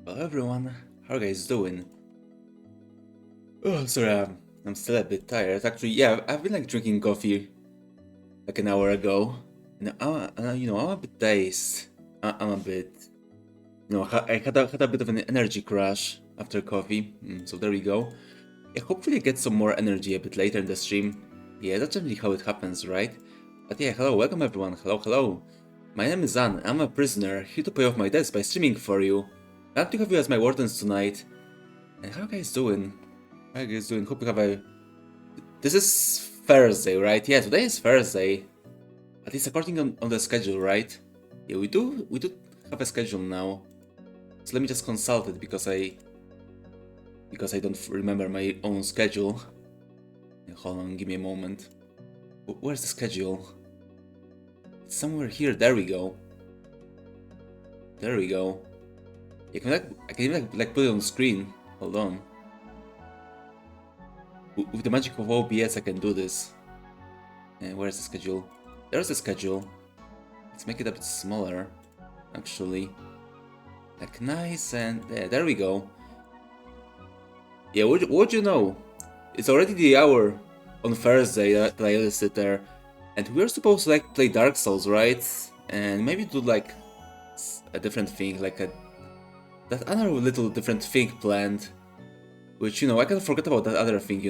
Hello everyone, how are you guys doing? Oh, sorry, I'm still a bit tired. Actually, yeah, I've been like drinking coffee like an hour ago, and I'm a bit dazed. I'm a bit, I had a bit of an energy crash after coffee. So there we go. Yeah, hopefully I get some more energy a bit later in the stream. Yeah, that's generally how it happens, right? But yeah, hello, welcome everyone. Hello, hello. My name is Ann. I'm a prisoner here to pay off my debts by streaming for you. Glad to have you as my wardens tonight. And how are you guys doing? How are you guys doing? Hope you have a... This is Thursday, right? Yeah, today is Thursday. At least according on the schedule, right? Yeah, we do have a schedule now. So let me just consult it because I don't remember my own schedule. Yeah, hold on, give me a moment. Where's the schedule? It's somewhere here. There we go. There we go. Yeah, I can even like put it on screen. Hold on. With the magic of OBS, I can do this. Where's the schedule? There's the schedule. Let's make it a bit smaller, actually. Like nice and yeah, there we go. Yeah, what you know? It's already the hour on Thursday that I listed there, and we're supposed to like play Dark Souls, right? And maybe do like a different thing, like that other little different thing planned. Which I can forget about that other thing,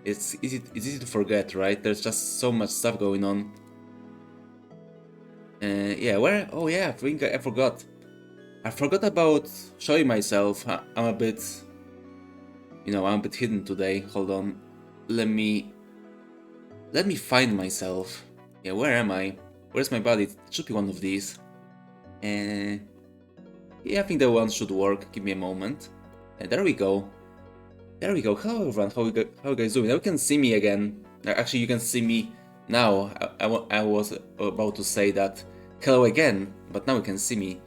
It's easy to forget, right? There's just so much stuff going on. Yeah, where? Oh yeah, I think I forgot. I forgot about showing myself. I'm a bit, I'm a bit hidden today. Hold on, let me find myself. Yeah, where am I? Where's my body? It should be one of these. Yeah, I think that one should work. Give me a moment. There we go. There we go. Hello everyone. How you guys doing? Now you can see me again. Actually, you can see me now. I was about to say that hello again, but now you can see me.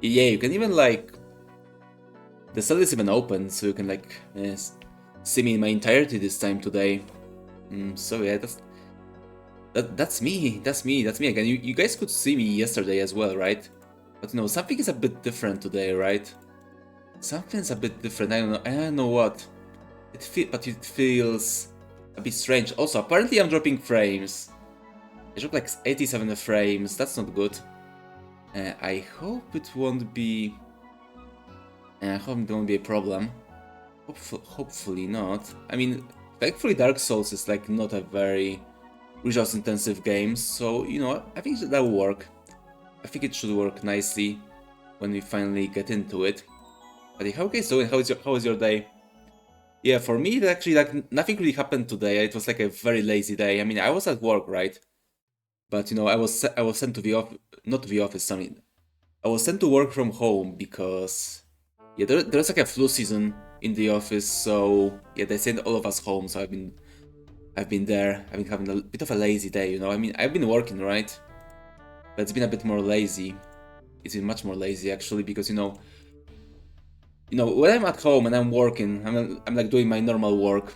Yeah, you can even like the cell is even open, so you can like see me in my entirety this time today. So yeah, that's me. That's me. That's me again. You guys could see me yesterday as well, right? But something is a bit different today, right? Something's a bit different. I don't know what. But it feels a bit strange. Also, apparently I'm dropping frames. I dropped like 87 frames. That's not good. I hope it won't be. I hope it won't be a problem. Hopefully not. I mean, thankfully Dark Souls is like not a very resource-intensive game, so I think that will work. I think it should work nicely when we finally get into it. But how are you guys doing? How was your day? Yeah, for me, actually, like nothing really happened today. It was like a very lazy day. I mean, I was at work, right? But I was sent to the office, not to the office. Sorry, I was sent to work from home because yeah, there's like a flu season in the office. So yeah, they sent all of us home. So I've been there. I've been having a bit of a lazy day. I mean, I've been working, right? But it's been a bit more lazy. It's been much more lazy actually because when I'm at home and I'm working, I'm like doing my normal work.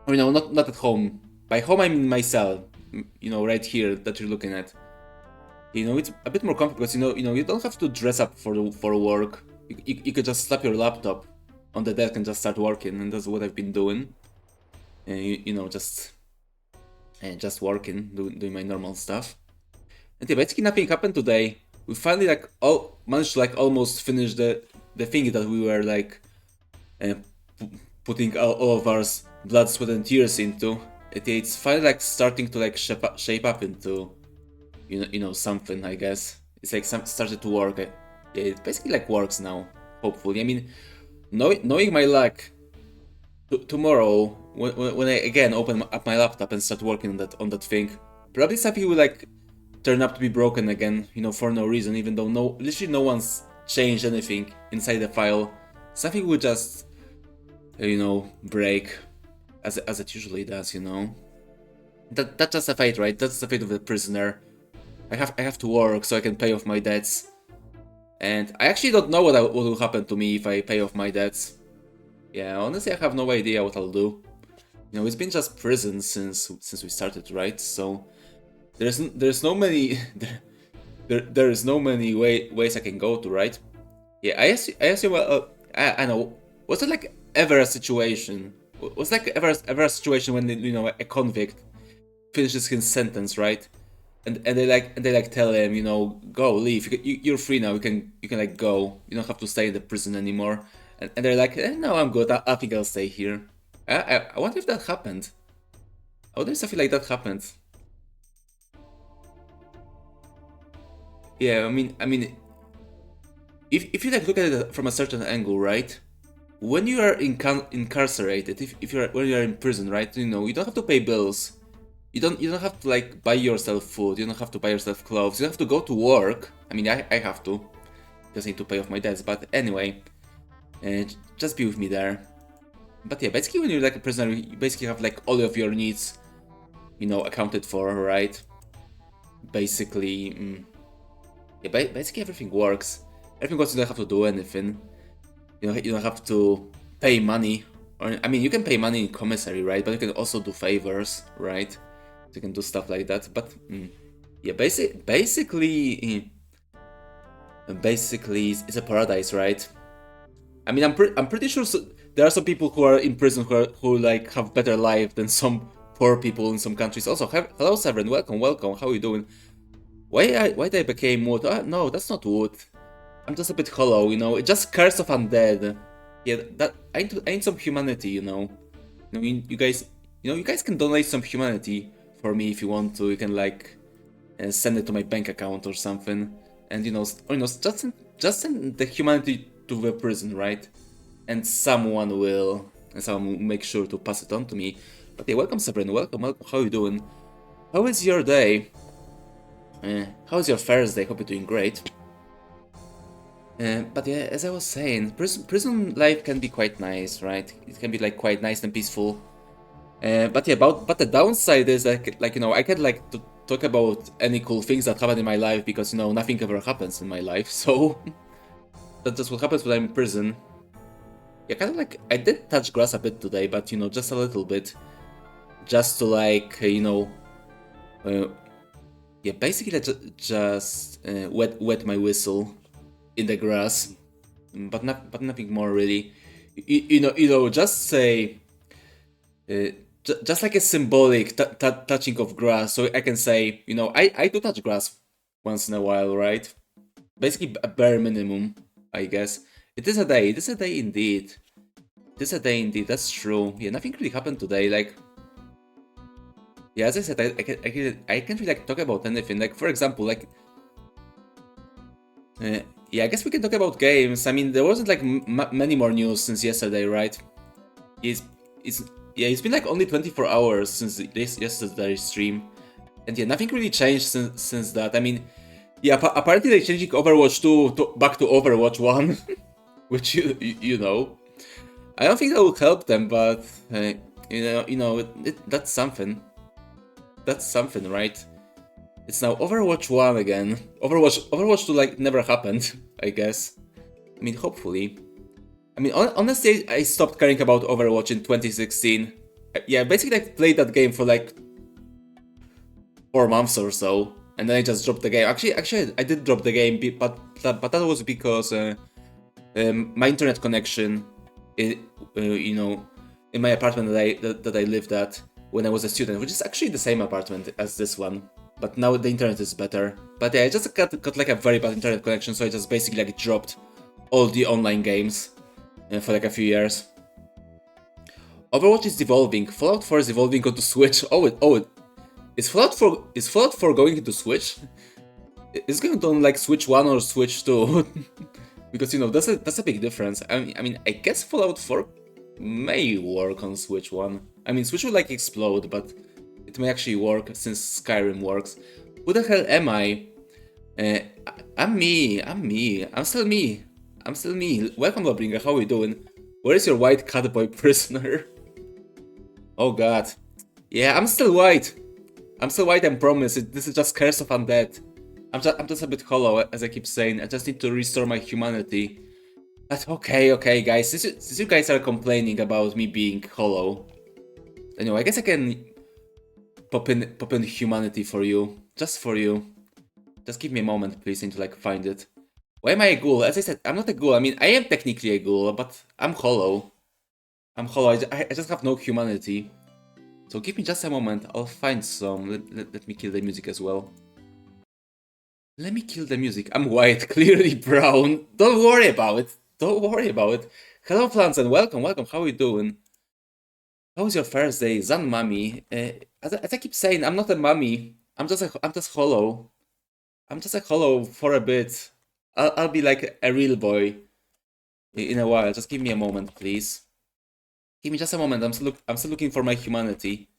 Or, not at home. By home I mean my cell. Right here that you're looking at. It's a bit more comfortable because you don't have to dress up for work. You could just slap your laptop on the desk and just start working, and that's what I've been doing. Just working, doing my normal stuff. And yeah, basically nothing happened today. We finally like all managed to like almost finish the thing that we were like uh, putting all of our blood, sweat, and tears into. It's finally like starting to like shape up into something. I guess it's like started to work. Yeah, it basically like works now. Hopefully, I mean, knowing my luck, tomorrow when I again open up my laptop and start working on that thing, probably something will like turn up to be broken again, for no reason, even though literally no one's changed anything inside the file. Something will just, break, as it usually does, That's just the fate, right? That's the fate of the prisoner. I have to work so I can pay off my debts. And I actually don't know what will happen to me if I pay off my debts. Yeah, honestly, I have no idea what I'll do. It's been just prison since we started, right? So there's no many there is no many ways I can go to, right? Yeah, I assume, I know, was it like ever a situation? Was like ever a situation when, you know, a convict finishes his sentence, right? And they like tell him, you know, go, leave. You're free now. You can like go. You don't have to stay in the prison anymore. And they're like, no, I'm good. I think I'll stay here. I wonder if that happened. I wonder if something like that happened. Yeah, I mean, if you like look at it from a certain angle, right? When you are incarcerated, if you're when you're in prison, right? You know, you don't have to pay bills. You don't have to like buy yourself food. You don't have to buy yourself clothes. You have to go to work. I mean, I have to. Just need to pay off my debts. But anyway, just be with me there. But yeah, basically when you're like a prisoner, you basically have like all of your needs, you know, accounted for, right? Basically, yeah, basically everything works. Everything works. You don't have to do anything. You don't have to pay money. Or, I mean, you can pay money in commissary, right? But you can also do favors, right? So you can do stuff like that. But yeah, basically, it's a paradise, right? I mean, I'm pretty sure there are some people who are in prison who like have better life than some poor people in some countries. Also, hello, Severin. Welcome. How are you doing? Why I became wood? No, that's not wood. I'm just a bit hollow, you know. It just curse of undead. Yeah, that I need some humanity, you know. I mean, you guys can donate some humanity for me if you want to. You can like send it to my bank account or something, and or, just send the humanity to the prison, right? And someone will make sure to pass it on to me. But yeah, welcome, Sabrina. Welcome. How are you doing? How is your day? How is your Thursday? Hope you're doing great. But yeah, as I was saying, prison life can be quite nice, right? It can be like quite nice and peaceful. But yeah, but the downside is like you know, I can like to talk about any cool things that happen in my life because you know nothing ever happens in my life. So that's just what happens when I'm in prison. Yeah, kind of like I did touch grass a bit today, but you know, just a little bit, just to like uh, yeah, basically just wet my whistle in the grass, but nothing more really. You know, just say just like a symbolic touching of grass, so I can say, you know, I do touch grass once in a while, right? Basically a bare minimum, I guess. It is a day. It is a day indeed. It is a day indeed. That's true. Yeah, nothing really happened today. Like, yeah, as I said, I can't really like talk about anything. Like, for example, like, yeah, I guess we can talk about games. I mean, there wasn't like many more news since yesterday, right? It's it's yeah, it's been like only 24 hours since this yesterday's stream, and yeah, nothing really changed since that. I mean, yeah, apparently they're changing Overwatch 2 back to Overwatch 1, which you know, I don't think that will help them, but that's something. That's something, right? It's now Overwatch 1 again. Overwatch 2 like never happened, I guess. I mean, hopefully. I mean, honestly, I stopped caring about Overwatch in 2016. Yeah, basically I played that game for like 4 months or so, and then I just dropped the game. Actually, I did drop the game, but that was because my internet connection, you know, in my apartment that I lived at when I was a student, which is actually the same apartment as this one, but now the internet is better. But yeah, I just got like a very bad internet connection, so I just basically like dropped all the online games for like a few years. Overwatch is evolving. Fallout 4 is evolving onto Switch. Is Fallout 4 going into Switch? It's going to like Switch 1 or Switch 2. Because you know that's a big difference. I mean I guess Fallout 4 may work on Switch 1. I mean Switch will like explode, but it may actually work since Skyrim works. Who the hell am I? I'm me. I'm still me. I'm still me. Welcome, Lobringer. How are you doing? Where is your white catboy prisoner? Oh god. Yeah, I'm still white. I'm still white, I promise. This is just Curse of Undead. I'm just a bit hollow, as I keep saying. I just need to restore my humanity. But okay, guys. Since you guys are complaining about me being hollow, anyway, I guess I can pop in humanity for you, just for you. Just give me a moment, please. I need to like find it. Why am I a ghoul? As I said, I'm not a ghoul. I mean, I am technically a ghoul, but I'm hollow. I'm hollow. I just have no humanity. So give me just a moment. I'll find some. Let me kill the music as well. Let me kill the music. I'm white, clearly brown. Don't worry about it. Don't worry about it. Hello, plants, and welcome, welcome. How are you doing? How was your first day, Zan Mummy? As I keep saying, I'm not a mummy. I'm just hollow. I'm just a hollow for a bit. I'll be like a real boy in a while. Just give me a moment, please. Give me just a moment. I'm still looking for my humanity.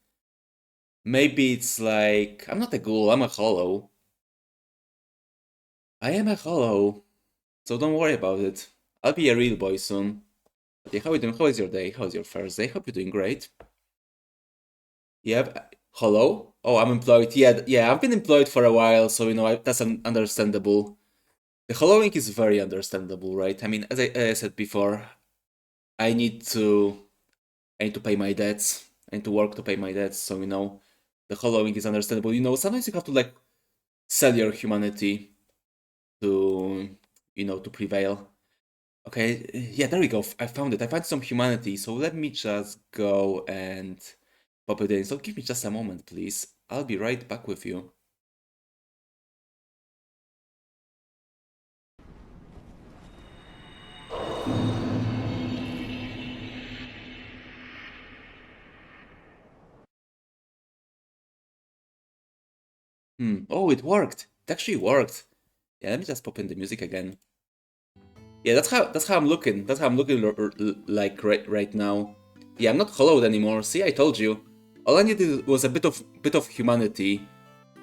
Maybe it's like I'm not a ghoul. I'm a hollow. I am a hollow, so don't worry about it. I'll be a real boy soon. Okay, how are you doing? How is your day? How's your first day? Hope you're doing great. Yep. Hello? Oh, I'm employed. Yeah, I've been employed for a while, so that's understandable. The hollowing is very understandable, right? I mean, as I said before, I need to I need to pay my debts. I need to work to pay my debts, so the hollowing is understandable. Sometimes you have to like sell your humanity to to prevail. Okay, yeah, there we go. I found it. I found some humanity. So let me just go and pop it in. So give me just a moment, please. I'll be right back with you. Oh, it worked. It actually worked. Yeah, let me just pop in the music again. Yeah, that's how I'm looking. That's how I'm looking like right now. Yeah, I'm not hollowed anymore. See, I told you. All I needed was a bit of humanity,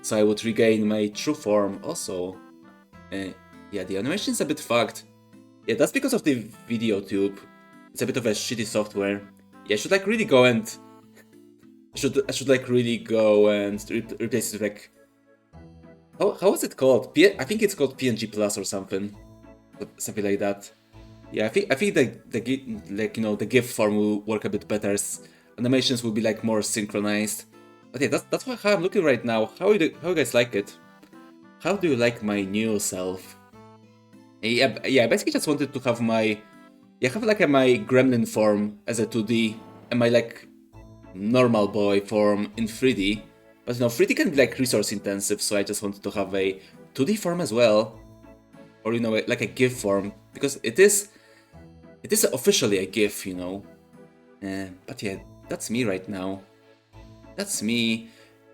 so I would regain my true form. Also, yeah, the animation is a bit fucked. Yeah, that's because of the video tube. It's a bit of a shitty software. Yeah, I should like really go and I should like really go and replace it with, like how is it called? I think it's called PNG Plus or something like that. Yeah, I think the GIF form will work a bit better. Animations will be like more synchronized. But yeah, that's how I'm looking right now. How you guys like it? How do you like my new self? Yeah, I basically just wanted to have my gremlin form as a 2D and my like normal boy form in 3D. But 3D can be like resource intensive, so I just wanted to have a 2D form as well, or like a GIF form because it is officially a GIF. But yeah, that's me right now. That's me.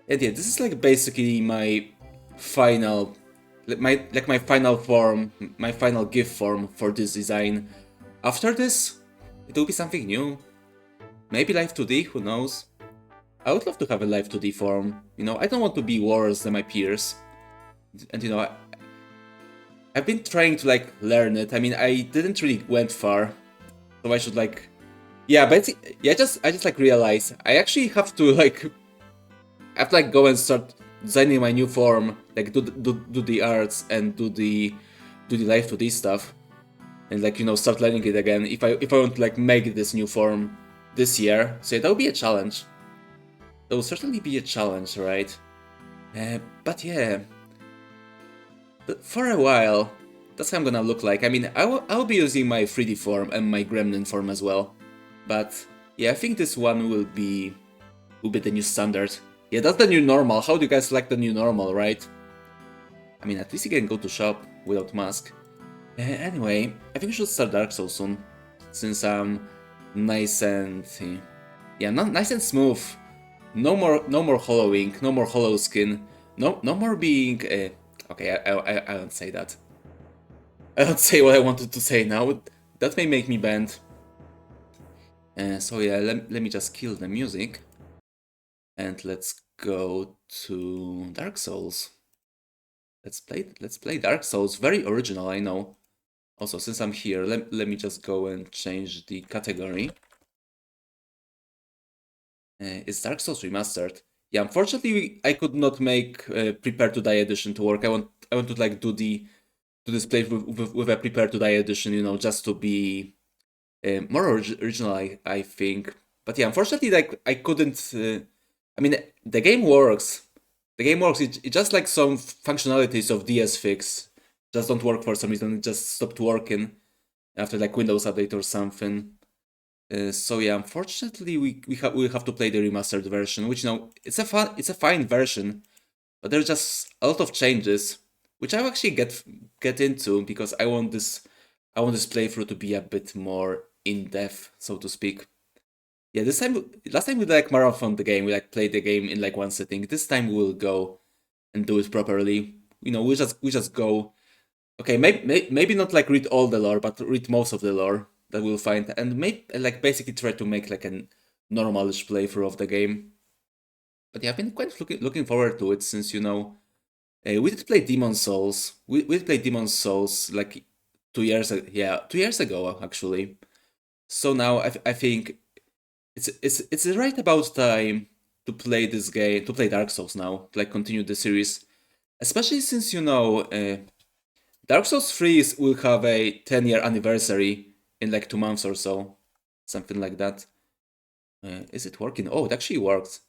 And yeah, this is like basically my final, my final form, my final GIF form for this design. After this, it will be something new. Maybe Live 2D, who knows? I would love to have a Live 2D form. I don't want to be worse than my peers. And I've been trying to like learn it. I mean, I didn't really went far, so I should like, yeah. But yeah, I just like realize I actually have to go and start designing my new form, like do the arts and do the Live 2D stuff, and start learning it again. If I want to like make this new form this year, so that would be a challenge. That will certainly be a challenge, right? But yeah, for a while, that's how I'm gonna look like. I mean, I'll be using my 3D form and my gremlin form as well. But yeah, I think this one will be the new standard. Yeah, that's the new normal. How do you guys like the new normal, right? I mean, at least you can go to shop without mask. Anyway, I think we should start Dark Souls soon, since I'm nice and yeah, not nice and smooth. No more hollowing, no more hollow skin, no more being. Okay, I don't say that. I don't say what I wanted to say now. That may make me banned. So yeah, let me just kill the music, and let's go to Dark Souls. Let's play Dark Souls. Very original, I know. Also, since I'm here, let me just go and change the category. It's Dark Souls Remastered. Yeah, unfortunately, I could not make Prepare to Die edition to work. I want to like do this playthrough with a Prepare to Die edition, just to be more original, I think. But yeah, unfortunately, like I couldn't. I mean, the game works. The game works. It just like some functionalities of DS Fix just don't work for some reason. It just stopped working after like Windows update or something. So yeah, unfortunately, we have to play the remastered version, which it's a fine version, but there's just a lot of changes, which I'll actually get into because I want this playthrough to be a bit more in depth, so to speak. Yeah, last time we like marathon the game, we like played the game in like one sitting. This time we will go and do it properly. We just go. Okay, maybe not like read all the lore, but read most of the lore that we'll find, and like basically try to make like a normalish playthrough of the game. But yeah, I've been quite looking forward to it since we did play Demon Souls. We did play Demon Souls like 2 years yeah 2 years ago actually. So now I think it's right about time to play this game, to play Dark Souls now, to like continue the series, especially since Dark Souls 3 will have a 10-year anniversary in like 2 months or so, something like that. Is it working? Oh, it actually worked.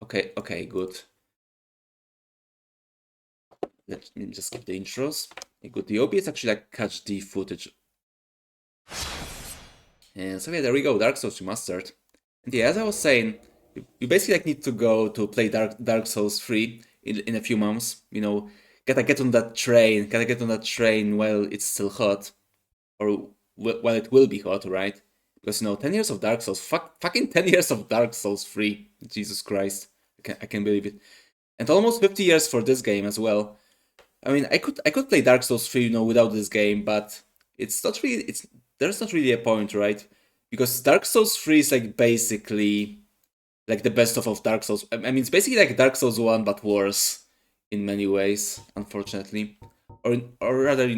Okay, good. Let me just skip the intros. Okay, good. The OBS actually like catch the footage. And so yeah, there we go. Dark Souls Remastered. And yeah, as I was saying, you basically like need to go to play Dark Souls 3 in a few months. Gotta get on that train. Gotta get on that train while it's still hot, or while it will be hot, right? Because 10 years of Dark Souls, fucking 10 years of Dark Souls 3. Jesus Christ, I can't believe it. And almost 50 years for this game as well. I mean, I could play Dark Souls 3, without this game, but there's not really a point, right? Because Dark Souls 3 is like basically like the best of Dark Souls. I mean, it's basically like Dark Souls 1 but worse in many ways, unfortunately. Or rather,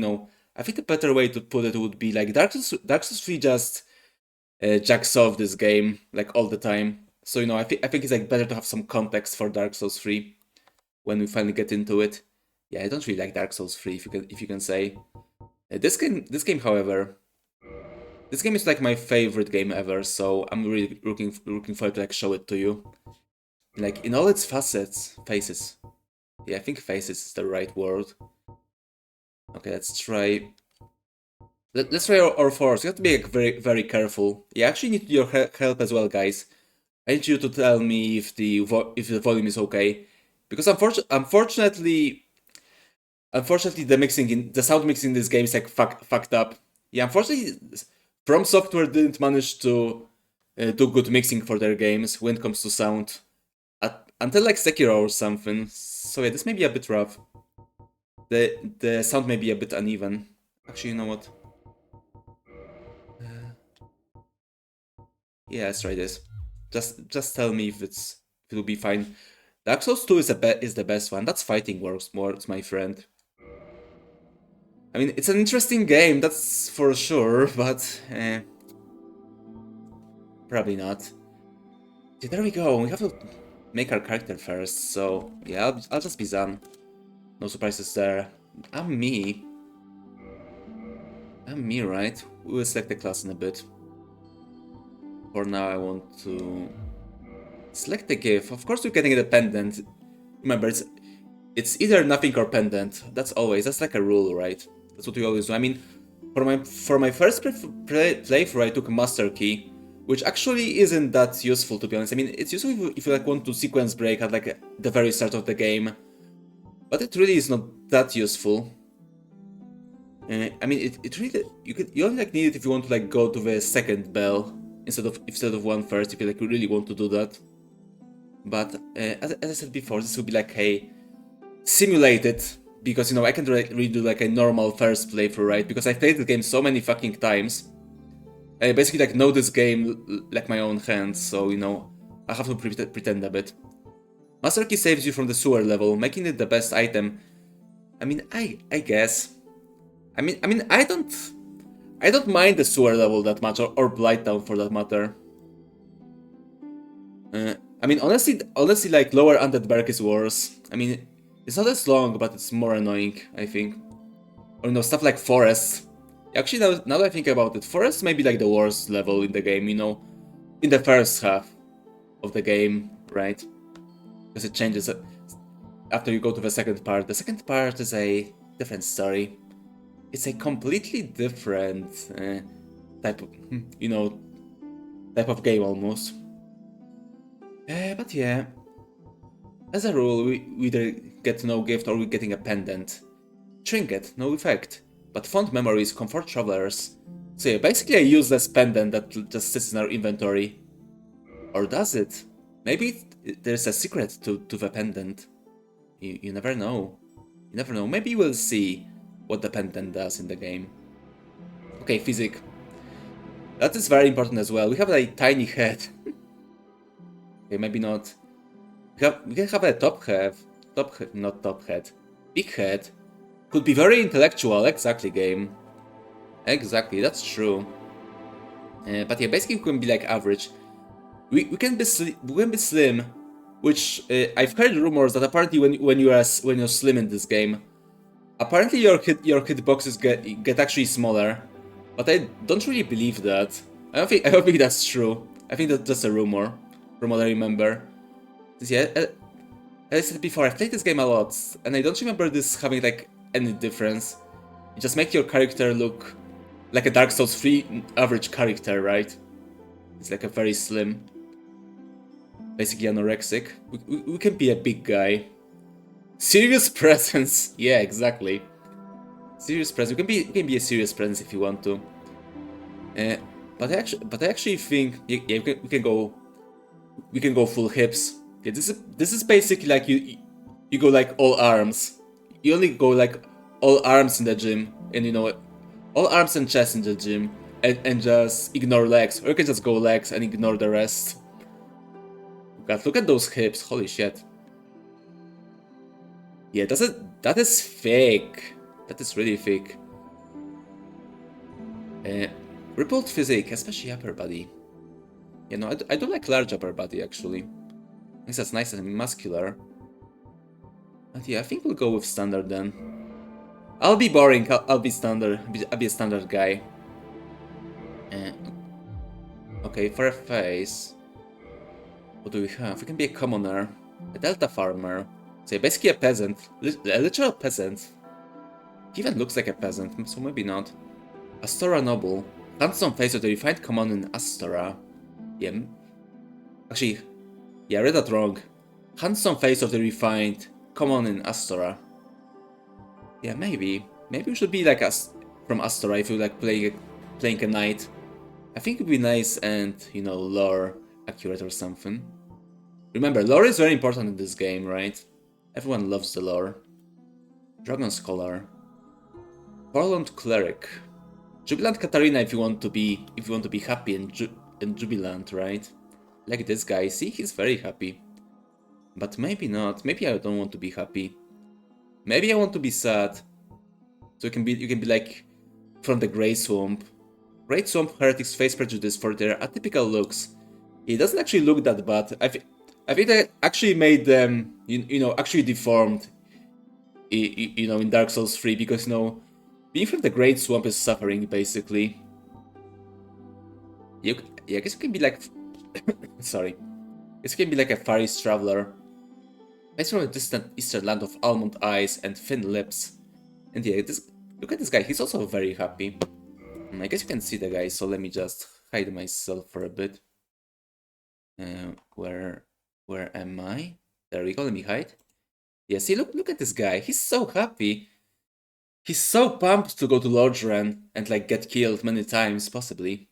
I think the better way to put it would be like Dark Souls 3 just jacks off this game like all the time. So I think it's like better to have some context for Dark Souls 3 when we finally get into it. Yeah, I don't really like Dark Souls 3 if you can say. This game, however, this game is like my favorite game ever, so I'm really looking forward to like show it to you. Like in all its faces. Yeah, I think faces is the right word. Okay, let's try. Let's try our force. You have to be like, very very careful. You actually need your help as well, guys. I need you to tell me if the volume is okay, because unfortunately the sound mixing in this game is like fucked up. Yeah, unfortunately, From Software didn't manage to do good mixing for their games when it comes to sound until like Sekiro or something. So yeah, this may be a bit rough. The sound may be a bit uneven. Actually, you know what? Yeah, let's try this. Just tell me if it'll be fine. Dark Souls 2 is the best one. That's fighting works, my friend. I mean, it's an interesting game, that's for sure, but probably not. Yeah, there we go. We have to make our character first, so yeah, I'll just be Zan. No surprises there. I'm me. I'm me, right? We will select the class in a bit. For now, I want to select the GIF. Of course, we're getting a pendant. Remember, it's either nothing or pendant. That's like a rule, right? That's what we always do. I mean, for my first playthrough, I took a master key, which actually isn't that useful, to be honest. I mean, it's useful if you like want to sequence break at like the very start of the game, but it really is not that useful. I mean, it really you only like need it if you want to like go to the second bell instead of one first, if you like really want to do that. But as I said before, this will be like a simulated, because I can really do like a normal first playthrough, right? Because I've played the game so many fucking times. I basically like know this game like my own hands, so I have to pretend a bit. Master Key saves you from the sewer level, making it the best item. I mean, I guess. I mean, I don't mind the sewer level that much, or Blighttown for that matter. I mean, honestly, like lower Undead Bark is worse. I mean, it's not as long, but it's more annoying, I think. Or stuff like Forest. Actually, now that I think about it, Forest may be like the worst level in the game. In the first half of the game, right? Because it changes after you go to the second part. The second part is the different story. It's a completely different type of, type of game almost. But yeah, as a rule, we either get no gift or we're getting a pendant. Trinket, no effect, but fond memories comfort travelers. So yeah, basically a useless pendant that just sits in our inventory. Or does it? Maybe there's a secret to the pendant. You never know. You never know. Maybe we'll see what the pendant does in the game. Okay, physics. That is very important as well. We have a tiny head. Okay, maybe not. We can have a not top head. Big head. Could be very intellectual, exactly, game. Exactly, that's true. But yeah, basically we can be like average. We can be slim, which I've heard rumors that apparently when you're slim in this game, apparently your hitboxes get actually smaller. But I don't really believe that. I don't think that's true. I think that's just a rumor, from what I remember. Yeah, as I said before, I've played this game a lot, and I don't remember this having like any difference. You just make your character look like a Dark Souls 3 average character, right? It's like a very slim, basically anorexic. We can be a big guy. Serious presence, yeah, exactly. Serious presence. We can be a serious presence if you want to. But I actually think yeah, we can go full hips. Yeah, this is basically like you go like all arms. You only go like all arms in the gym, and all arms and chest in the gym, and just ignore legs, or you can just go legs and ignore the rest. God, look at those hips! Holy shit! Yeah, that is fake. That is really fake. Rippled physique, especially upper body. You know, I do like large upper body actually. It's as nice and muscular. But yeah, I think we'll go with standard then. I'll be boring. I'll be standard. I'll be a standard guy. Okay, for a face, what do we have? We can be a commoner, a delta farmer. So yeah, basically a peasant, a literal peasant. He even looks like a peasant, so maybe not. Astora noble, handsome face of the refined common in Astora. Yeah, actually, yeah, I read that wrong. Handsome face of the refined common in Astora. Yeah, maybe we should be like us from Astora if you like playing a knight. I think it'd be nice and, lore accurate or something. Remember, lore is very important in this game, right? Everyone loves the lore. Dragon Scholar. Forlorn Cleric. Jubilant Katarina if you want to be happy and jubilant, right? Like this guy, see, he's very happy. But maybe not. Maybe I don't want to be happy. Maybe I want to be sad. So you can be like from the Grey Swamp. Great Swamp heretics face prejudice for their atypical looks. He doesn't actually look that bad. I think I actually made them, actually deformed, in Dark Souls 3 because, being from the Great Swamp is suffering, basically. Yeah, I guess you can be like, sorry. I guess you can be like a Far East traveler. Based from a distant eastern land of almond eyes and thin lips. And yeah, look at this guy, he's also very happy. I guess you can see the guy, so let me just hide myself for a bit. Where am I? There we go, let me hide. Yeah, see, look at this guy. He's so happy. He's so pumped to go to Lordran and like get killed many times, possibly.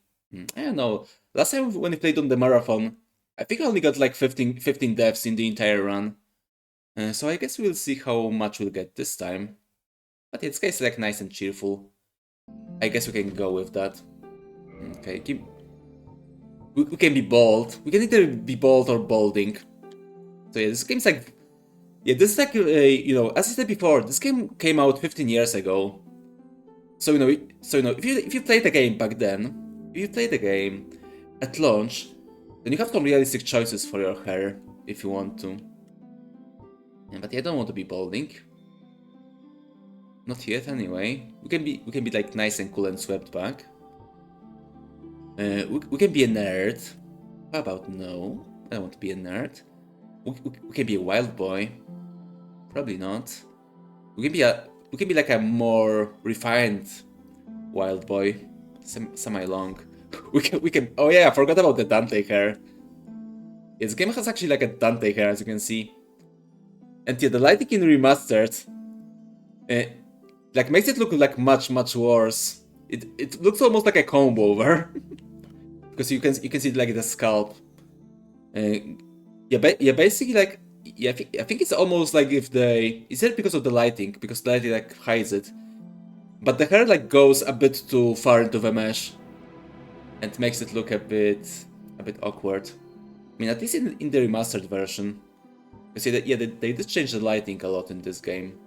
I don't know. Last time when he played on the marathon, I think I only got like 15 deaths in the entire run. So I guess we'll see how much we'll get this time. But yeah, this guy's like nice and cheerful. I guess we can go with that. Okay, we can be bold. We can either be bold or balding. So yeah, this game's like... Yeah, this is like, as I said before, this game came out 15 years ago. So, if you played the game back then, if you played the game at launch, then you have some realistic choices for your hair, if you want to. Yeah, but yeah, I don't want to be balding. Not yet, anyway. We can be like nice and cool and swept back. We can be a nerd. How about no? I don't want to be a nerd. We can be a wild boy. Probably not. We can be a we can be like a more refined wild boy, semi-long. We can. Oh yeah, I forgot about the Dante hair. Yeah, this game has actually like a Dante hair, as you can see. And yeah, the lighting in remastered, like makes it look like much worse. It looks almost like a comb over, because you can see like the scalp. Yeah, basically like yeah, I think it's almost like if they is it because of the lighting, because the lighting like hides it, but the hair like goes a bit too far into the mesh, and makes it look a bit awkward. I mean, at least in the remastered version, you see that yeah they did change the lighting a lot in this game.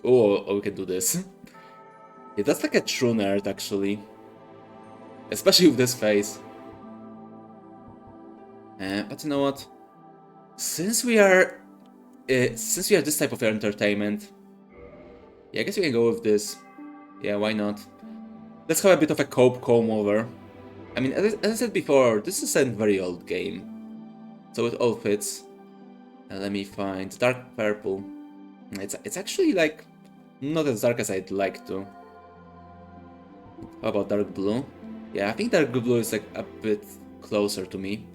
Oh, we can do this. Yeah, that's like a true nerd actually, especially with this face. But you know what? Since we are this type of entertainment, yeah, I guess we can go with this. Yeah, why not? Let's have a bit of a comb over. I mean, as I said before, this is a very old game, so it all fits. Let me find dark purple. It's actually like not as dark as I'd like to. How about dark blue? Yeah, I think dark blue is like a bit closer to me.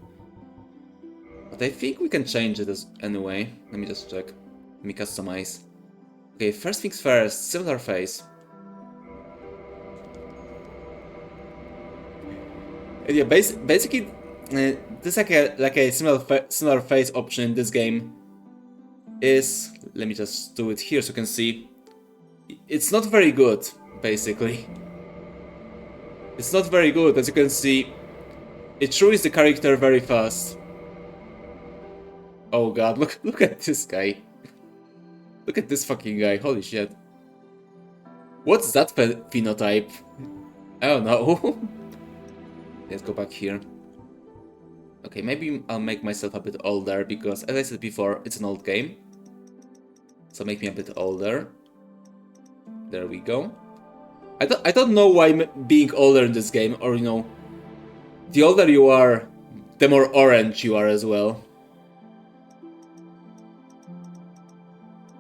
But I think we can change it anyway. Let me just check. Let me customize. Okay, first things first, similar face. And yeah, basically, this like a similar face option in this game is. Let me just do it here so you can see. It's not very good, basically. It's not very good, as you can see. It trues the character very fast. Oh god, look at this guy. Look at this fucking guy, holy shit. What's that phenotype? I don't know. Let's go back here. Okay, maybe I'll make myself a bit older, because as I said before, it's an old game. So make me a bit older. There we go. I don't know why being older in this game, or you know, the older you are, the more orange you are as well.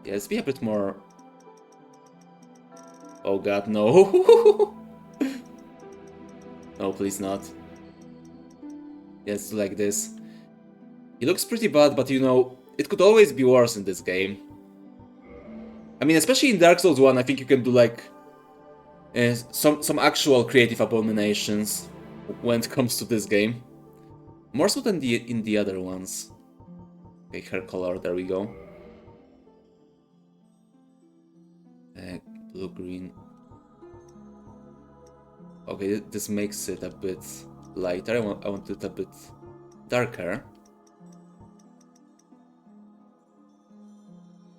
Yeah, let's be a bit more... Oh god, no. No, please not. Yes, like this. He looks pretty bad, but you know, it could always be worse in this game. I mean, especially in Dark Souls 1, I think you can do like some actual creative abominations when it comes to this game. More so than in the other ones. Okay, hair color, there we go. Blue green. Okay, this makes it a bit lighter. I want it a bit darker.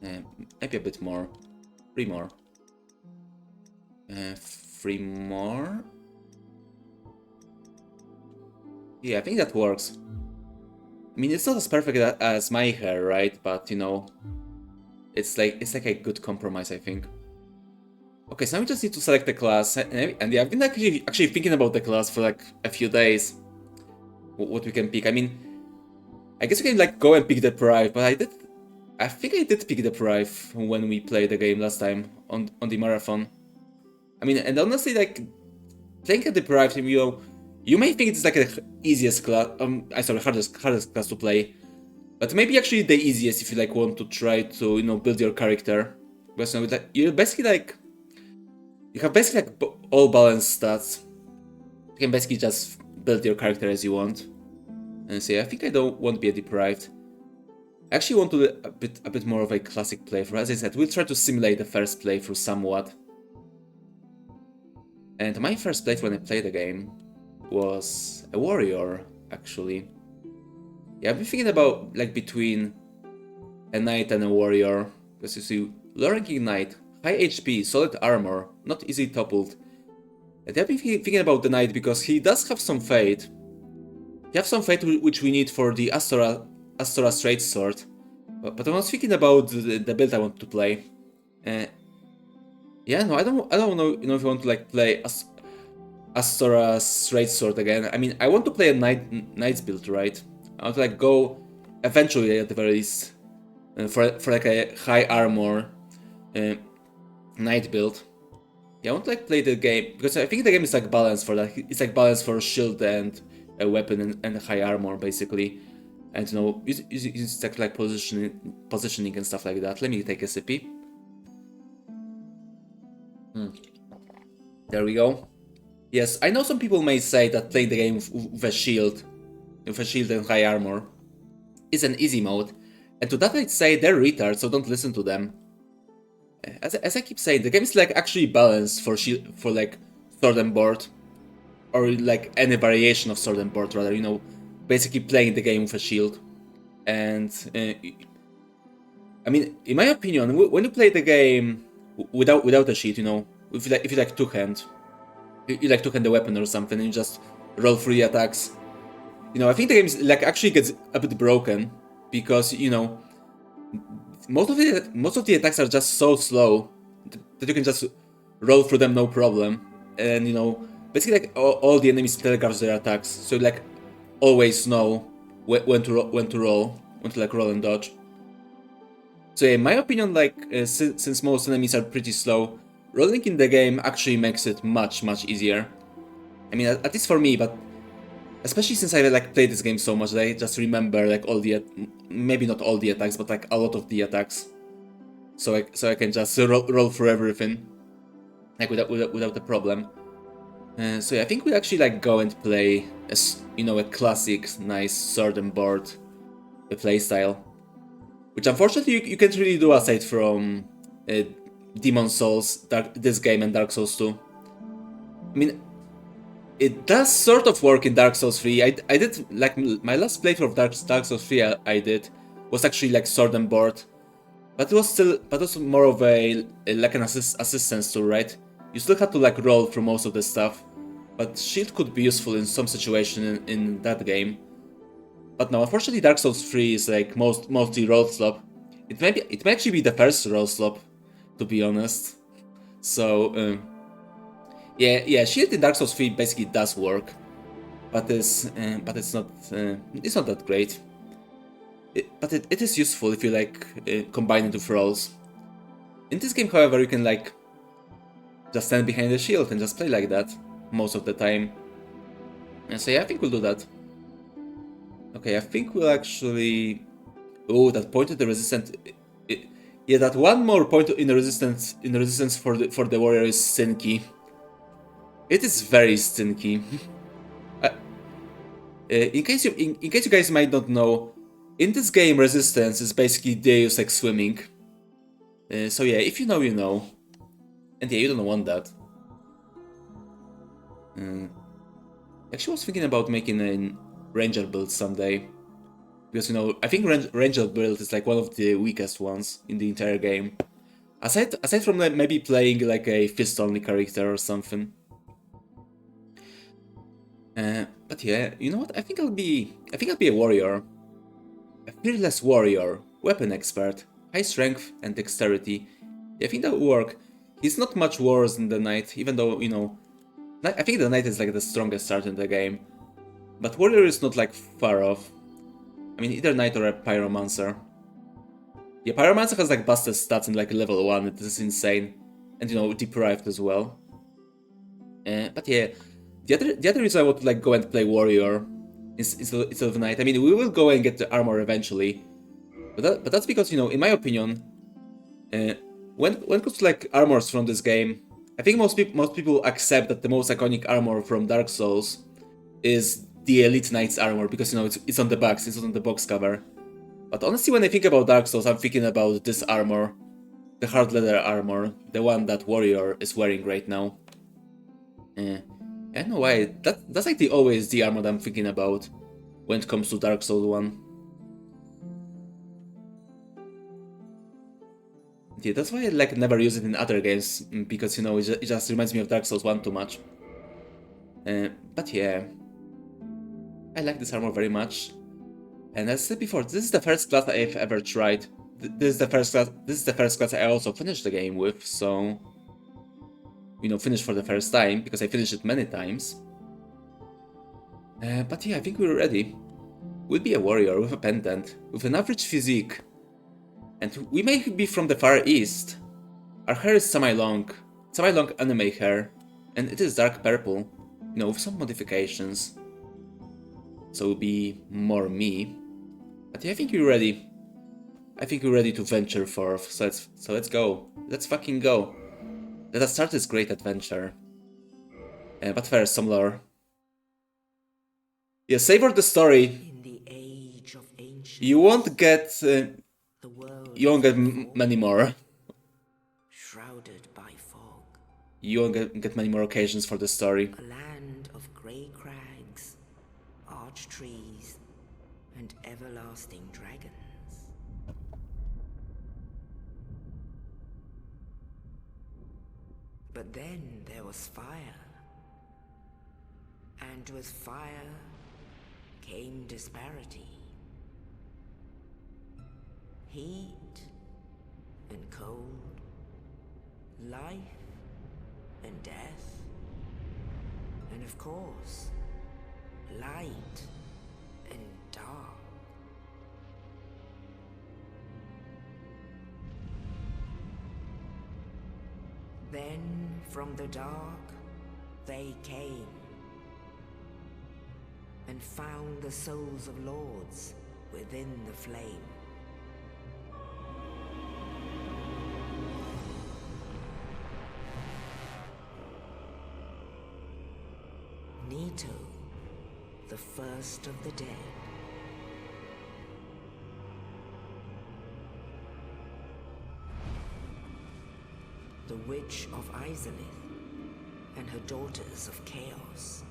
Maybe a bit more. 3 more. 3 more. Yeah, I think that works. I mean, it's not as perfect as my hair, right? But you know, it's like a good compromise, I think. Okay, so now we just need to select the class, and yeah, I've been actually thinking about the class for like a few days. What we can pick. I mean, I guess we can like go and pick the Deprive, but I think I did pick the Deprive when we played the game last time on the marathon. I mean, and honestly, like playing a Deprived, you know, you may think it's like the easiest class. Hardest class to play, but maybe actually the easiest if you like want to try to build your character. Because you know, you're basically like you have basically like all balanced stats. You can basically just build your character as you want. And say, I think I don't want to be a Deprived. I actually want to do a bit more of a classic playthrough. As I said, we'll try to simulate the first playthrough somewhat. And my first playthrough when I played the game was a warrior, actually. Yeah, I've been thinking about like between a knight and a warrior. Because you see, low ranking knight, high HP, solid armor, not easily toppled. And I've been thinking about the knight because he does have some fate. He has some fate which we need for the Astora Straight Sword. But I was thinking about the build I want to play. Yeah, no, I don't know, if I want to like play Astora Straight Sword again. I mean, I want to play a knight's build, right? I want to like go eventually at the very least for like a high armor, knight build. Yeah, I want to like play the game because I think the game is like balanced for that. It's like balanced for shield and a weapon and high armor basically, and you know use like positioning and stuff like that. Let me take a sippy. There we go. Yes, I know some people may say that playing the game with a shield and high armor is an easy mode, and to that I'd say they're retards, so don't listen to them. As I keep saying, the game is like actually balanced for like sword and board, or like any variation of sword and board rather. You know, basically playing the game with a shield, and I mean, in my opinion, when you play the game without a shield, you know, if you like two hand, you like two hand the weapon or something, and you just roll through the attacks. You know, I think the game is like actually gets a bit broken because you know most of the attacks are just so slow that you can just roll through them no problem, and you know basically like all the enemies telegraphs their attacks, so you like always know when to roll, when to like roll and dodge. So yeah, in my opinion, like since most enemies are pretty slow, rolling in the game actually makes it much easier. I mean, at least for me, but especially since I like played this game so much that I just remember like all the maybe not all the attacks, but like a lot of the attacks. So I can just roll through everything like without a problem. So yeah, I think we actually like go and play a classic nice sword and board playstyle, which unfortunately you can't really do aside from Demon Souls, this game, and Dark Souls 2. I mean, it does sort of work in Dark Souls 3. I did, like, my last playthrough of Dark Souls 3 I did was actually like sword and board. But it was more of like an assistance tool, right? You still had to like roll through most of the stuff. But shield could be useful in some situation in that game. But no, unfortunately Dark Souls 3 is like mostly roll slop. It may actually be the first roll slop, to be honest. So, yeah, shield in Dark Souls 3 basically does work, but it's not that great. But it is useful if you like combine it with rolls. In this game, however, you can like just stand behind the shield and just play like that most of the time. And so yeah, I think we'll do that. Okay, I think we'll actually. Oh, that point of the resistance. Yeah, that one more point in the resistance for the warrior is stinky. It is very stinky. In case you guys might not know, in this game resistance is basically Deus Ex swimming. So yeah, if you know, you know. And yeah, you don't want that. Actually, I was thinking about making a ranger build someday. Because, you know, I think ranger build is like one of the weakest ones in the entire game. Aside from like, maybe playing like a fist-only character or something. But yeah, you know what? I think I'll be a warrior. A fearless warrior, weapon expert, high strength and dexterity. Yeah, I think that will work. He's not much worse than the knight, even though, you know, I think the knight is like the strongest start in the game. But warrior is not like far off. I mean, either knight or a pyromancer. Yeah, pyromancer has like busted stats in like level 1, it is insane. And you know, deprived as well. But yeah, the other reason I want to like go and play warrior instead of knight. I mean, we will go and get the armor eventually, but that's because, you know, in my opinion, when it comes to like armors from this game, I think most people accept that the most iconic armor from Dark Souls is the Elite Knight's armor, because, you know, it's on the box, it's on the box cover. But honestly, when I think about Dark Souls, I'm thinking about this armor, the hard leather armor, the one that warrior is wearing right now. I don't know why, that's like always the armor that I'm thinking about when it comes to Dark Souls 1. Yeah, that's why I like never use it in other games, because, you know, it just reminds me of Dark Souls 1 too much. But yeah, I like this armor very much. And as I said before, this is the first class I've ever tried. This is the first class I also finished the game with, so, you know, finished for the first time, because I finished it many times. But yeah, I think we're ready. We'll be a warrior with a pendant, with an average physique. And we may be from the Far East. Our hair is semi-long anime hair, and it is dark purple, you know, with some modifications. So it'll be more me. But yeah, I think we're ready. I think we're ready to venture forth, so let's go. Let's fucking go. Let us start this great adventure. But first, some lore. Yeah, savor the story. In the age of ancient, You won't get... the world you won't get lay forth, many more. shrouded by fog, You won't get many more occasions for the story. a land of grey crags, arch trees, and everlasting dragons. But then there was fire, and with fire came disparity. Heat and cold, life and death, and of course, light and dark. Then from the dark they came and found the souls of lords within the flame. Nito, the first of the dead. The Witch of Izalith and her daughters of Chaos.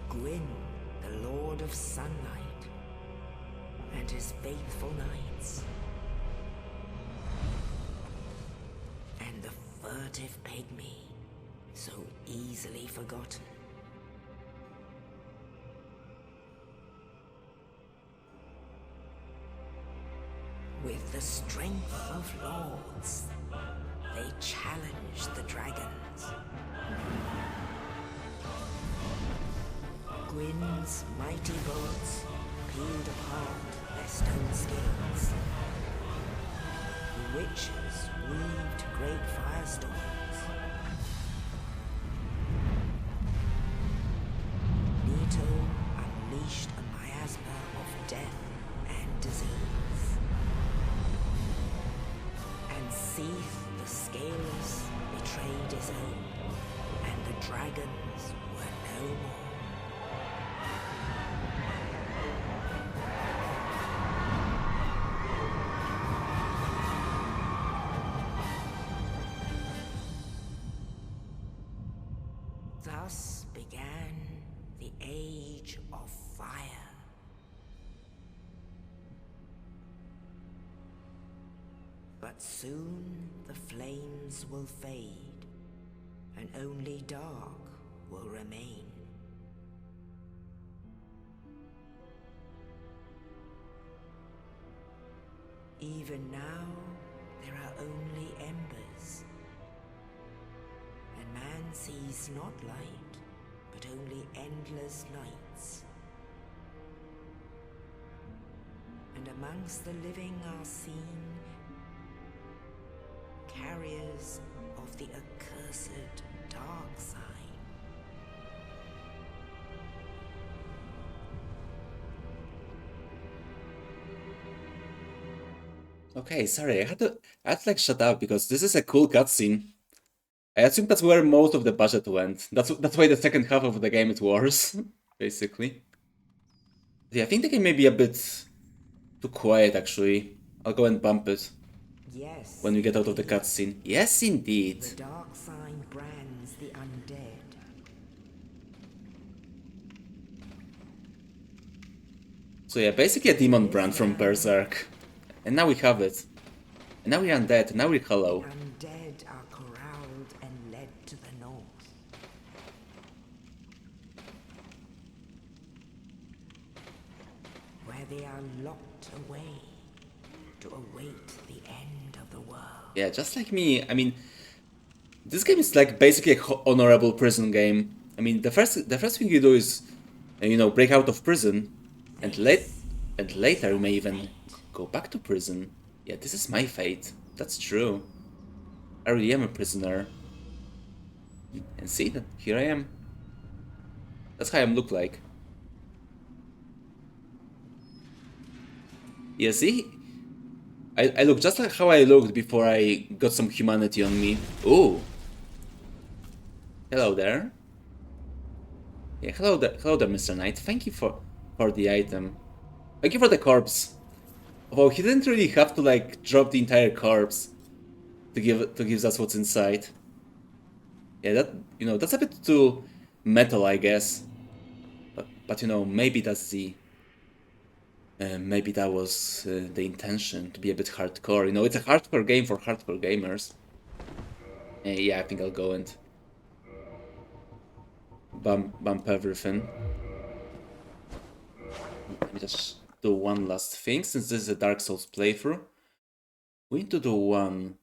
Gwyn, the Lord of Sunlight, and his faithful knights. And the furtive pygmy, so easily forgotten. With the strength of lords, they challenged the dragons. Gwyn's mighty bolts peeled apart their stone scales. The witches weaved great firestorms. Nito unleashed a miasma of death and disease. And Seath the Scaleless betrayed his own, and the dragons were no more. Thus began the Age of Fire. But soon the flames will fade, and only dark will remain. Even now, there are only embers. And man sees not light, but only endless nights. And amongst the living are seen carriers of the accursed dark side. Okay, sorry, I had to like shut up because this is a cool cutscene. I assume that's where most of the budget went. That's why the second half of the game is worse, basically. Yeah, I think the game may be a bit too quiet actually. I'll go and bump it. Yes. When we get out of the cutscene. Yes, indeed. The dark sign brands the undead. So yeah, basically a demon brand from Berserk. And now we have it. And now we're undead, now we're hollow. The undead are corralled and led to the north. Where they are locked away to await the end of the world. Yeah, just like me. I mean, this game is like basically a honorable prison game. I mean, the first thing you do is, you know, break out of prison, and later you may even go back to prison. Yeah, this is my fate. That's true. I really am a prisoner. And see that here I am. That's how I look like. Yeah, see? I look just like how I looked before I got some humanity on me. Ooh. Hello there. Yeah, hello there, Mr. Knight. Thank you for the item. Thank you for the corpse. Although he didn't really have to like drop the entire corpse to give us what's inside. Yeah, that's a bit too metal, I guess. But maybe that's the maybe that was the intention, to be a bit hardcore. It's a hardcore game for hardcore gamers. Yeah, I think I'll go and bump everything. Let me just do one last thing, since this is a Dark Souls playthrough. We need to do one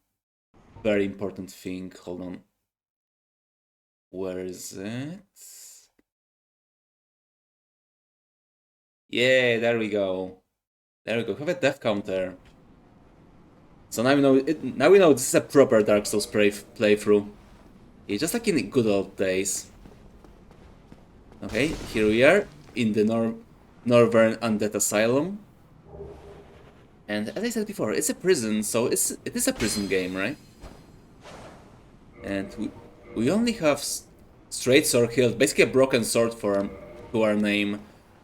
very important thing. Hold on. Where is it? Yeah, there we go. There we go. Have a death counter. So now we know now we know this is a proper Dark Souls playthrough. Yeah, just like in the good old days. Okay, here we are in the Northern Undead Asylum. And as I said before, it's a prison, so it is a prison game, right? And we only have straight sword hilt, basically a broken sword to our name.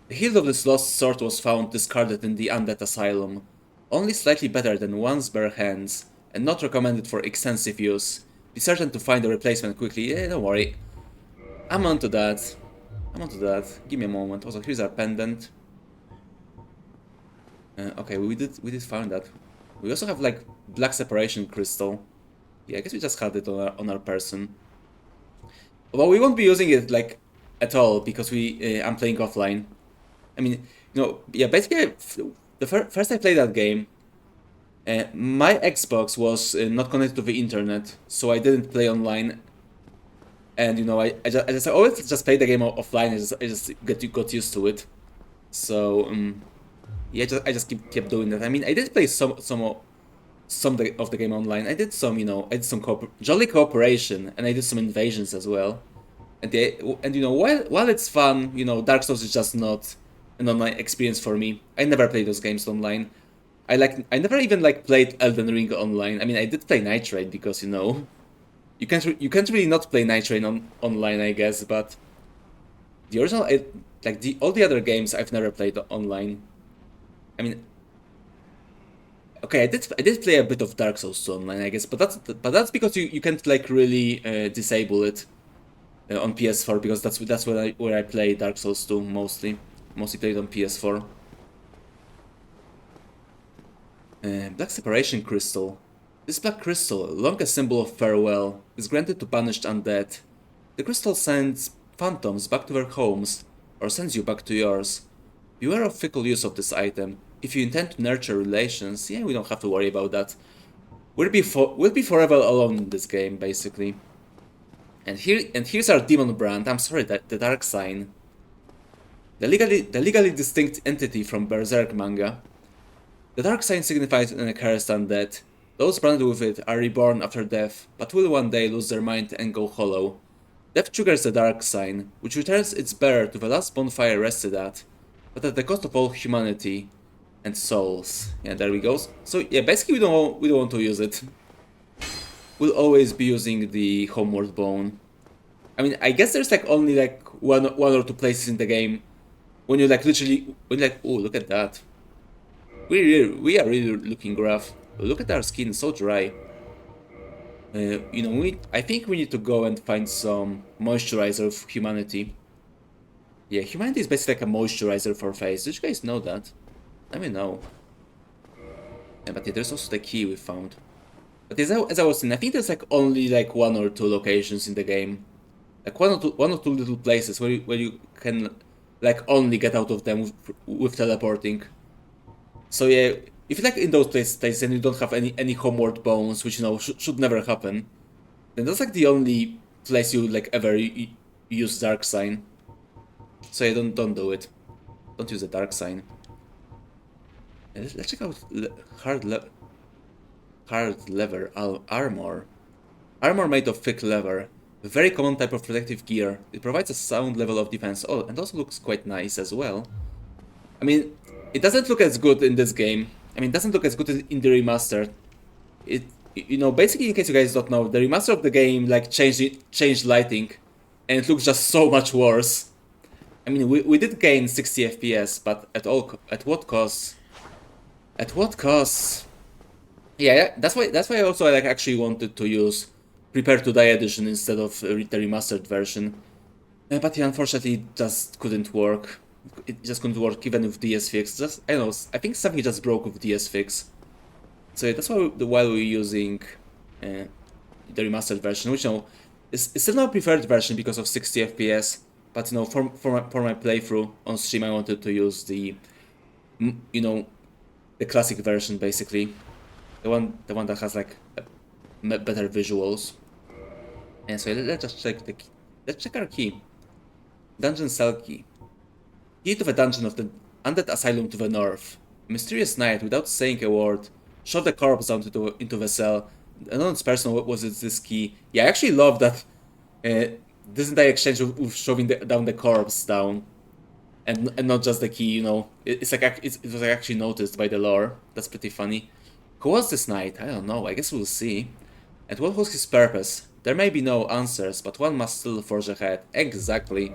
The hilt of this lost sword was found discarded in the Undead Asylum. Only slightly better than one's bare hands, and not recommended for extensive use. Be certain to find a replacement quickly. Yeah, don't worry. I'm onto that. Give me a moment. Also, here's our pendant. Okay, we did find that. We also have like black separation crystal. Yeah, I guess we just had it on our person. Well, we won't be using it like at all because I'm playing offline. I mean, yeah, basically the first I played that game, my Xbox was not connected to the internet, so I didn't play online. And I just always just play the game offline. I just got used to it. So yeah, I just kept doing that. I mean, I did play some of the game online. I did some, I did some jolly cooperation, and I did some invasions as well. And while it's fun, Dark Souls is just not an online experience for me. I never played those games online. I never even played Elden Ring online. I mean, I did play Night Raid because you can't really not play Night Raid online, I guess. But the original, all the other games, I've never played online. I mean, okay, I did play a bit of Dark Souls 2 online, I guess, but that's because you can't really disable it on PS4, because that's where I play Dark Souls 2 mostly played on PS4. Black Separation Crystal. This black crystal, long a symbol of farewell, is granted to banished undead. The crystal sends phantoms back to their homes, or sends you back to yours. Beware of fickle use of this item. If you intend to nurture relations, yeah, we don't have to worry about that. We'll be forever alone in this game, basically. And here's our demon brand. I'm sorry, the Dark Sign. The legally distinct entity from Berserk manga. The Dark Sign signifies an accursed undead. Those branded with it are reborn after death, but will one day lose their mind and go hollow. Death triggers the Dark Sign, which returns its bearer to the last bonfire rested at, but at the cost of all humanity and souls. Yeah, there we go. So yeah, basically we don't want to use it. We'll always be using the Homeward Bone. I mean, I guess there's only one or two places in the game when you oh, look at that. We are really looking rough. Look at our skin, so dry. I think we need to go and find some moisturizer of humanity. Yeah, humanity is basically like a moisturizer for face. Did you guys know that? Let me know. Yeah, but yeah, there's also the key we found. But as I was saying, I think there's only one or two locations in the game. One or two little places where you can only get out of them with teleporting. So yeah, if you're in those places and you don't have any homeward bones, which should never happen, then that's the only place you ever use Dark Sign. So yeah, don't do it. Don't use the Dark Sign. Let's check out hard level. hard leather armor. Armor made of thick leather. A very common type of protective gear. It provides a sound level of defense. Oh, and also looks quite nice as well. I mean, it doesn't look as good in this game. I mean, it doesn't look as good in the remastered. It, you know, basically, in case you guys don't know, the remaster of the game like changed lighting, and it looks just so much worse. I mean, we did gain 60 FPS, but at what cost? At what cost? Yeah, that's why I also like actually wanted to use Prepare to Die edition instead of the remastered version. But yeah, unfortunately, it just couldn't work. It just couldn't work even with DS Fix. Just I don't know. I think something just broke with DS Fix. So yeah, that's why while we're using the remastered version, which you know is still not preferred version because of 60 FPS. But you know, for my playthrough on stream, I wanted to use the the classic version basically, the one that has like better visuals. And so let's just check the key. Let's check our key. Dungeon cell key. Key to the dungeon of the undead asylum to the north. A mysterious knight, without saying a word, shoved the corpse down into the cell. An unknown person was this key. Yeah, I actually love that. This entire exchange with shoving down the corpse down, and not just the key. You know, it's like it was like actually noticed by the lore. That's pretty funny. Who was this knight? I don't know. I guess we'll see. And what was his purpose? There may be no answers, but one must still forge ahead. Exactly.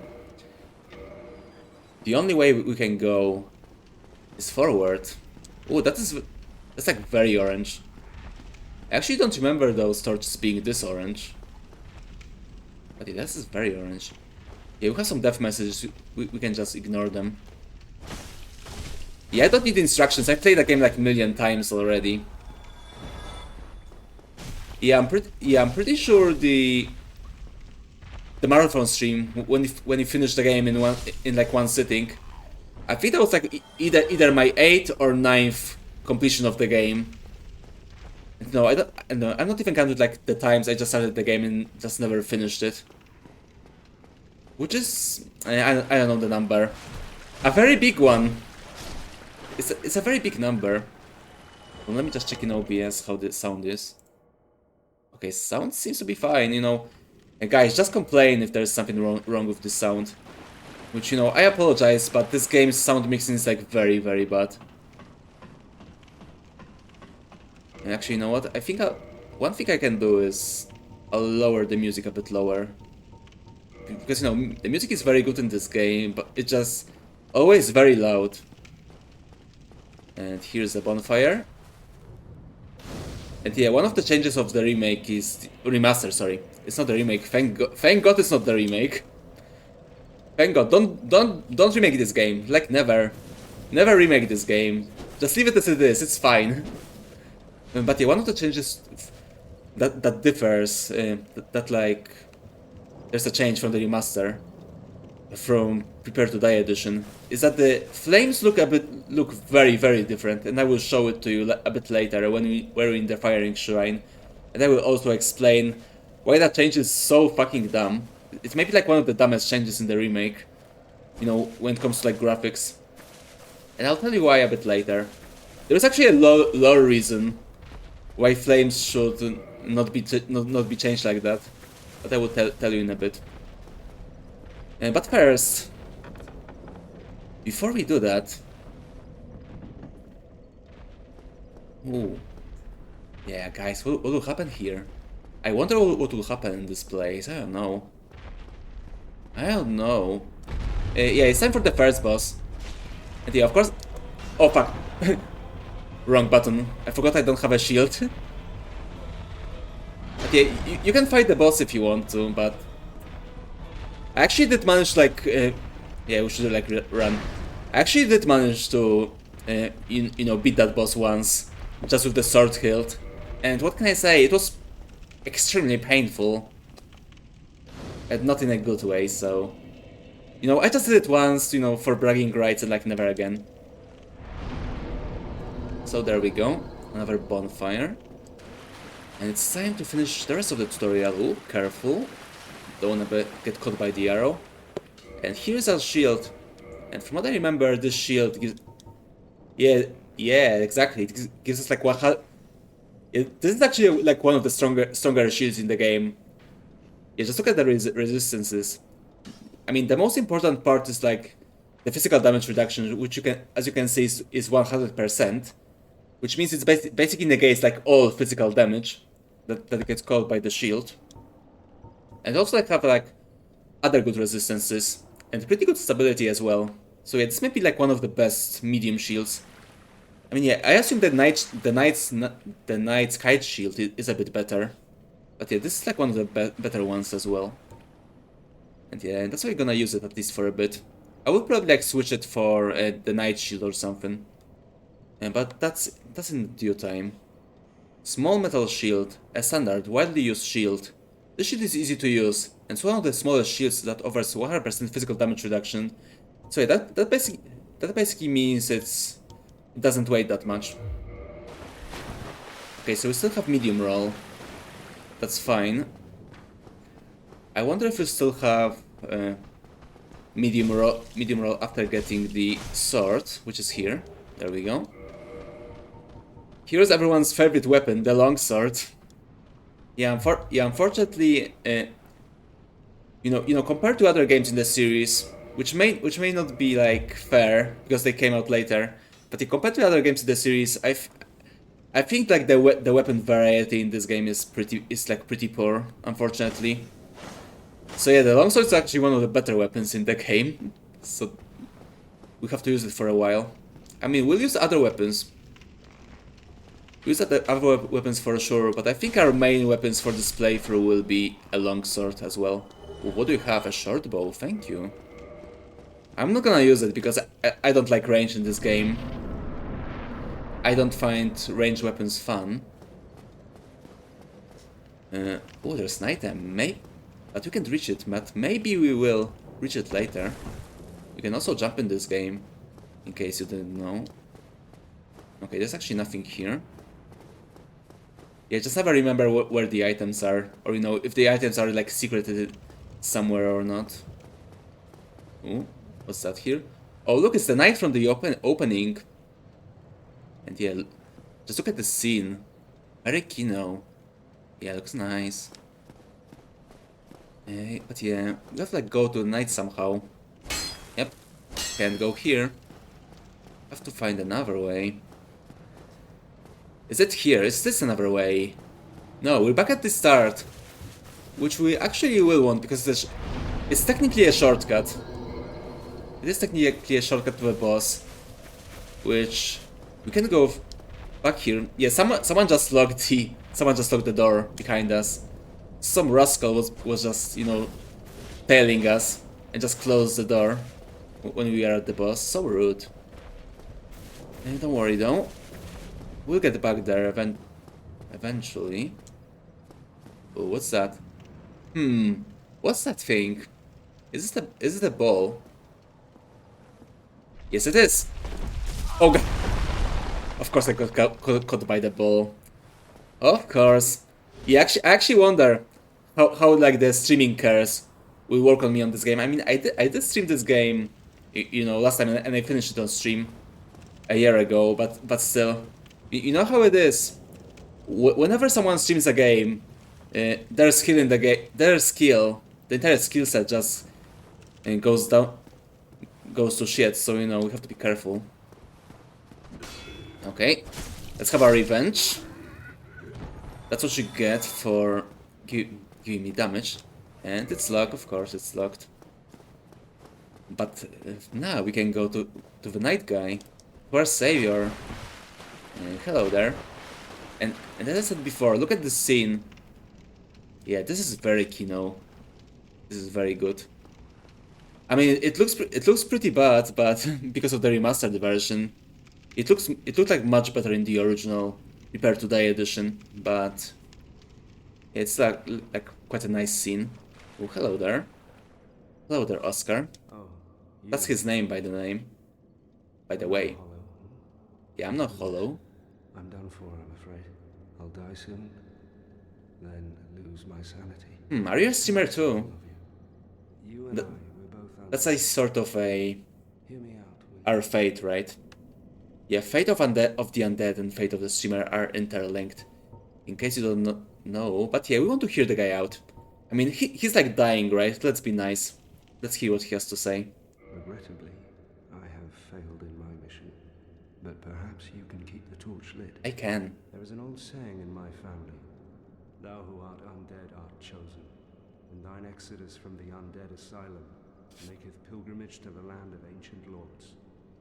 The only way we can go is forward. Oh, that's like very orange. I actually don't remember those torches being this orange. But yeah, this is very orange. Yeah, we have some death messages. We can just ignore them. Yeah, I don't need instructions. I played the game like a million times already. Yeah, I'm pretty sure the marathon stream when he finished the game in like one sitting. I think that was like either my 8th or 9th completion of the game. No, I don't. No, I'm not even counting like the times I just started the game and just never finished it. Which is I don't know the number. A very big one. It's a very big number. Well, let me just check in OBS how the sound is. Okay, sound seems to be fine. You know, and guys, just complain if there's something wrong with this sound. Which, you know, I apologize, but this game's sound mixing is like very bad. And actually, you know what? I think one thing I can do is I'll lower the music a bit lower. Because, you know, the music is very good in this game, but it's just always very loud. And here's the bonfire. And yeah, one of the changes of the remake is... remaster, sorry. It's not the remake. Thank God it's not the remake. Thank God. Don't remake this game. Like, never. Never remake this game. Just leave it as it is. It's fine. But yeah, one of the changes that differs, that like... there's a change from the remaster, from Prepare to Die edition, is that the flames look very different, and I will show it to you a bit later when we're in the firing shrine, and I will also explain why that change is so fucking dumb. It's maybe like one of the dumbest changes in the remake, you know, when it comes to like graphics, and I'll tell you why a bit later. There's actually a lore reason why flames should not be changed like that. But I will tell you in a bit. But first, before we do that... Ooh. Yeah, guys, what will happen here? I wonder what will happen in this place. I don't know. Yeah, it's time for the first boss. And yeah, of course... Oh, fuck. Wrong button. I forgot I don't have a shield. Okay, you can fight the boss if you want to, but... I actually did manage, like... yeah, we should, like, run. I actually did manage to, you know, beat that boss once, just with the sword hilt. And what can I say? It was extremely painful. And not in a good way, so... You know, I just did it once, you know, for bragging rights and, like, never again. So there we go. Another bonfire. And it's time to finish the rest of the tutorial. Ooh, careful. Don't wanna get caught by the arrow. And here's our shield. And from what I remember, this shield gives... Yeah, exactly. It gives us like This is actually like one of the stronger shields in the game. Yeah, just look at the resistances. I mean, the most important part is like the physical damage reduction, which you can, as you can see, is 100%, which means it's basically negates like all physical damage that gets caused by the shield. And also like have like other good resistances and pretty good stability as well. So yeah, this may be like one of the best medium shields. I mean, yeah, I assume the knight's kite shield is a bit better, but yeah, this is like one of the better ones as well. And yeah, that's why I'm gonna use it at least for a bit. I would probably like switch it for the knight shield or something, but that's in due time. Small metal shield, a standard, widely used shield. This shield is easy to use, and it's one of the smallest shields that offers 100% physical damage reduction. So yeah, that basically means it doesn't weigh that much. Okay, so we still have medium roll. That's fine. I wonder if we still have medium roll after getting the sword, which is here. There we go. Here's everyone's favorite weapon, the longsword. Yeah, unfortunately, compared to other games in the series, which may not be like fair because they came out later, but compared to other games in the series, I think like the weapon variety in this game is pretty poor, unfortunately. So yeah, the longsword is actually one of the better weapons in the game, so we have to use it for a while. I mean, we'll use other weapons. Use other weapons for sure, but I think our main weapons for this playthrough will be a longsword as well. Ooh, what do you have? A short bow, thank you. I'm not gonna use it because I don't like range in this game. I don't find ranged weapons fun. Oh, there's an item, but we can't reach it, but maybe we will reach it later. You can also jump in this game, in case you didn't know. Okay, there's actually nothing here. Yeah, just never remember where the items are, or if the items are like secreted somewhere or not. Ooh, what's that here? Oh, look, it's the knight from the opening. And yeah, just look at the scene. Very kino. Yeah, looks nice. But yeah, we have to like go to the knight somehow. Yep, can't go here. Have to find another way. Is it here? Is this another way? No, we're back at the start. Which we actually will want because it's technically a shortcut. It is technically a shortcut to the boss. Which we can go back here. Yeah, someone just locked the door behind us. Some rascal was just, tailing us and just closed the door when we are at the boss. So rude. Don't worry though. We'll get back there eventually. Oh, what's that? What's that thing? Is it a ball? Yes, it is. Oh god. Of course I got caught by the ball. Of course. Yeah, I actually wonder how like the streaming curse will work on me on this game. I mean, I did stream this game, last time, and I finished it on stream a year ago. But still, you know how it is. Whenever someone streams a game, their skill in the game, the entire skill set just goes to shit. So we have to be careful. Okay, let's have our revenge. That's what you get for giving me damage. And it's locked, of course, it's locked. But now we can go to the night guy. To our savior. Hello there. And as I said before, look at the scene. Yeah, this is very kino. This is very good. I mean, it looks pretty bad, but because of the remastered version, it looked like much better in the original compared to the edition. But it's like quite a nice scene. Oh, hello there. Hello there, Oscar. Oh, That's his name, by the way. Hollow. Yeah, I'm not hollow. I'm done for, I'm afraid. I'll die soon, then lose my sanity. Are you a streamer too? All of you. You and Th- I, we're both That's a sort of Hear me out, will you? our fate, right? Yeah, fate of the undead and fate of the streamer are interlinked. In case you don't know. But yeah, we want to hear the guy out. I mean, he's like dying, right? Let's be nice. Let's hear what he has to say. Regrettably, I have failed in my mission. But perhaps you can keep the torch lit. I can. There is an old saying in my family. Thou who art undead art chosen. And thine exodus from the undead asylum maketh pilgrimage to the land of ancient lords.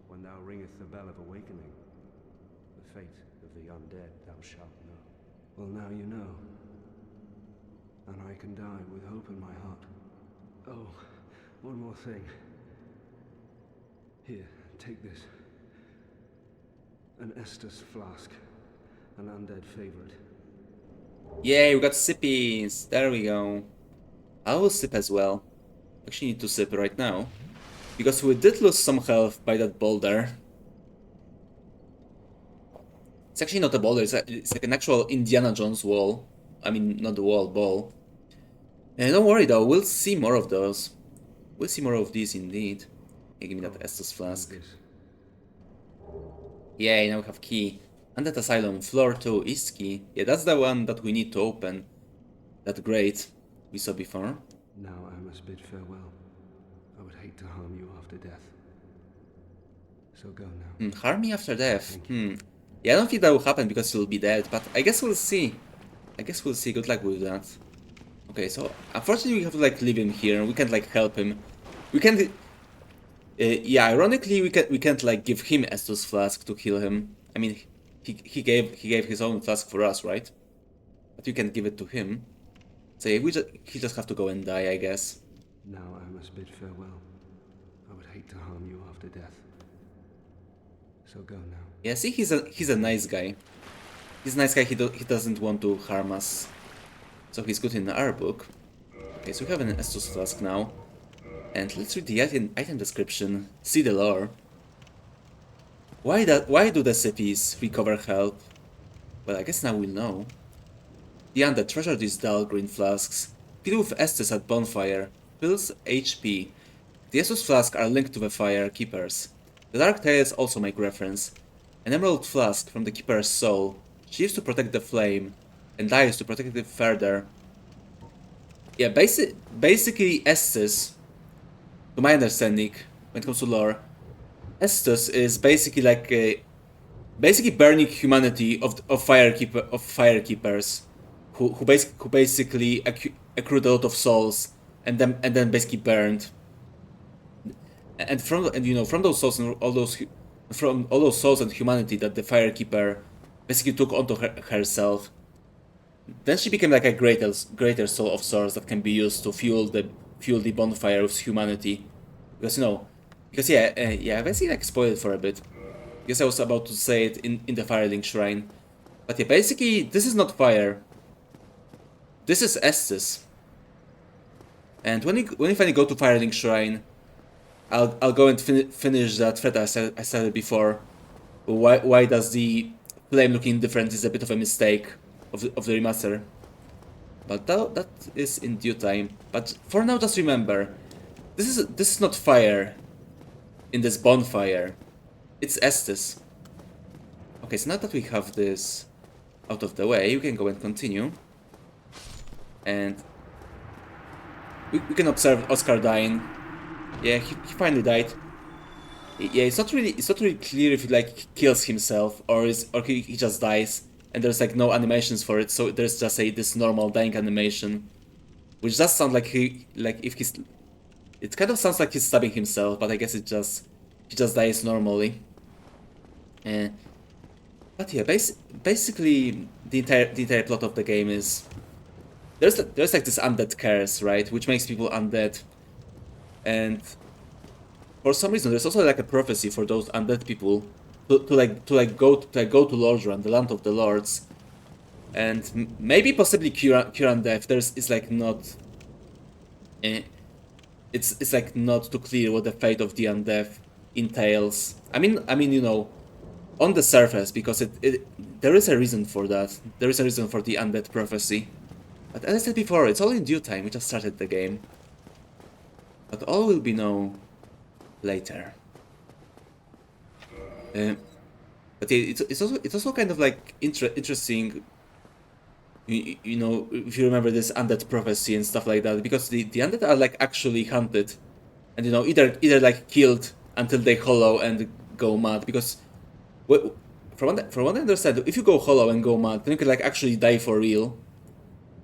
When thou ringeth the bell of awakening, the fate of the undead thou shalt know. Well, now you know. And I can die with hope in my heart. Oh, one more thing. Here, take this. An Estus flask. An undead favorite. Yay, we got sippies. There we go. I will sip as well. Actually need to sip right now. Because we did lose some health by that boulder. It's actually not a boulder, it's like an actual Indiana Jones wall. I mean, not the wall, ball. And don't worry though, we'll see more of those. We'll see more of these indeed. Hey, give me that Estus flask. Yay, now we have key. Undead Asylum, floor 2, East key. Yeah, that's the one that we need to open. That grate we saw before. Now I must bid farewell. I would hate to harm you after death. So go now. Harm me after death. Yeah, I don't think that will happen because you'll be dead, but I guess we'll see. I guess we'll see. Good luck with that. Okay, so unfortunately we have to like leave him here. We can't like help him. We can't. Yeah, ironically we can't like give him Estus flask to heal him. I mean, he gave his own flask for us, right? But you can give it to him. So yeah, he just have to go and die, I guess. Now I must bid farewell. I would hate to harm you after death. So go now. Yeah, see, he's a nice guy. He's a nice guy. He doesn't want to harm us. So he's good in our book. Okay, so we have an Estus flask now. And let's read the item description. See the lore. Why do the cippies recover health? Well, I guess now we'll know. The undead treasure these dull green flasks. Fill with Estus at bonfire. Fills HP. The Estus flasks are linked to the fire keepers. The Dark Tales also make reference. An emerald flask from the keeper's soul. She used to protect the flame, and dies to protect it further. Yeah, basically Estus, to my understanding, when it comes to lore, Estus is basically like basically burning humanity of firekeepers, who basically accrued a lot of souls and then basically burned. And from those souls and all those souls and humanity that the firekeeper basically took onto herself, then she became like a greater soul of sorts that can be used to fuel the bonfire of humanity. Because yeah, I basically like spoiled for a bit. Because I was about to say it in the Firelink Shrine, but yeah, basically this is not fire. This is Estus. And when we finally go to Firelink Shrine, I'll go and finish that thread I said before. Why does the flame looking different is a bit of a mistake of the remaster. But that is in due time. But for now, just remember, this is not fire in this bonfire. It's Estus. Okay, so now that we have this out of the way, we can go and continue. And we can observe Oscar dying. Yeah, he finally died. Yeah, it's not really clear if he like kills himself or he just dies, and there's like no animations for it, so there's just this normal dying animation, which does sound like it kind of sounds like he's stabbing himself, but I guess he just dies normally. But yeah, basically the entire plot of the game is there's like this undead curse, right, which makes people undead. And for some reason, there's also like a prophecy for those undead people to go to Lordran, the land of the lords, and maybe possibly cure undeath. It's like not, it's like not too clear what the fate of the undead entails. I mean, on the surface, because there is a reason for that. There is a reason for the undead prophecy. But as I said before, it's all in due time. We just started the game. But all will be known later. But yeah, it's also kind of like interesting You know, if you remember this undead prophecy and stuff like that, because the undead are like actually hunted, and you know, either like killed until they hollow and go mad. Because from what I understand, if you go hollow and go mad, then you can like actually die for real.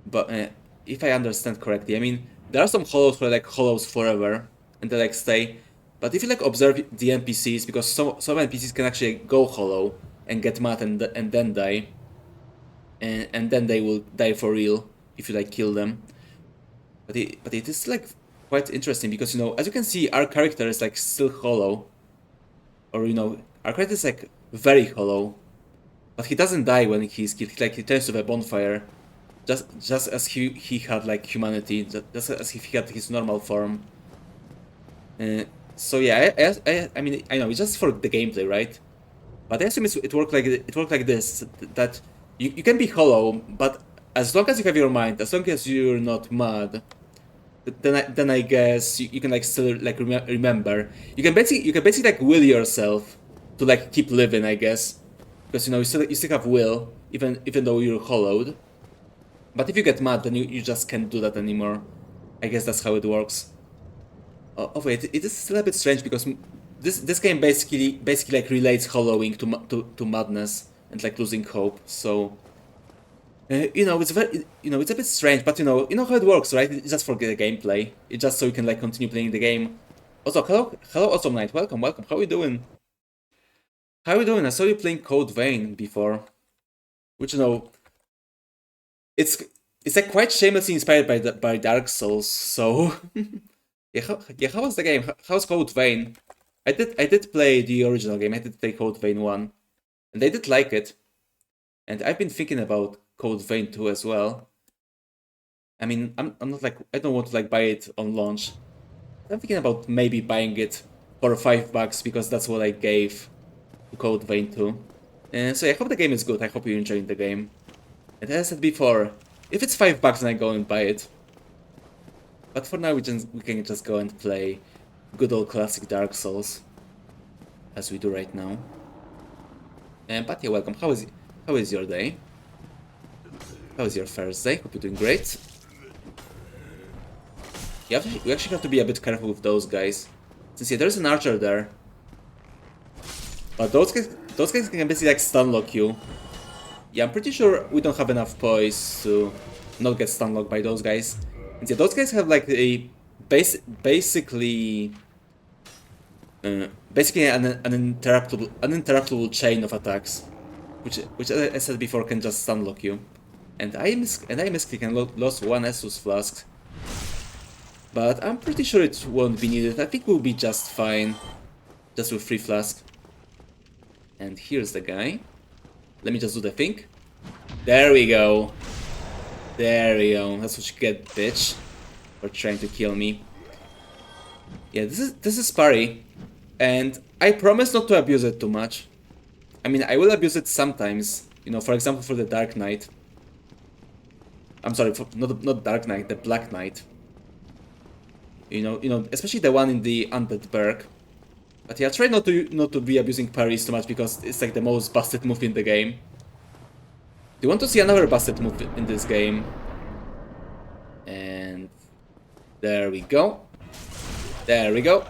But if I understand correctly, I mean, there are some hollows who are like hollows forever and they like stay. But if you like observe the NPCs, because some NPCs can actually go hollow and get mad and then die, and then they will die for real if you like kill them. But it is like quite interesting because, you know, as you can see, our character is like still hollow, or you know, our character is like very hollow, but he doesn't die when he's killed. He turns to a bonfire, just as he had like humanity, just as if he had his normal form. So yeah, I mean, I know it's just for the gameplay, right? But I assume it worked like this, that you can be hollow, but as long as you have your mind, as long as you're not mad, then I guess you can like still like remember. You can basically like will yourself to like keep living, I guess, because you know you still have will even though you're hollowed. But if you get mad, then you just can't do that anymore. I guess that's how it works. Oh wait, it is still a bit strange because this game basically like relates hollowing to madness and like losing hope. So you know, it's very, you know, it's a bit strange, but you know how it works, right? It's just for the gameplay. It's just so you can like continue playing the game. Also, hello, Awesome Knight. Welcome. How are you doing? How are you doing? I saw you playing Code Vein before, which you know, it's like quite shamelessly inspired by Dark Souls. So yeah, how was the game? How's Code Vein? I did play the original game. I did play Code Vein 1, and I did like it. And I've been thinking about Code Vein 2 as well. I mean, I'm not like, I don't want to like buy it on launch. I'm thinking about maybe buying it for $5 because that's what I gave to Code Vein 2. And so I hope the game is good. I hope you're enjoying the game. And as I said before, if it's $5, then I go and buy it. But for now, we can just go and play good old classic Dark Souls, as we do right now. But yeah, welcome. How is your day? How is your Thursday? Hope you're doing great. We actually have to be a bit careful with those guys, since yeah, there's an archer there. But those guys can basically like stun lock you. Yeah, I'm pretty sure we don't have enough poise to not get stun locked by those guys. And yeah, those guys have like a basically an uninterruptible chain of attacks, which as I said before can just stun lock you. And I misclick and lost one Estus flask, but I'm pretty sure it won't be needed. I think we'll be just fine, just with 3 flasks. And here's the guy. Let me just do the thing. There we go. There we go. That's what you get, bitch, for trying to kill me. Yeah, this is parry, and I promise not to abuse it too much. I mean, I will abuse it sometimes. You know, for example, for the Dark Knight. I'm sorry, not Dark Knight, the Black Knight. You know, especially the one in the Undead Berg. But yeah, try not to be abusing parries too much because it's like the most busted move in the game. Do you want to see another busted move in this game? And there we go. There we go.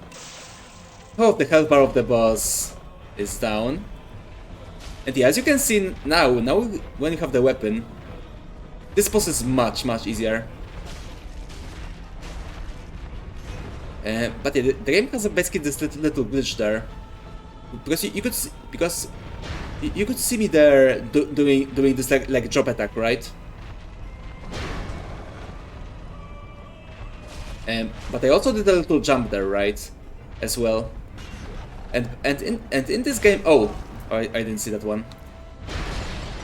Oh, the health bar of the boss is down. And yeah, as you can see now when you have the weapon, this boss is much easier. But yeah, the game has basically this little glitch there, because you could see me there doing this like drop attack, right? But I also did a little jump there, right, as well. And in this game, oh, I didn't see that one.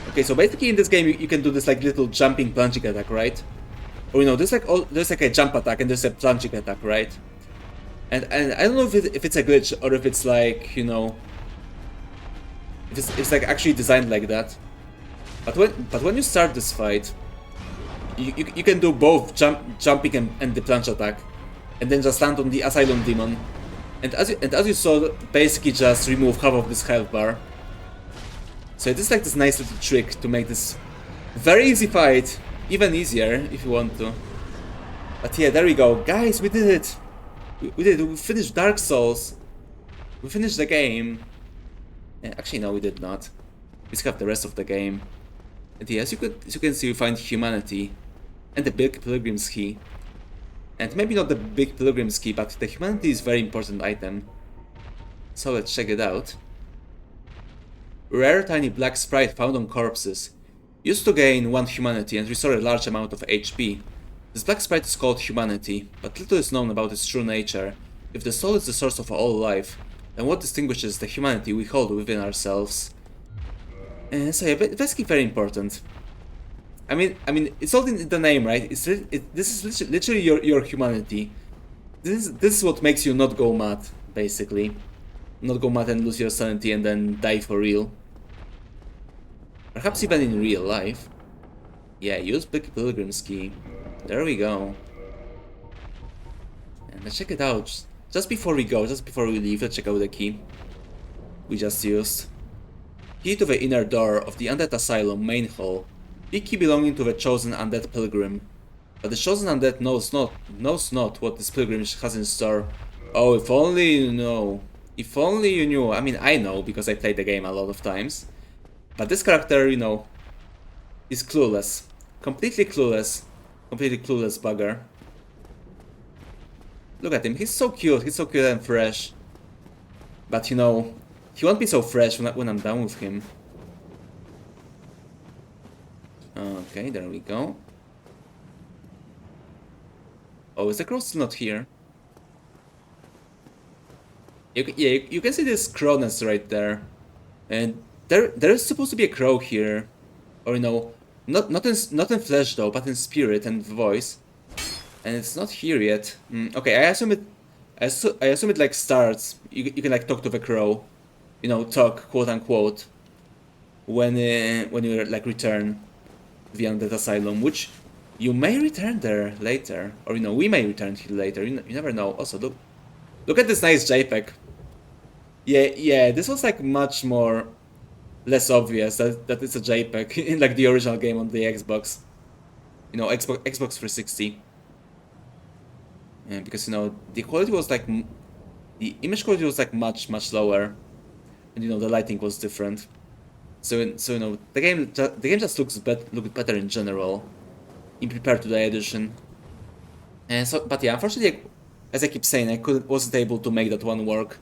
Okay, so basically in this game you can do this like little jumping plunging attack, right? Or you know, there's like a jump attack and there's a plunging attack, right? And I don't know if it's a glitch or if it's like, you know, if it's like actually designed like that. But when you start this fight, you can do both jumping and the plunge attack, and then just land on the Asylum Demon, and as you saw, basically just remove half of this health bar. So it is like this nice little trick to make this Very easy fight. Even easier if you want to. But yeah, there we go. Guys, we did it. We did it. We finished Dark Souls. We finished the game. Actually, no, we did not. We still have the rest of the game. And yeah, as you can see, we find humanity. And the big pilgrim's key. And maybe not the big pilgrim's key, but the humanity is a very important item. So let's check it out. Rare tiny black sprite found on corpses. Used to gain 1 humanity and restore a large amount of HP. This black sprite is called humanity, but little is known about its true nature. If the soul is the source of all life, then what distinguishes the humanity we hold within ourselves? So yeah, basically very important. I mean, it's all in the name, right? This is literally your humanity. This is what makes you not go mad, basically. Not go mad and lose your sanity and then die for real. Perhaps even in real life. Yeah, use Big Pilgrim's Key. There we go. And let's check it out. Just before we go, just before we leave, let's check out the key we just used. Key to the inner door of the Undead Asylum main hall. Big key belonging to the chosen undead pilgrim. But the chosen undead knows not what this pilgrimage has in store. Oh, if only you know. If only you knew. I mean, I know because I played the game a lot of times. But this character, you know, is clueless. Completely clueless. Completely clueless bugger. Look at him, he's so cute and fresh. But you know, he won't be so fresh when I'm done with him. Okay, there we go. Oh, is the crow still not here? You can see this crow nest right there. And there is supposed to be a crow here. Or you know, not in flesh though, but in spirit and voice. And it's not here yet. Okay, I assume it like starts. You can like talk to the crow, you know, talk quote unquote, when you like return to the Undead Asylum, which you may return there later, or you know we may return here later. You never know. Also, look at this nice JPEG. Yeah, this was like much more less obvious that it's a JPEG in like the original game on the Xbox. You know, Xbox 360. Because you know the quality was like the image quality was like much lower, and you know the lighting was different. So you know the game just looks better in general, in compared to the edition. And so, but yeah, unfortunately, as I keep saying, wasn't able to make that one work.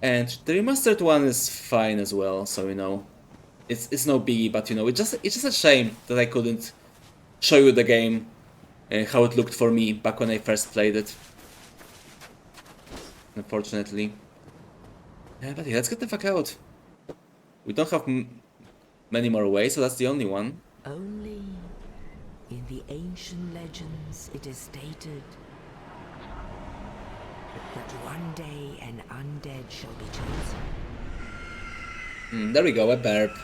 And the remastered one is fine as well. So you know, it's no biggie. But you know, it's just a shame that I couldn't show you the game. How it looked for me back when I first played it. Unfortunately. But yeah, let's get the fuck out. We don't have many more ways, so that's the only one. Only in the ancient legends it is stated that one day an undead shall be chosen. There we go, a burp.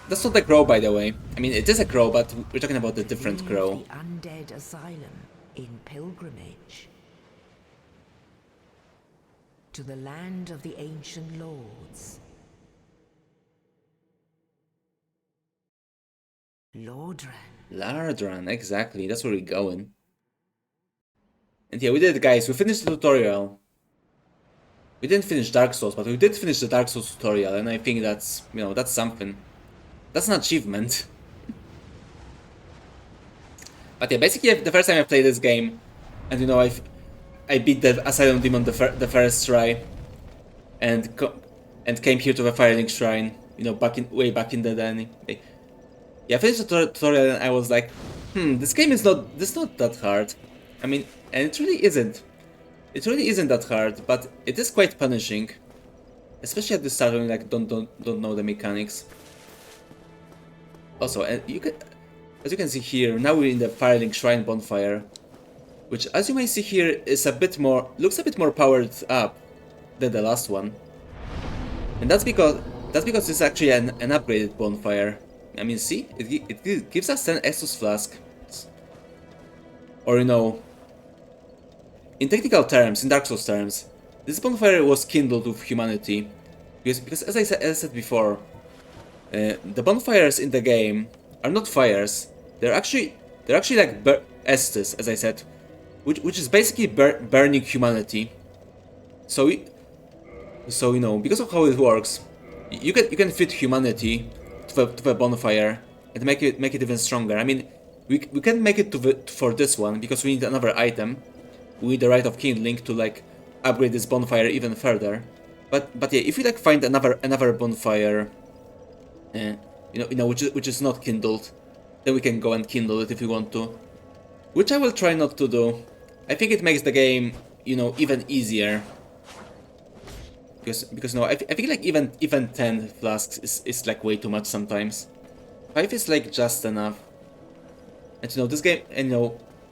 That's not a crow, by the way. I mean, it is a crow, but we're talking about a different crow. The Undead Asylum in pilgrimage to the land of the ancient lords. Lardran, exactly. That's where we're going. And yeah, we did it, guys. We finished the tutorial. We didn't finish Dark Souls, but we did finish the Dark Souls tutorial, and I think that's, you know, that's something. That's an achievement. But yeah, basically the first time I played this game, and you know I beat the Asylum Demon the first try, and came here to the Firelink Shrine, you know, way back in the day. Yeah, I finished the tutorial and I was like, this game is not that hard. I mean, and it really isn't. It really isn't that hard, but it is quite punishing, especially at the start when you like don't know the mechanics. Also, and as you can see here, now we're in the Firelink Shrine bonfire, which, as you may see here, is looks a bit more powered up than the last one, and that's because it's actually an upgraded bonfire. I mean, see, it gives us 10 Estus flask, or you know, in technical terms, in Dark Souls terms, this bonfire was kindled with humanity, because as I said before. The bonfires in the game are not fires. They're actually like Estes, as I said, which is basically burning humanity. So you know, because of how it works, you can fit humanity to the bonfire and make it even stronger. I mean, we can make it for this one because we need another item. We need the Rite of Kindling to like upgrade this bonfire even further. But yeah, if we like find another bonfire, you know which is not kindled, then we can go and kindle it if we want to. Which I will try not to do. I think it makes the game, you know, even easier. Because no, I think like even 10 flasks is like way too much sometimes. 5 is like just enough. And you know, this game, and you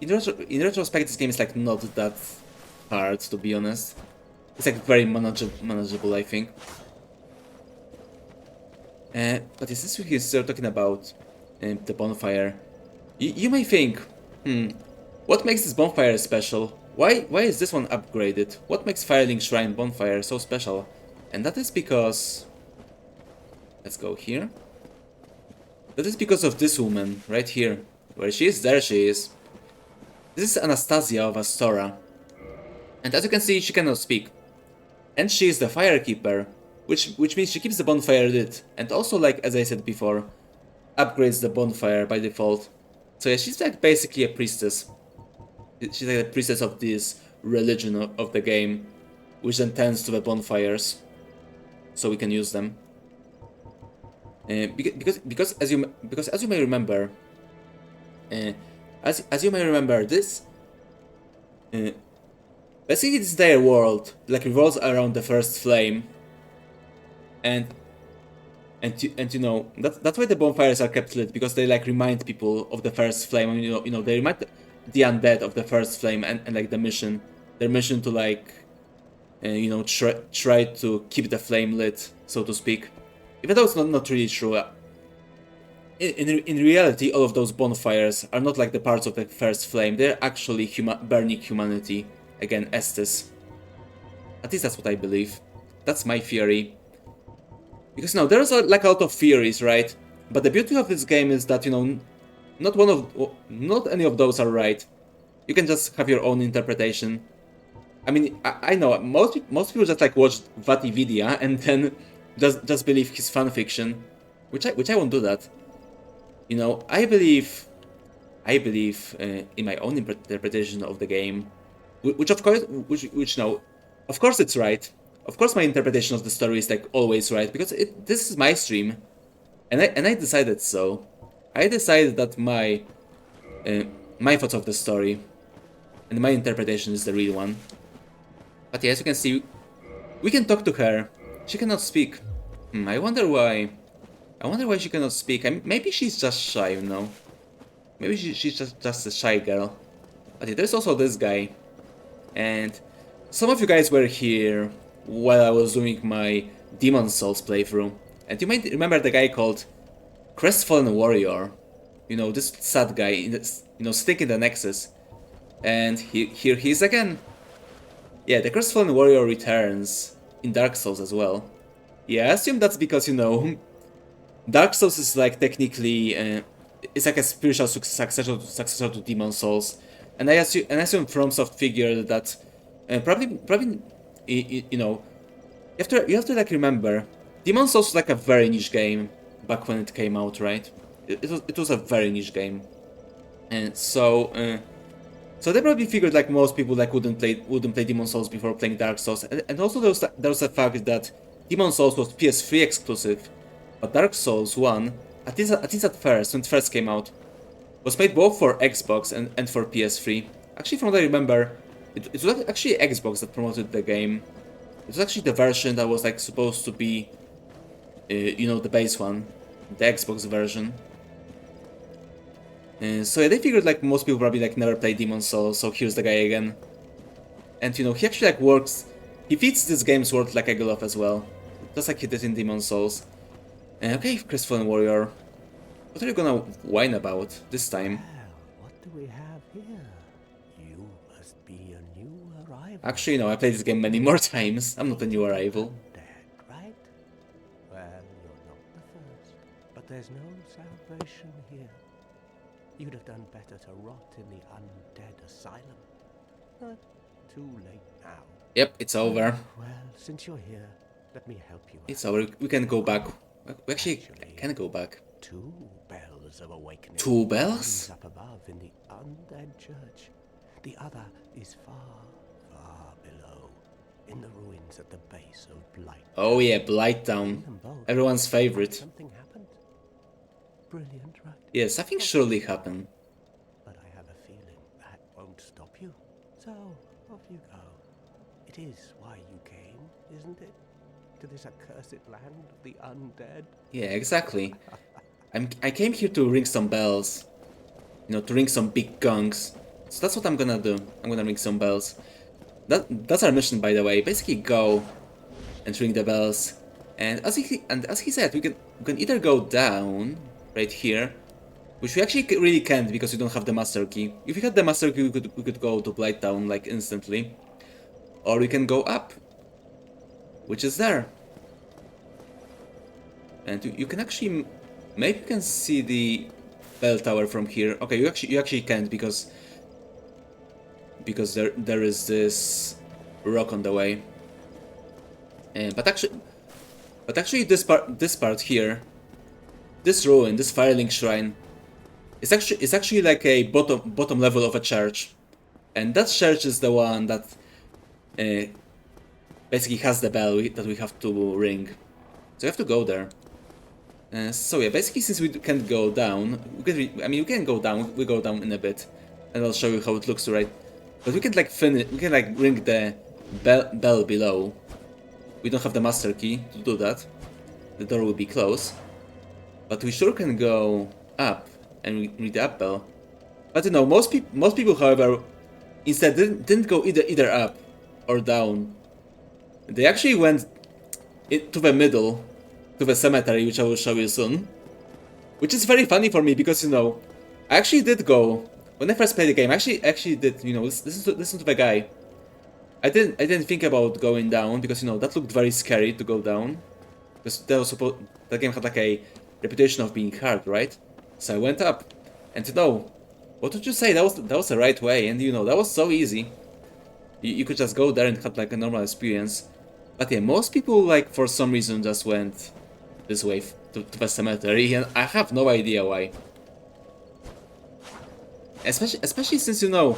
know, in retrospect, this game is like not that hard, to be honest. It's like very manageable, I think. But is this we're still talking about the bonfire? You may think, what makes this bonfire special? Why is this one upgraded? What makes Firelink Shrine bonfire so special? And that is because... Let's go here. That is because of this woman, right here. Where she is? There she is. This is Anastasia of Astora. And as you can see, she cannot speak. And she is the Firekeeper, which means she keeps the bonfire lit. And also, like as I said before, upgrades the bonfire by default. So yeah, she's like basically a priestess. She's like a priestess of this religion of the game, which then tends to the bonfires, so we can use them. Because as you may remember, as you may remember, this basically this entire world like revolves around the first flame, and you know that's why the bonfires are kept lit, because they like remind people of the first flame. And you know they remind the undead of the first flame and like their mission to like you know try to keep the flame lit, so to speak. Even though it's not really true. In reality, all of those bonfires are not like the parts of the first flame. They're actually burning humanity. Again, Estes. At least that's what I believe. That's my theory. Because now there's like a lot of theories, right? But the beauty of this game is that, you know, not any of those are right. You can just have your own interpretation. I mean, I know most people just like watch Vatividia and then just believe his fanfiction, which I won't do that. You know, I believe in my own interpretation of the game, which of course no, of course it's right. Of course, my interpretation of the story is like always right, because this is my stream, and I decided so. I decided that my thoughts of the story and my interpretation is the real one. But yeah, as you can see, we can talk to her. She cannot speak. I wonder why. I wonder why she cannot speak. Maybe she's just shy, you know. Maybe she's just a shy girl. But yeah, there's also this guy. And some of you guys were here while I was doing my Demon Souls playthrough. And you might remember the guy called Crestfallen Warrior. You know, this sad guy, you know, stuck in the Nexus. And here he is again. Yeah, the Crestfallen Warrior returns in Dark Souls as well. Yeah, I assume that's because, you know, Dark Souls is like technically, it's like a spiritual successor to Demon Souls. And I assume FromSoft figured that probably you know, you have to like remember, Demon Souls was like a very niche game back when it came out, right? It was a very niche game, and so they probably figured like most people like wouldn't play Demon Souls before playing Dark Souls, and also there was the fact that Demon Souls was PS3 exclusive, but Dark Souls 1, at least at first, when it first came out, was made both for Xbox and for PS3. Actually, from what I remember, it was actually Xbox that promoted the game. It was actually the version that was like supposed to be, you know, the base one, the Xbox version. So yeah, they figured like most people probably like never played Demon Souls, so here's the guy again. And you know, he actually like works, he fits this game's world like a glove as well, just like he did in Demon Souls. Okay, Crestfallen Warrior, what are you gonna whine about this time? Well, what do we have here? You must be a new arrival. Actually, no, I played this game many more times. I'm not a new arrival. Dead, right? Well, you're not the first. there's no salvation here. You'd have done better to rot in the undead asylum. But too late now. Yep, it's over. Well, since you're here, let me help you. It's over. We can go back. We actually can go back. 2 bells of awakening. 2 bells? One's up above in the undead church. The other is far, far below, in the ruins at the base of Blight. Oh yeah, Blight Town. Everyone's favorite. Something happened. Brilliant, right? Yeah, something surely happened. But I have a feeling that won't stop you. So, off you go. It is why you came, isn't it? To this accursed land of the undead? Yeah, exactly. I came here to ring some bells. You know, to ring some big gongs. So that's what I'm gonna do. I'm gonna ring some bells. That's our mission, by the way. Basically, go and ring the bells. And as he said, we can either go down right here, which we actually really can't because we don't have the master key. If we had the master key, we could go to Blight Town like instantly, or we can go up, which is there. And you can actually, maybe you can see the bell tower from here. Okay, you actually can't because there is this rock on the way. But actually this part here, this ruin, this Firelink Shrine, is actually like a bottom level of a church, and that church is the one that basically has the bell that we have to ring. So we have to go there. So yeah, basically since we can't go down, we can go down. We go down in a bit, and I'll show you how it looks, right? But we can like finish. We can like ring the bell below. We don't have the master key to do that. The door will be closed. But we sure can go up and ring the up bell. But you know, most people, however, instead didn't go either up or down. They actually went to the middle, to the cemetery, which I will show you soon. Which is very funny for me because, you know, I actually did go when I first played the game. I actually did, you know, listen to the guy. I didn't think about going down because, you know, that looked very scary to go down. Because that game had like a reputation of being hard, right? So I went up, and you know, what would you say? That was the right way, and you know, that was so easy. You could just go there and have like a normal experience. But yeah, most people like for some reason just went this way to the cemetery, and I have no idea why. Especially since, you know,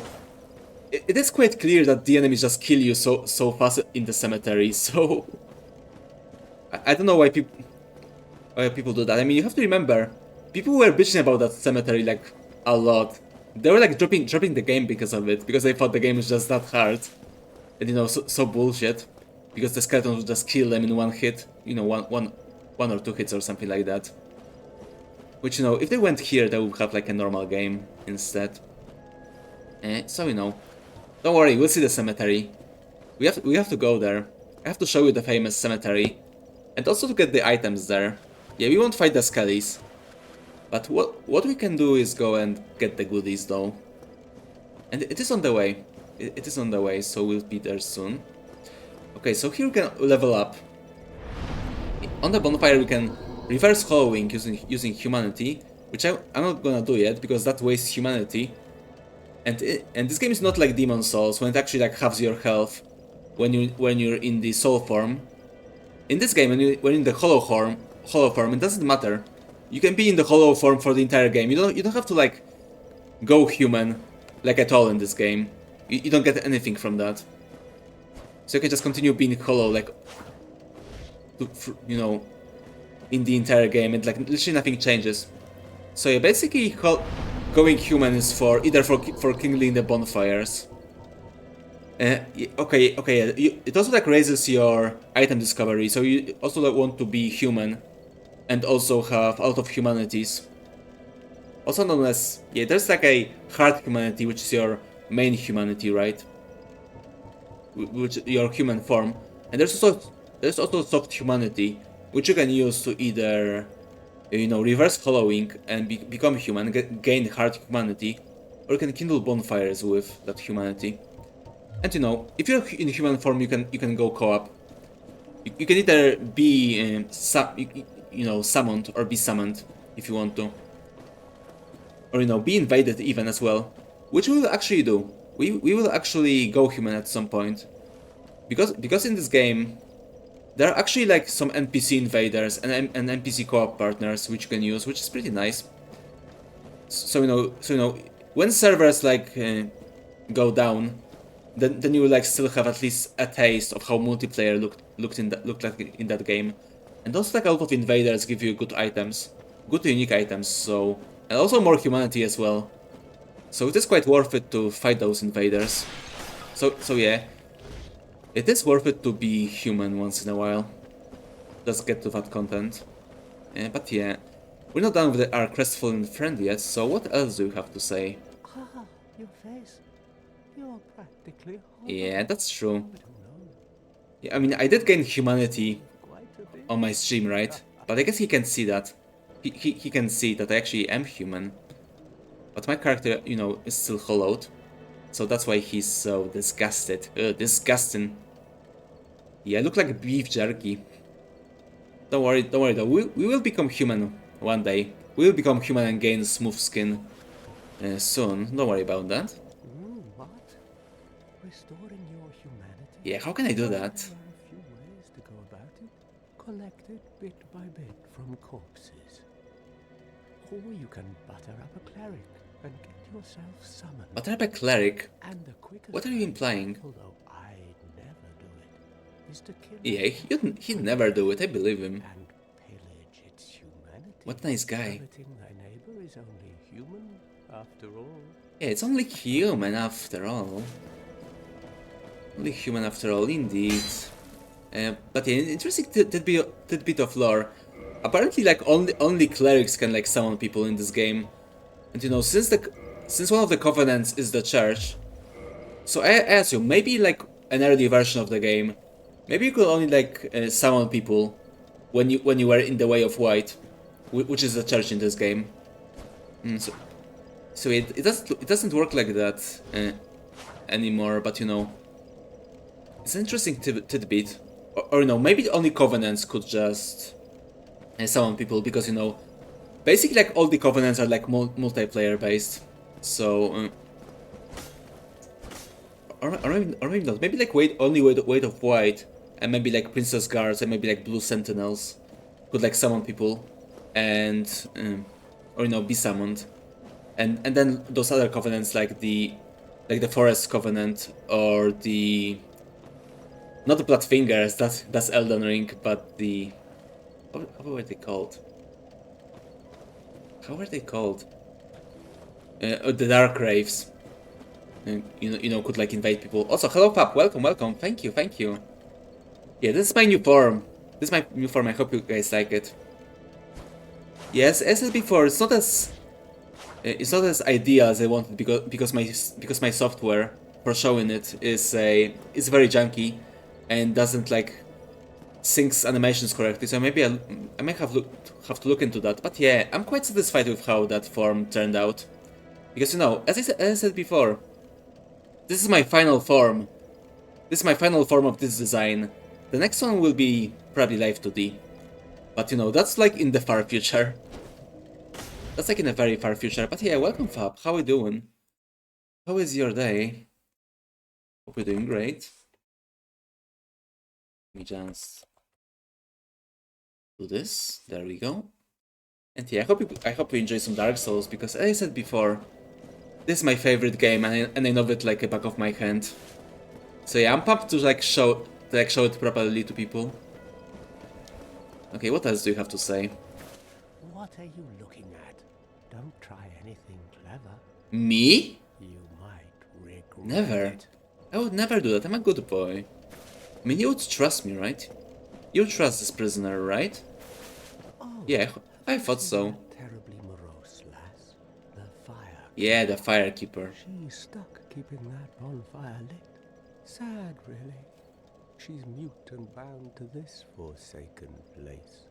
it is quite clear that the enemies just kill you so fast in the cemetery. So I don't know why people do that. I mean, you have to remember, people were bitching about that cemetery like a lot. They were like dropping the game because of it, because they thought the game was just that hard, and you know, so bullshit. Because the skeletons would just kill them in one hit, you know, one or two hits or something like that. Which, you know, if they went here, they would have like a normal game instead. So you know, don't worry, we'll see the cemetery. We have to go there. I have to show you the famous cemetery, and also to get the items there. Yeah, we won't fight the skellies, but what we can do is go and get the goodies though. And it is on the way. It is on the way, so we'll be there soon. Okay, so here we can level up. On the bonfire we can reverse hollowing using humanity, which I'm not gonna do yet because that wastes humanity. And this game is not like Demon Souls, when it actually like halves your health when you're in the soul form. In this game, when you're in the hollow form, it doesn't matter. You can be in the hollow form for the entire game. You don't have to like go human like at all in this game. You don't get anything from that. So you can just continue being hollow, like, you know, in the entire game, and like literally nothing changes. So yeah, basically going human is for kindling the bonfires. Okay, yeah. It also like raises your item discovery, so you also like, want to be human, and also have a lot of humanities. Also known as, yeah, there's like a hard humanity, which is your main humanity, right? Which your human form, and there's also soft humanity, which you can use to either, you know, reverse hollowing and become human, gain hard humanity, or you can kindle bonfires with that humanity. And you know, if you're in human form, you can go co-op. You can either be you know, summoned or be summoned. if you want to. Or, you know, be invaded even as well. Which we will actually do. We will actually go human at some point. Because in this game, there are actually like some NPC invaders and NPC co-op partners which you can use, which is pretty nice. So you know, when servers like go down, then you will like still have at least a taste of how multiplayer looked like in that game. And also like a lot of invaders give you good items, good unique items. So and also more humanity as well. So it is quite worth it to fight those invaders. So yeah, it is worth it to be human once in a while. Let's get to that content. But yeah, we're not done with our crestfallen friend yet, so what else do you have to say? Ah, your face. You're practically hollow. Yeah, that's true. I don't know. Yeah, I mean, I did gain humanity Quite a bit. on my stream, right? But I guess he can see that. He can see that I actually am human. But my character, you know, is still hollowed. So that's why he's so disgusted. Disgusting. Yeah, I look like beef jerky. Don't worry though. We will become human one day. We will become human and gain smooth skin soon. Don't worry about that. What? Restoring your humanity? Yeah, how can I do Well, that? there are a few ways to go about it. Collect it bit by bit from corpses. Or you can butter up a cleric and get yourself summoned. But I'm a cleric. And the quickest What are you way, implying? although I'd never do it, is to kill Yeah, it he'd never do it, I believe him. and pillage its humanity. What a nice guy. Coveting thy neighbor is only human, after all. Yeah, it's only human after all. Only human after all, indeed. But yeah, interesting tidbit of lore. Apparently, like only clerics can like summon people in this game, and you know, since one of the covenants is the church, so I assume maybe like an early version of the game, maybe you could only like summon people when you were in the way of white, which is the church in this game. So it doesn't work like that anymore. But you know, it's an interesting tidbit, or you know, maybe only covenants could just summon people because you know, basically like all the covenants are like multiplayer based. So or maybe not. Maybe like weight of white, and maybe like princess guards and maybe like blue sentinels could like summon people, and or you know, be summoned, and then those other covenants like the forest covenant or the not the blood fingers, that's Elden Ring, but the how were they called? How were they called? The dark graves. You know, could like invade people. Also, hello, Pap. Welcome. Thank you. Yeah, this is my new form. I hope you guys like it. Yes, as I said before, it's not as ideal as I wanted because my software for showing it is very junky and doesn't like syncs animations correctly. So maybe I might have to look into that. But yeah, I'm quite satisfied with how that form turned out because you know, as I said before, this is my final form. This is my final form of this design. The next one will be probably Live 2D. But you know, that's like in the far future. That's like in a very far future. But yeah, welcome Fab. How are you doing? How is your day? Hope you're doing great. Let me just do this. There we go. And yeah, I hope you enjoy some Dark Souls because as I said before, this is my favorite game and I know it like a back of my hand. So yeah, I'm pumped to show it properly to people. Okay, what else do you have to say? What are you looking at? Don't try anything clever. Me? You might regret Never. it. I would never do that. I'm a good boy. I mean, you would trust me, right? You trust this prisoner, right? Oh, Yeah, I thought see so. that terribly morose lass, the fire. Yeah, the firekeeper. She's stuck keeping that bonfire lit. Sad, really. She's mute and bound to this forsaken place.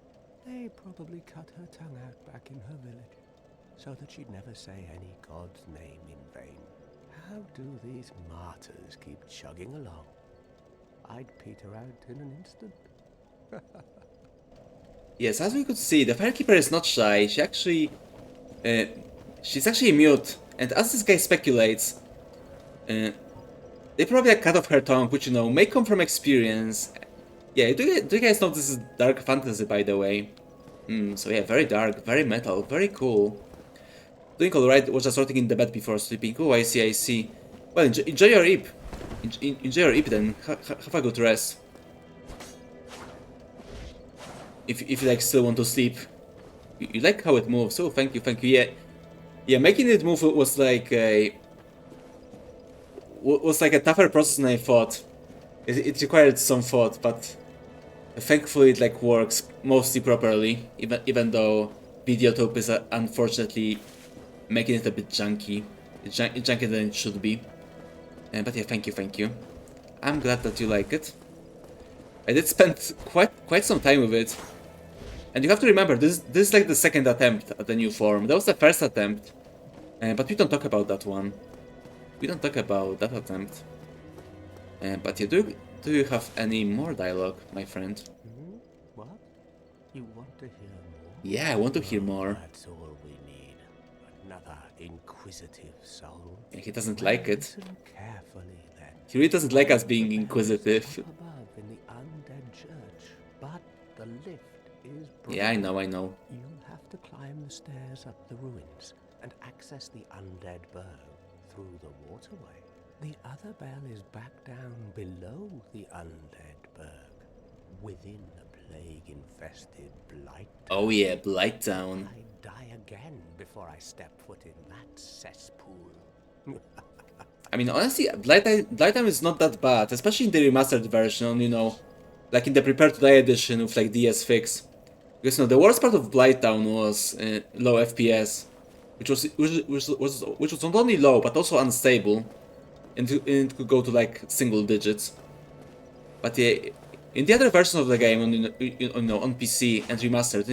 They probably cut her tongue out back in her village, so that she'd never say any god's name in vain. How do these martyrs keep chugging along? I'd peter out in an instant. Yes, as we could see, the Firekeeper is not shy. Uh, she's actually mute, and as this guy speculates, they probably cut off her tongue, which may come from experience. Yeah, do you guys know this is dark fantasy, by the way? So yeah, very dark, very metal, very cool. Doing alright, was just sorting in the bed before sleeping. Oh, I see, I see. Well, enjoy your Eep. Enjoy your Eep then. Have a good rest. If you like still want to sleep. You like how it moves, oh thank you, thank you. Yeah, making it move was like a tougher process than I thought. It required some thought, but thankfully it like works mostly properly, even though Videotope is unfortunately making it a bit junky. It's junkier than it should be. But yeah, thank you. I'm glad that you like it. I did spend quite some time with it. And you have to remember, this is like the second attempt at the new form. That was the first attempt. But we don't talk about that one. We don't talk about that attempt. But do you have any more dialogue, my friend? What? You want to hear more? Yeah, I want to hear more. That's all we need. Another inquisitive soul. Yeah, he doesn't like it. Listen carefully, then. He really doesn't like us being inquisitive. Up above in the undead church, but the lift is broken. Yeah, I know. You'll have to climb the stairs up the ruins and access the undead burg through the waterway. The other bell is back down below the undead burg, within the plague-infested Blight. Oh yeah, Blight Town. I'd die again before I step foot in that cesspool. I mean, honestly, Blight Town is not that bad, especially in the remastered version, like in the Prepare to Die edition with like DS fix. Because the worst part of Blight Town was low FPS, which was not only low but also unstable, and it could go to like single digits. But yeah, in the other version of the game on PC and remastered,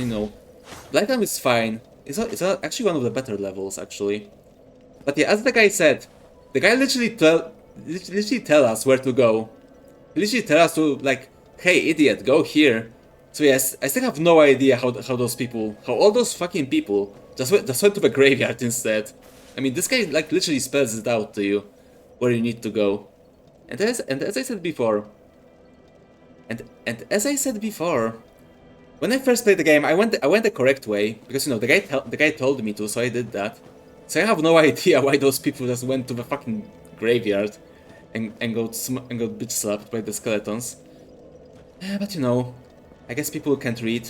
Blight Town is fine. It's actually one of the better levels actually. But yeah, as the guy said, the guy literally tell us where to go. He literally tell us to like, hey idiot, go here. So yes, I still have no idea how all those fucking people just went to the graveyard instead. I mean, this guy like literally spells it out to you where you need to go. And as I said before, when I first played the game, I went the correct way because the guy told me to, so I did that. So I have no idea why those people just went to the fucking graveyard and got bitch slapped by the skeletons. But I guess people can't read.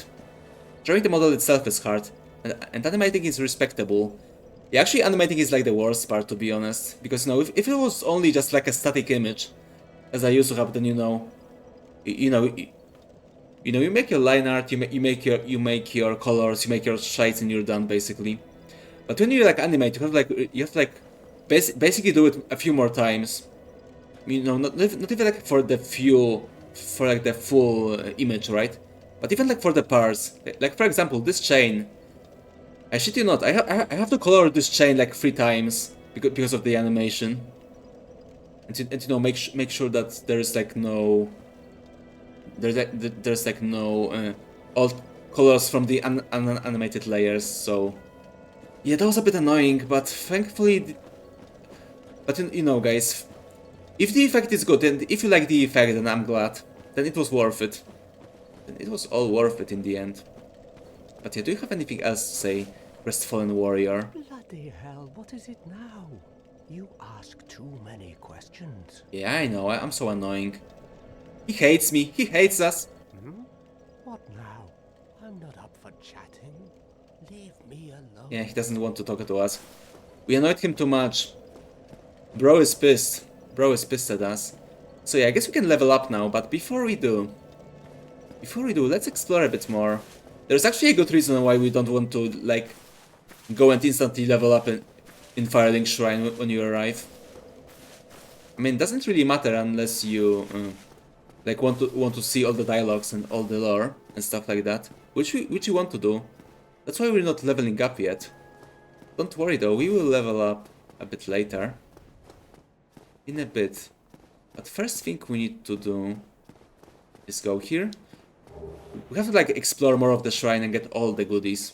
Drawing the model itself is hard, and animating is respectable. Yeah, actually animating is like the worst part, to be honest, because if it was only just like a static image, as I used to have, then you make your line art, you make your colors, you make your shites, and you're done basically. But when you like animate, you have to basically do it a few more times. Not even like for the full image, right? But even like for the parts, like for example, this chain. I shit you not, I have to color this chain like 3 times because of the animation, and make sure that there's like no all colors from the unanimated layers. So yeah, that was a bit annoying, but thankfully, guys, if the effect is good and if you like the effect, then I'm glad. Then it was worth it. Then it was all worth it in the end. But yeah, do you have anything else to say, Crestfallen Warrior? Bloody hell, what is it now? You ask too many questions. Yeah, I know, I'm so annoying. He hates me, he hates us. What now? I'm not up for chatting. Leave me alone. Yeah, he doesn't want to talk to us. We annoyed him too much. Bro is pissed. Bro is pissed at us. So yeah, I guess we can level up now, but before we do, let's explore a bit more. There's actually a good reason why we don't want to, like, go and instantly level up in Firelink Shrine when you arrive. I mean, it doesn't really matter unless you, like, want to see all the dialogues and all the lore and stuff like that, which we want to do. That's why we're not leveling up yet. Don't worry though, we will level up a bit later. In a bit. But first thing we need to do is go here. we have to like explore more of the shrine and get all the goodies.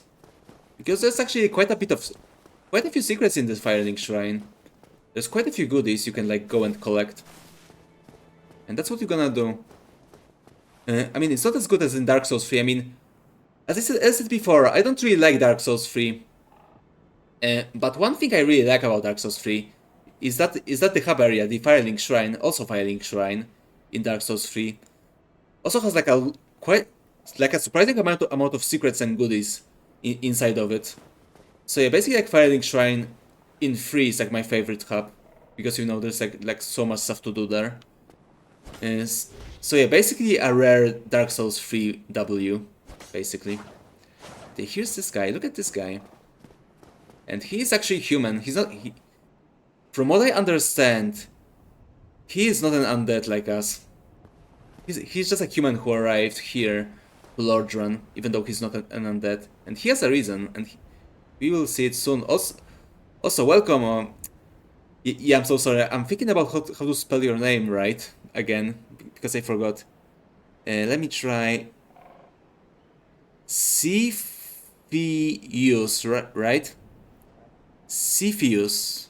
Because there's actually quite a few secrets in this Firelink Shrine. There's quite a few goodies you can like go and collect. And that's what you're gonna do. I mean, it's not as good as in Dark Souls 3. I mean, as I said before, I don't really like Dark Souls 3. But one thing I really like about Dark Souls 3 is that the hub area, the Firelink Shrine, also Firelink Shrine in Dark Souls 3, also has like a surprising amount of secrets and goodies inside of it. So yeah, basically like Firelink Shrine in 3 is like my favorite hub, because you know there's like so much stuff to do there. So yeah, basically a rare Dark Souls 3 W, basically. Okay, here's this guy. Look at this guy. And he's actually human. He's not. From what I understand, he is not an undead like us. He's just a human who arrived here to Lordran, even though he's not an undead. And he has a reason, and we will see it soon. Also welcome. Yeah, I'm so sorry. I'm thinking about how to spell your name right again, because I forgot. Let me try. Cepheus, right? Cepheus.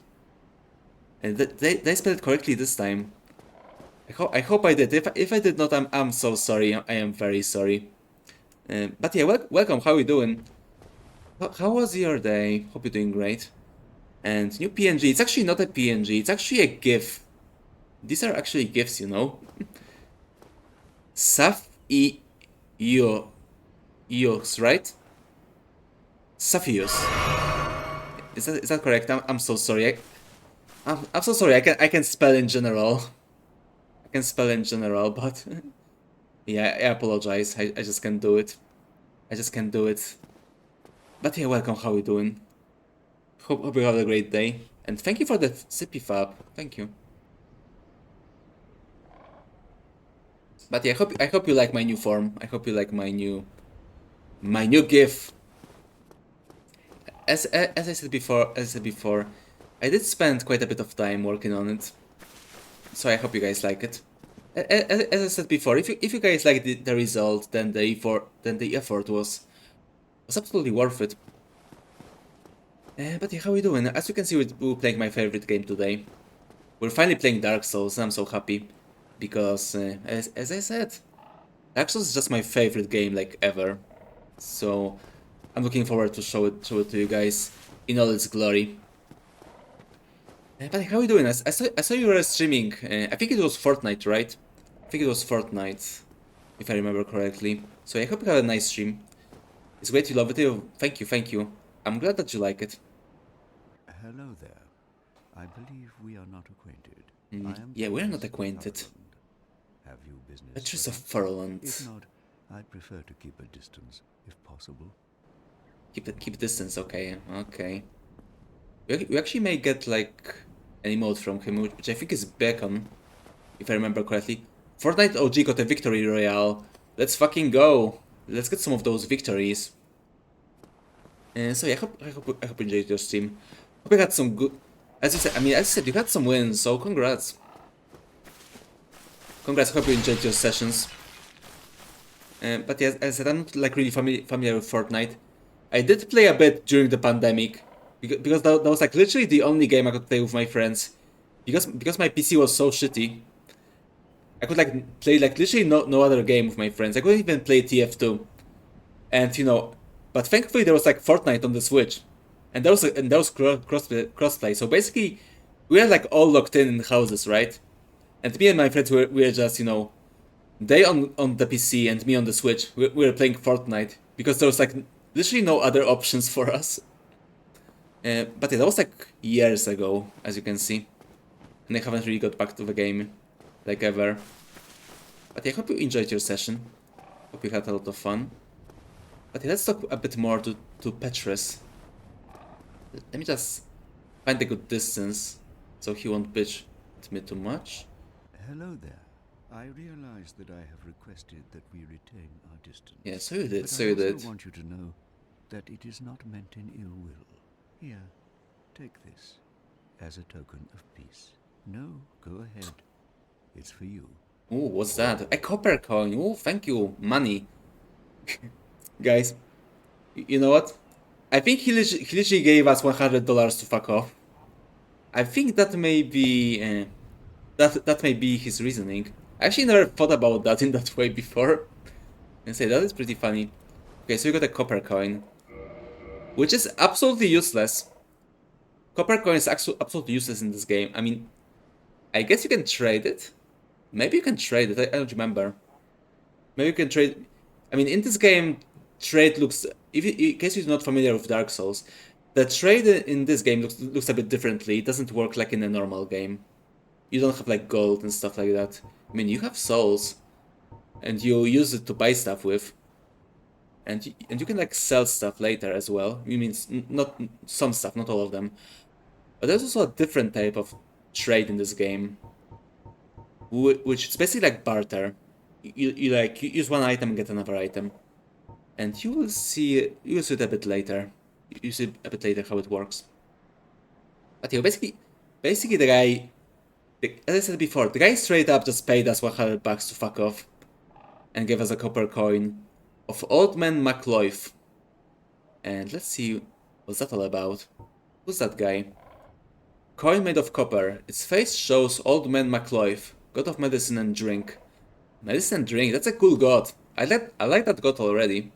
And they spelled it correctly this time. I hope I did. If I did not, I'm so sorry. I am very sorry. But yeah, welcome. How are you doing? How was your day? Hope you're doing great. And new PNG. It's actually not a PNG. It's actually a GIF. These are actually GIFs, you know. Cepheus, right? Cepheus. Is that correct? I'm so sorry. I'm so sorry. I can spell in general. I can spell in general, but yeah, I apologize. I just can't do it. I just can't do it. But yeah, welcome. How are you doing? Hope you have a great day. And thank you for the sippy fab. Thank you. But yeah, I hope you like my new form. I hope you like my new GIF. As I said before, I did spend quite a bit of time working on it, so I hope you guys like it. As I said before, if you guys like the result, then the effort was absolutely worth it. But yeah, how are we doing? As you can see, we're playing my favorite game today. We're finally playing Dark Souls, and I'm so happy because, as I said, Dark Souls is just my favorite game like ever. So I'm looking forward to show it to you guys in all its glory. But how are you doing? I saw you were streaming. I think it was Fortnite, right? I think it was Fortnite, if I remember correctly. So I hope you have a nice stream. It's great you love it. Thank you. I'm glad that you like it. Hello there. I believe we are not acquainted. Yeah, we're not acquainted. Have you business? Petrus of with me? Furland. If not, I'd prefer to keep a distance, if possible. Keep distance, okay. We actually may get like an emote from him, which I think is Beacon, if I remember correctly. Fortnite OG got a victory royale. Let's fucking go. Let's get some of those victories. So yeah, I hope you enjoyed your stream. Hope you had some good. As you said, you had some wins. So congrats. Congrats. Hope you enjoyed your sessions. But yeah, as I said, I'm not like really familiar with Fortnite. I did play a bit during the pandemic because that was like literally the only game I could play with my friends. Because my PC was so shitty, I could like play like literally no other game with my friends. I couldn't even play TF2, and you know, but thankfully there was like Fortnite on the Switch, and that was crossplay. So basically, we were like all locked in houses, right? And me and my friends were just, you know, they on the PC and me on the Switch. We were playing Fortnite because there was like literally no other options for us. But yeah, that was like years ago, as you can see, and I haven't really got back to the game like ever. But yeah, I hope you enjoyed your session. Hope you had a lot of fun. But yeah, let's talk a bit more to Petrus. Let me just find a good distance so he won't bitch at me too much. Hello there. I realize that I have requested that we retain our distance. Yeah, so you did, but so I you also did. want you to know that it is not meant in ill will. Here, take this as a token of peace. No, go ahead. It's for you. Ooh, what's that? A copper coin. Ooh, thank you. Money. Guys, you know what? I think he literally gave us $100 to fuck off. I think that may be that may be his reasoning. I actually never thought about that in that way before. And say that is pretty funny. Okay, so we got a copper coin, which is absolutely useless. Copper coin is absolutely useless in this game. I mean, I guess you can trade it. Maybe you can trade it. I don't remember. Maybe you can trade. I mean, in this game, trade looks. In case you're not familiar with Dark Souls, the trade in this game looks a bit differently. It doesn't work like in a normal game. You don't have like gold and stuff like that. I mean, you have souls, and you use it to buy stuff with, and you can like sell stuff later as well. You mean not some stuff, not all of them. But there's also a different type of trade in this game, which is basically like barter. You use one item and get another item, and you will see it a bit later. You see a bit later how it works. But yeah, basically the guy, as I said before, the guy straight up just paid us $100 to fuck off, and gave us a copper coin of Old Man MacLoif. And let's see, what's that all about? Who's that guy? Coin made of copper. Its face shows Old Man MacLoif, god of medicine and drink. Medicine and drink, that's a cool god. I like that god already.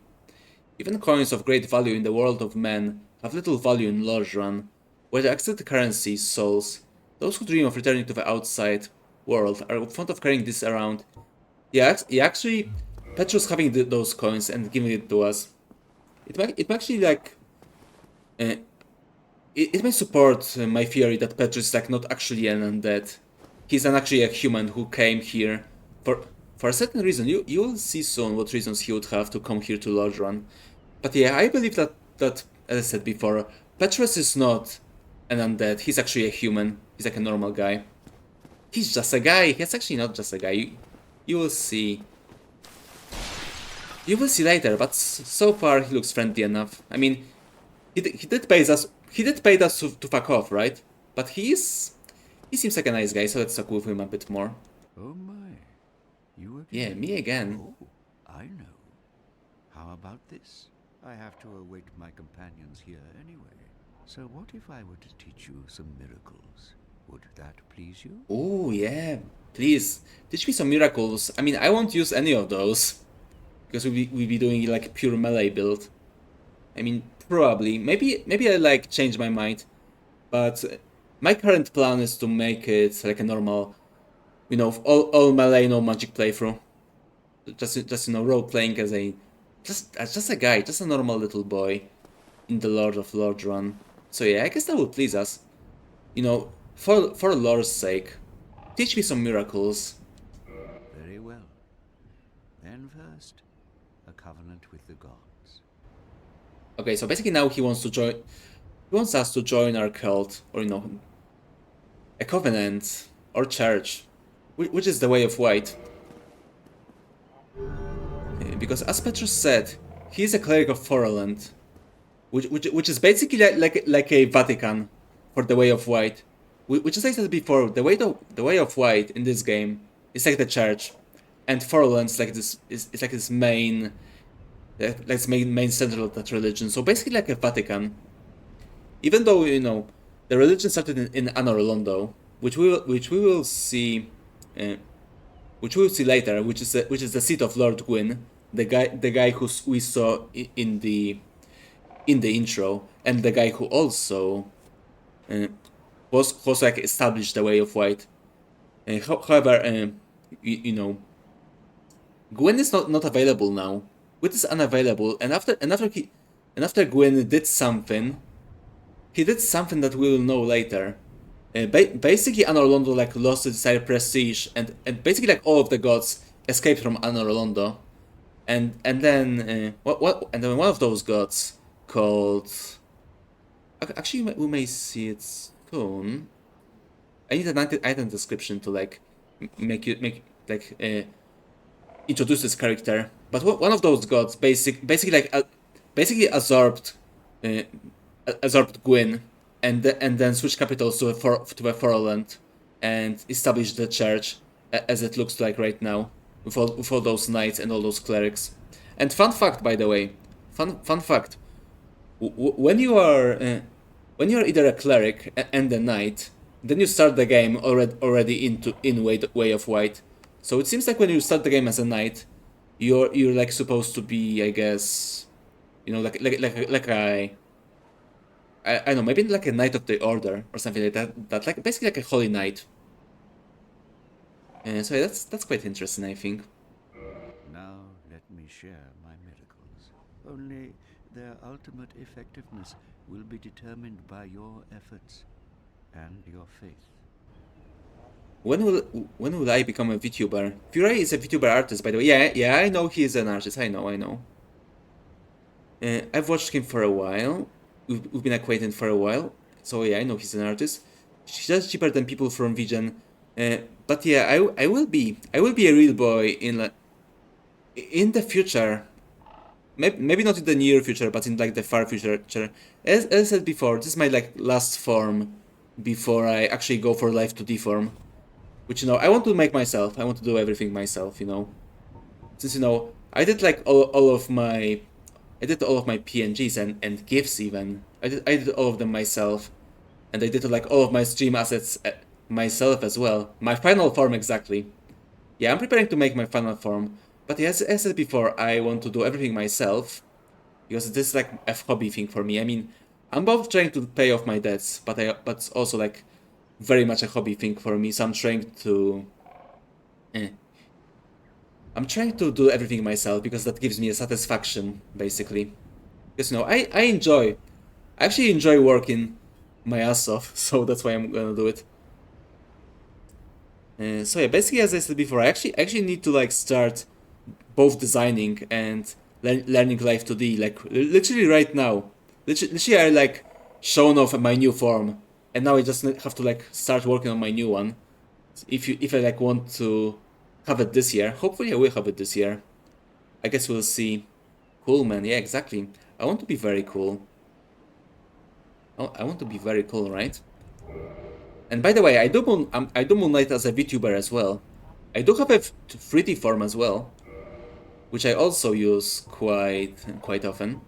Even coins of great value in the world of men have little value in Lordran, where the accepted currency is souls. Those who dream of returning to the outside world are fond of carrying this around. Yeah, actually, Petrus having those coins and giving it to us. It might actually like. It may support my theory that Petrus is like not actually an undead. He's actually a human who came here for a certain reason. You will see soon what reasons he would have to come here to Lordran. But yeah, I believe that as I said before, Petrus is not an undead. He's actually a human. He's like a normal guy. He's just a guy. He's actually not just a guy. You will see. You will see later, but so far he looks friendly enough. I mean, he did pay us. He did pay us to fuck off, right? But he seems like a nice guy, so let's talk with him a bit more. Oh my, you again? Yeah, me again. Oh, I know. How about this? I have to await my companions here anyway. So what if I were to teach you some miracles? Would that please you? Oh yeah, please teach me some miracles. I mean, I won't use any of those because we'll be doing like a pure melee build. I mean, probably. Maybe I like change my mind, but my current plan is to make it like a normal, you know, all melee, no magic playthrough. Just you know, role playing as just a guy, just a normal little boy in the Lord of Lordran. So yeah, I guess that would please us. You know, for lore's sake, teach me some miracles. Very well. Then first, a covenant with the gods. Okay, so basically now he wants to join. He wants us to join our cult, or you know, a covenant or church, which is the way of white. Because as Petrus said, he is a cleric of Forland, which is basically like a Vatican for the way of white. Which, as I said before, the way of white in this game is like the church, and Forland's like this is like this main center of that religion. So basically like a Vatican. Even though you know the religion started in Anor Londo, which we will see, which we will see later, which is the seat of Lord Gwyn, the guy who we saw in the intro, and the guy who also was like established the way of white. However, you know, Gwyn is not available now. Gwyn is unavailable, and after Gwyn did something, he did something that we will know later. Basically, Anor Londo like lost its entire prestige, and basically like all of the gods escaped from Anor Londo, and then one of those gods called. Actually, we may see it soon. I need an item description to like introduce this character. But one of those gods basically absorbed Gwyn and then switched capitals to the Forland and established the church as it looks like right now with all those knights and all those clerics. And fun fact, by the way, fun fact: when you are either a cleric and a knight, then you start the game already in way of white. So it seems like when you start the game as a knight, you're like supposed to be, I guess, you know, like I don't know, maybe like a knight of the order or something like that. That like basically like a holy knight. So yeah, that's quite interesting, I think. Now let me share my miracles. Only their ultimate effectiveness will be determined by your efforts and your faith. When will I become a VTuber? Fury is a VTuber artist, by the way. Yeah, I know he is an artist. I know. I've watched him for a while. We've been acquainted for a while. So yeah, I know he's an artist. She's just cheaper than people from Vision. But yeah, I will be a real boy in the future. Maybe not in the near future, but in like the far future. As I said before, this is my like last form before I actually go for life 2D form. Which, you know, I want to make myself. I want to do everything myself, you know. Since, you know, I did like all of my PNGs and GIFs even. I did all of them myself. And I did like all of my stream assets myself as well. My final form exactly. Yeah, I'm preparing to make my final form. But yeah, as I said before, I want to do everything myself. Because this is like a hobby thing for me. I mean, I'm both trying to pay off my debts, but it's also like very much a hobby thing for me. So I'm trying to do everything myself because that gives me a satisfaction, basically. Because, you know, I actually enjoy working my ass off, so that's why I'm gonna do it. So yeah, basically, as I said before, I actually need to like start both designing and learning Life 2D, like literally right now. Literally, I like shown off my new form, and now I just have to like start working on my new one. If I like want to have it this year, hopefully I will have it this year. I guess we'll see. Cool, man. Yeah, exactly. I want to be very cool. I want to be very cool, right? And by the way, I do Moonlight as a VTuber as well. I do have a 3D form as well, which I also use quite often.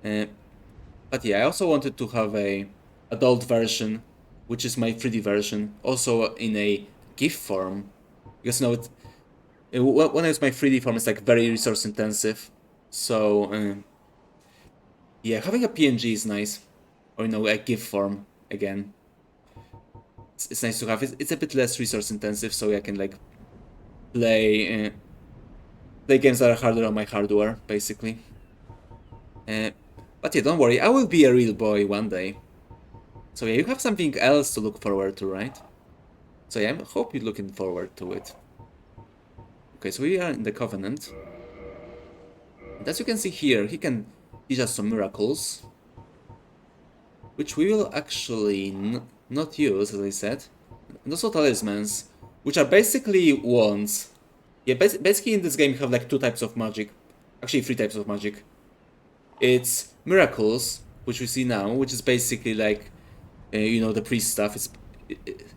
But yeah, I also wanted to have a adult version, which is my 3D version, also in a GIF form, because you know when I use my 3D form, it's like very resource intensive. So yeah, having a PNG is nice, or you know, a GIF form again. It's nice to have. It's a bit less resource intensive, so I can like play games that are harder on my hardware, basically. But yeah, don't worry, I will be a real boy one day. So yeah, you have something else to look forward to, right? So yeah, I hope you're looking forward to it. Okay, so we are in the Covenant. And as you can see here, he can teach us some miracles, which we will actually not use, as I said. And also talismans, which are basically wands. Yeah, basically in this game you have like two types of magic. Actually, three types of magic. It's miracles, which we see now, which is basically like, you know, the priest stuff. It's,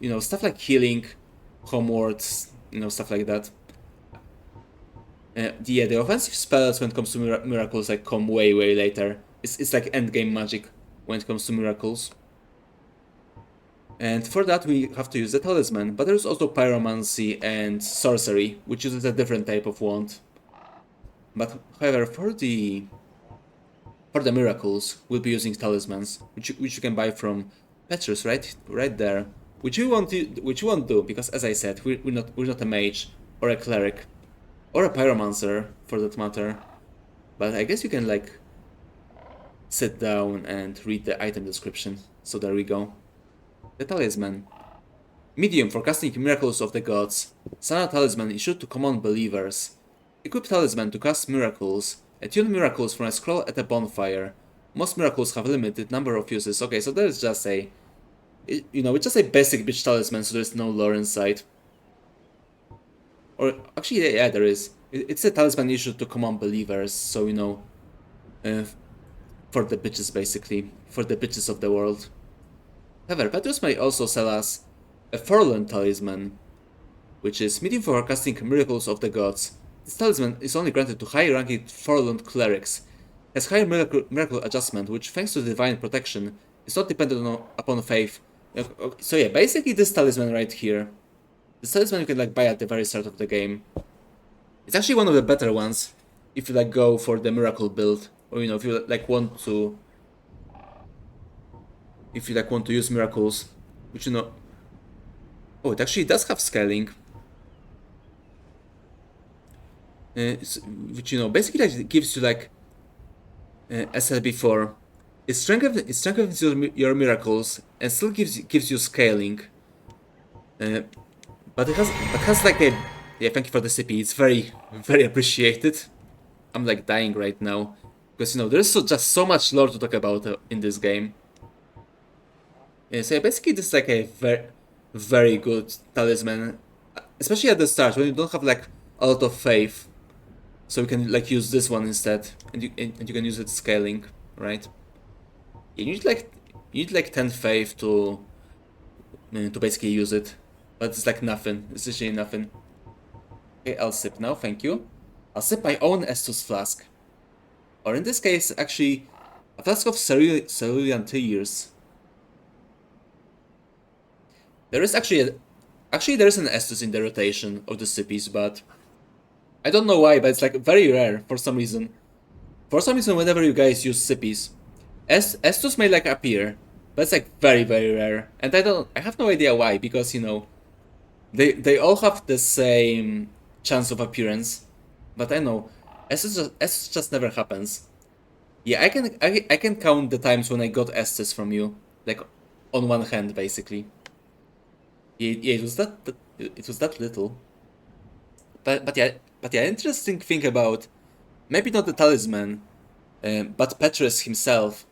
you know, stuff like healing, homewards, you know, stuff like that. Yeah, the offensive spells when it comes to miracles like come way later. It's like endgame magic when it comes to miracles. And for that we have to use the talisman, but there's also pyromancy and sorcery, which uses a different type of wand. But however, for the miracles, we'll be using talismans, which you can buy from Petrus, right there. Which you won't do because, as I said, we're not a mage or a cleric or a pyromancer for that matter. But I guess you can like sit down and read the item description. So there we go. The talisman. Medium for casting miracles of the gods. Sana talisman issued to common believers. Equip talisman to cast miracles. Attune miracles from a scroll at a bonfire. Most miracles have a limited number of uses. Okay, so there's just a... You know, it's just a basic bitch talisman, so there's no lore inside. Or, actually, yeah, there is. It's a talisman issued to common believers, so, you know... for the bitches, basically. For the bitches of the world. However, Petrus may also sell us a Forlorn talisman, which is medium for casting miracles of the gods. This talisman is only granted to high-ranking forlorn clerics. Has higher miracle adjustment, which, thanks to divine protection, is not dependent upon faith. So yeah, basically this talisman right here. This talisman you can like buy at the very start of the game. It's actually one of the better ones if you like go for the miracle build, or if you like want to. If you like want to use miracles, which oh, it actually does have scaling. Which basically like, gives you like, as I said before, it strengthens your miracles and still gives you scaling. But it has like a yeah. Thank you for the CP. It's very appreciated. I'm like dying right now because there's just so much lore to talk about in this game. Yeah, so basically this is like a very good talisman, especially at the start when you don't have like a lot of faith. So you can like use this one instead, and you can use it scaling, right? You need like 10 faith to basically use it, but it's like nothing. It's literally nothing. Okay, I'll sip now. Thank you. I'll sip my own Estus flask, or in this case, actually, a flask of cerulean tears. There is actually there is an Estus in the rotation of the CPs, but I don't know why, but it's like very rare for some reason. For some reason, whenever you guys use CPs, Estus may like appear, but it's like very rare, and I have no idea why, because they all have the same chance of appearance, but I know Estus just never happens. Yeah, I can count the times when I got Estus from you, like on one hand, basically. Yeah, it was that little. But yeah, interesting thing about maybe not the talisman, but Petrus himself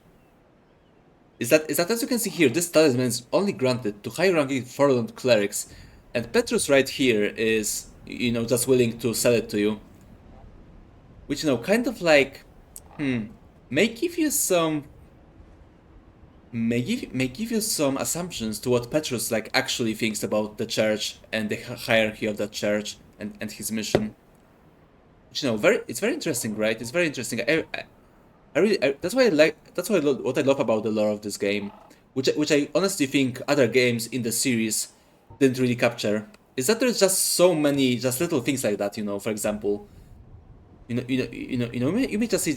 is that as you can see here, this talisman is only granted to high-ranking forlorn clerics, and Petrus right here is just willing to sell it to you, which kind of like may give you some assumptions to what Petrus like actually thinks about the church and the hierarchy of that church and his mission. Which, it's very interesting, right? It's very interesting. That's what I love about the lore of this game, which I honestly think other games in the series didn't really capture. Is that there's just so many just little things like that. For example, you may just see,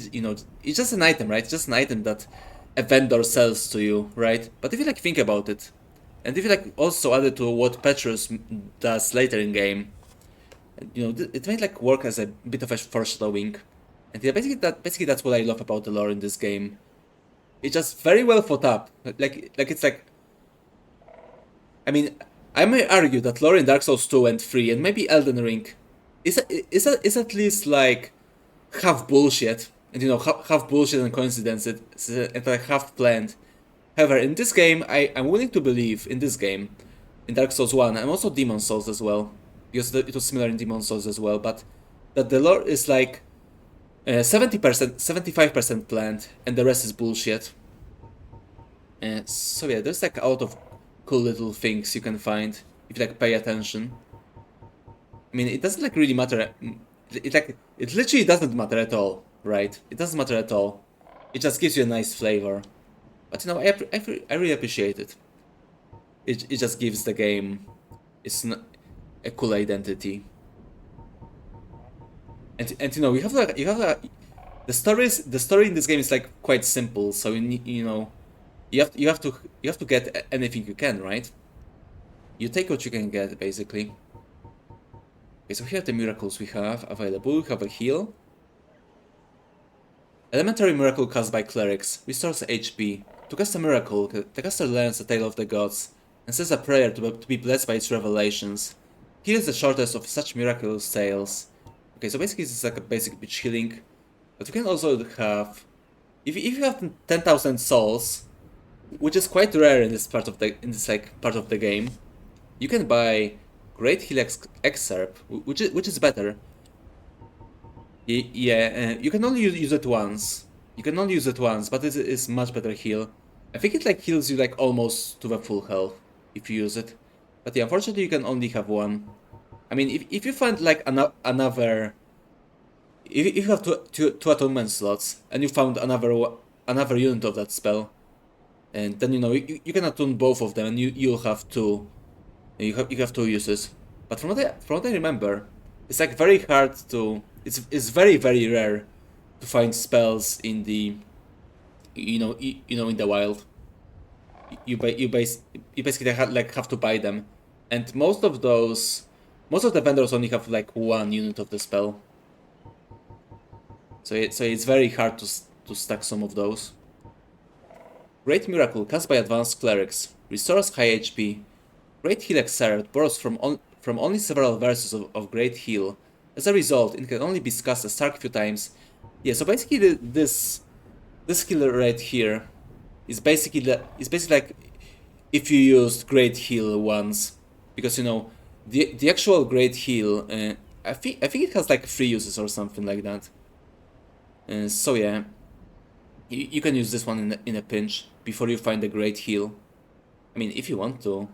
it's just an item, right? It's just an item that a vendor sells to you, right? But if you like think about it, and if you like also add it to what Petrus does later in game, it may like work as a bit of a foreshadowing. And yeah, basically that's what I love about the lore in this game. It's just very well thought up. Like it's like, I mean, I may argue that lore in Dark Souls 2 and 3 and maybe Elden Ring is at least like half bullshit, and half bullshit and coincidences, and like half planned. However, in this game, I'm willing to believe in this game, in Dark Souls 1, and also Demon Souls as well, because it was similar in Demon Souls as well, but that the lore is like 70%, 75% planned, and the rest is bullshit. So yeah, there's like a lot of cool little things you can find if you like pay attention. I mean, it doesn't like really matter. It literally doesn't matter at all, right? It doesn't matter at all. It just gives you a nice flavor. But I really appreciate it. It just gives the game a cool identity. And you have the story in this game is like quite simple. So you have to get anything you can, right? You take what you can get, basically. Okay, so here are the miracles we have available. We have a heal. Elementary miracle cast by clerics. Restores HP. To cast a miracle, the caster learns the tale of the gods and says a prayer to be blessed by its revelations. Here is the shortest of such miraculous tales. Okay, so basically this is like a basic bitch healing. But we can also have... If you have 10,000 souls, which is quite rare in this part of the game, you can buy Great Heal Excerpt, which is better. You can only use it once. You can only use it once, but it is much better heal. I think it like heals you like almost to the full health if you use it. But yeah, unfortunately you can only have one. I mean, if you find like another if you have two atonement slots and you found another unit of that spell, and then you can attune both of them, and you'll have two. You have two uses. But from what I remember, it's like very hard to. It's very rare to find spells in the in the wild. You basically have to buy them, and most of the vendors only have like one unit of the spell. So it's very hard to stack some of those. Great Miracle cast by advanced clerics restores high HP. Great Heal Excerpt borrows from only several verses of Great Heal. As a result, it can only be cast a stark few times. Yeah, so basically this skill right here is basically like if you used Great Heal once, because the actual Great Heal, I think it has like 3 uses or something like that. So yeah, you can use this one in a pinch before you find the Great Heal. I mean, if you want to,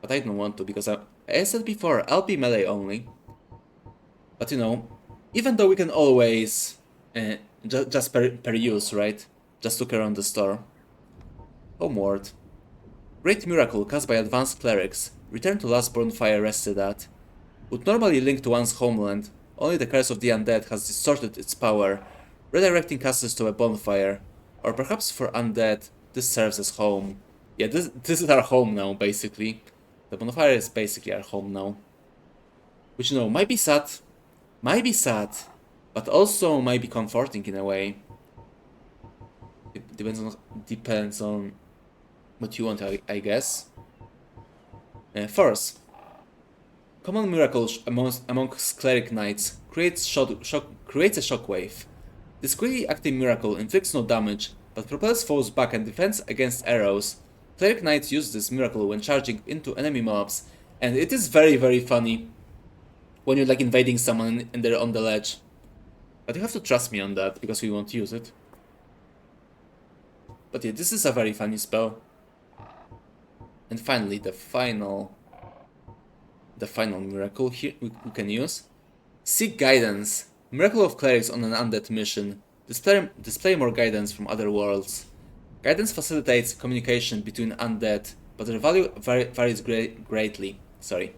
but I don't want to because as I said before, I'll be melee only. But even though we can always just per use, right? Just look around the store. Homeward. Great Miracle cast by advanced clerics. Return to last bonfire rested at. Would normally link to one's homeland. Only the curse of the undead has distorted its power, redirecting casters to a bonfire. Or perhaps for undead, this serves as home. Yeah, this is our home now, basically. The bonfire is basically our home now. Which, might be sad, but also might be comforting in a way. It depends on what you want, I guess. First, common miracle amongst cleric knights creates a shockwave. This quickly acting miracle inflicts no damage, but propels foes back and defends against arrows. Cleric knights use this miracle when charging into enemy mobs, and it is very funny when you're like invading someone and they're on the ledge. But you have to trust me on that because we won't use it. But yeah, this is a very funny spell. And finally, the final miracle here we can use. Seek guidance. Miracle of clerics on an undead mission. Display more guidance from other worlds. Guidance facilitates communication between undead, but their value varies greatly. Sorry.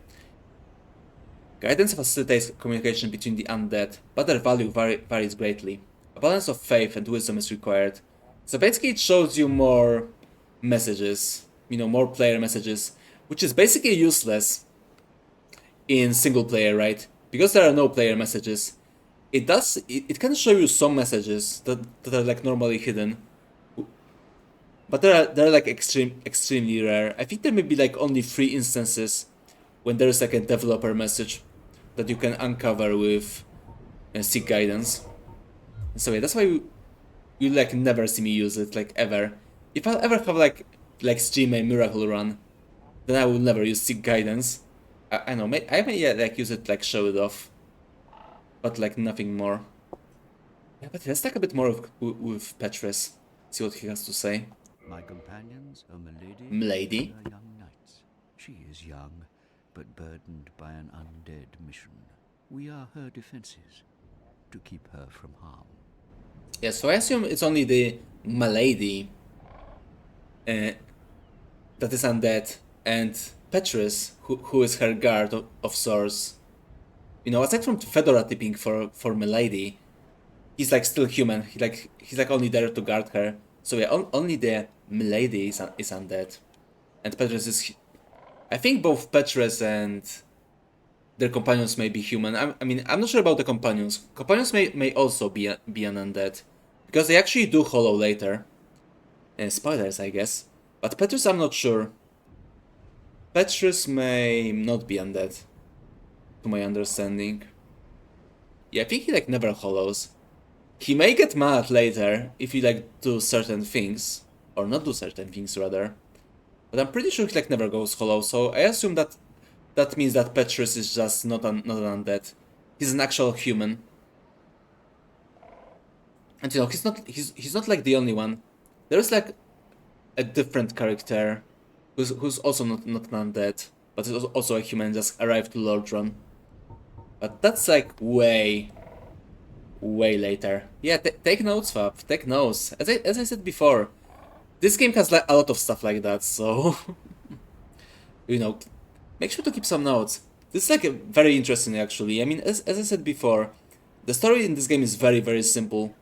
Guidance facilitates communication between the undead, but their value varies greatly. A balance of faith and wisdom is required. So basically it shows you more messages, more player messages, which is basically useless in single player, right? Because there are no player messages. It can show you some messages that are like normally hidden. But they're like extremely rare. I think there may be like only 3 instances when there is like a developer message that you can uncover with Seek Guidance. So yeah, that's why you like never see me use it, like ever. If I'll ever have like stream a miracle run, then I will never use Seek Guidance. I know, I may like use it, like show it off, but like nothing more. Yeah, but let's talk a bit more with Petrus. See what he has to say. My companions are Milady Milady? and her young knights. She is young, but burdened by an undead mission. We are her defenses, to keep her from harm. Yeah, so I assume it's only the Milady that is undead, and Petrus, who is her guard of sorts. Aside from Fedora tipping for Milady, he's like still human. He's like only there to guard her. So yeah, only the Milady is undead, and Petrus is. I think both Petrus and their companions may be human. I mean, I'm not sure about the companions. Companions may also be an undead, because they actually do hollow later. Spoilers, I guess. But Petrus, I'm not sure. Petrus may not be undead, to my understanding. Yeah, I think he like never hollows. He may get mad later if you like do certain things, or not do certain things rather. But I'm pretty sure he like never goes hollow, so I assume that means that Petrus is just not an undead. He's an actual human. And he's not like the only one. There's like a different character who's also not an undead, but is also a human, just arrived to Lordran. But that's like way way later. Yeah, take notes, Fab. Take notes. As I said before, this game has like a lot of stuff like that, so you know, make sure to keep some notes. This is like very interesting actually. I mean, as I said before, the story in this game is very simple,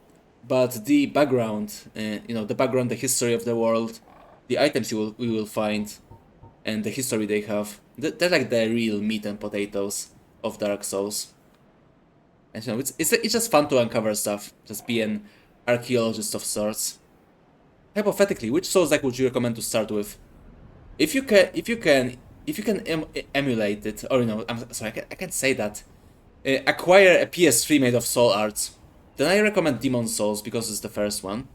but the background, the background, the history of the world, the items we will find, and the history they have, they're like the real meat and potatoes of Dark Souls. And it's just fun to uncover stuff, just be an archaeologist of sorts. Hypothetically, which Souls like would you recommend to start with? If you can emulate it, or I'm sorry, I can't say that. Acquire a PS3 made of Soul Arts, then I recommend Demon Souls because it's the first one.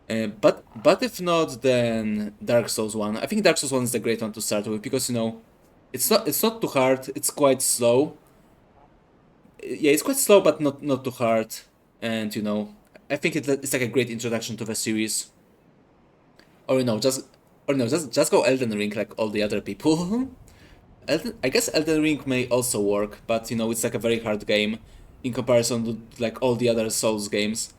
But if not, then Dark Souls 1. I think Dark Souls 1 is the great one to start with because it's not too hard. It's quite slow. Yeah, it's quite slow, but not too hard. And I think it's like a great introduction to the series. Or just go Elden Ring like all the other people. I guess Elden Ring may also work, but it's like a very hard game in comparison to like all the other Souls games.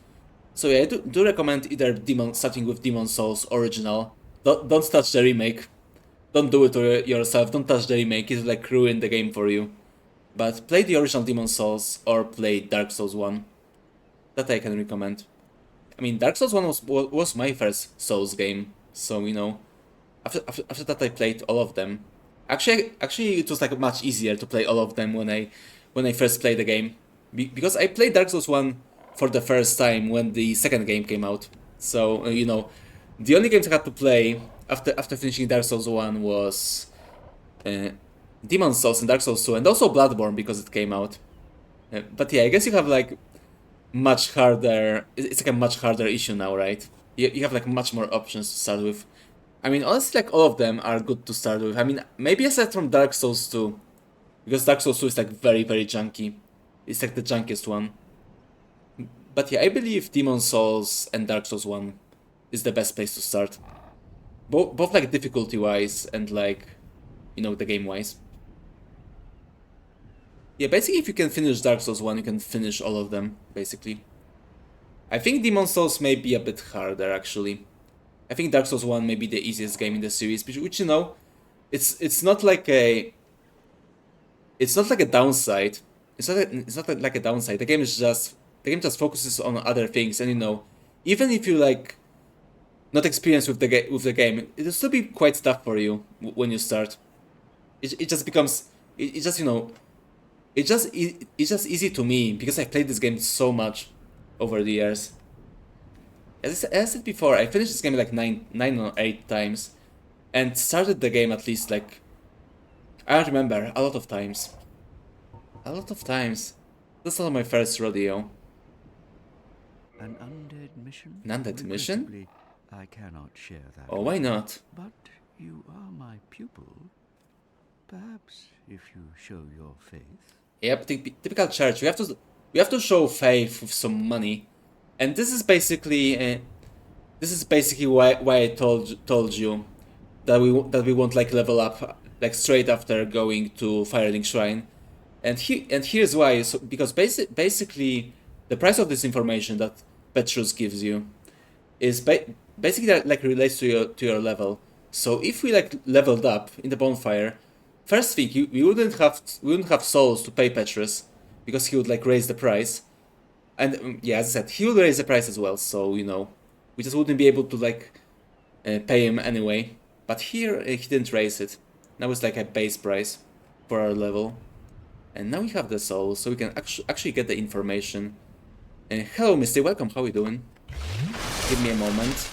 So yeah, I do recommend either starting with Demon Souls original. Don't touch the remake. Don't do it to yourself. Don't touch the remake. It'll like ruin the game for you. But play the original Demon Souls or play Dark Souls 1. That I can recommend. I mean, Dark Souls 1 was my first Souls game, so after that I played all of them. Actually, it was like much easier to play all of them when I first played the game, because I played Dark Souls 1 for the first time when the second game came out. So the only games I had to play after finishing Dark Souls 1 was Demon Souls and Dark Souls 2, and also Bloodborne because it came out. But yeah, I guess you have like much harder. It's like a much harder issue now, right? You have like much more options to start with. I mean, honestly, like all of them are good to start with. I mean, maybe aside from Dark Souls 2, because Dark Souls 2 is like very junky. It's like the junkiest one. But yeah, I believe Demon Souls and Dark Souls 1 is the best place to start. Both like difficulty wise and like the game wise. Yeah, basically if you can finish Dark Souls 1, you can finish all of them, basically. I think Demon Souls may be a bit harder, actually. I think Dark Souls 1 may be the easiest game in the series, which it's not like a... It's not like a downside. It's not like a downside. The game just focuses on other things, and even if you like not experienced with the game, it'll still be quite tough for you when you start. It just becomes it's just easy to me because I played this game so much over the years. As I said before, I finished this game like nine or 8 times, and started the game at least like I don't remember a lot of times. That's not my first rodeo. An undead mission? An undead mission? Regrettably, I cannot share that. Oh, why not? But you are my pupil. Perhaps if you show your faith. Yep, typical church. We have to show faith with some money, and this is basically why I told you that we won't like level up like straight after going to Firelink Shrine, and here's why. So, because basically the price of this information that Petrus gives you is basically that like relates to your level. So if we like leveled up in the bonfire, first thing we wouldn't have souls to pay Petrus because he would like raise the price, and yeah, as I said, he would raise the price as well. So we just wouldn't be able to like pay him anyway. But here he didn't raise it. Now it's like a base price for our level, and now we have the souls, so we can actually get the information. Hello, Misty. Welcome. How are you doing? Give me a moment.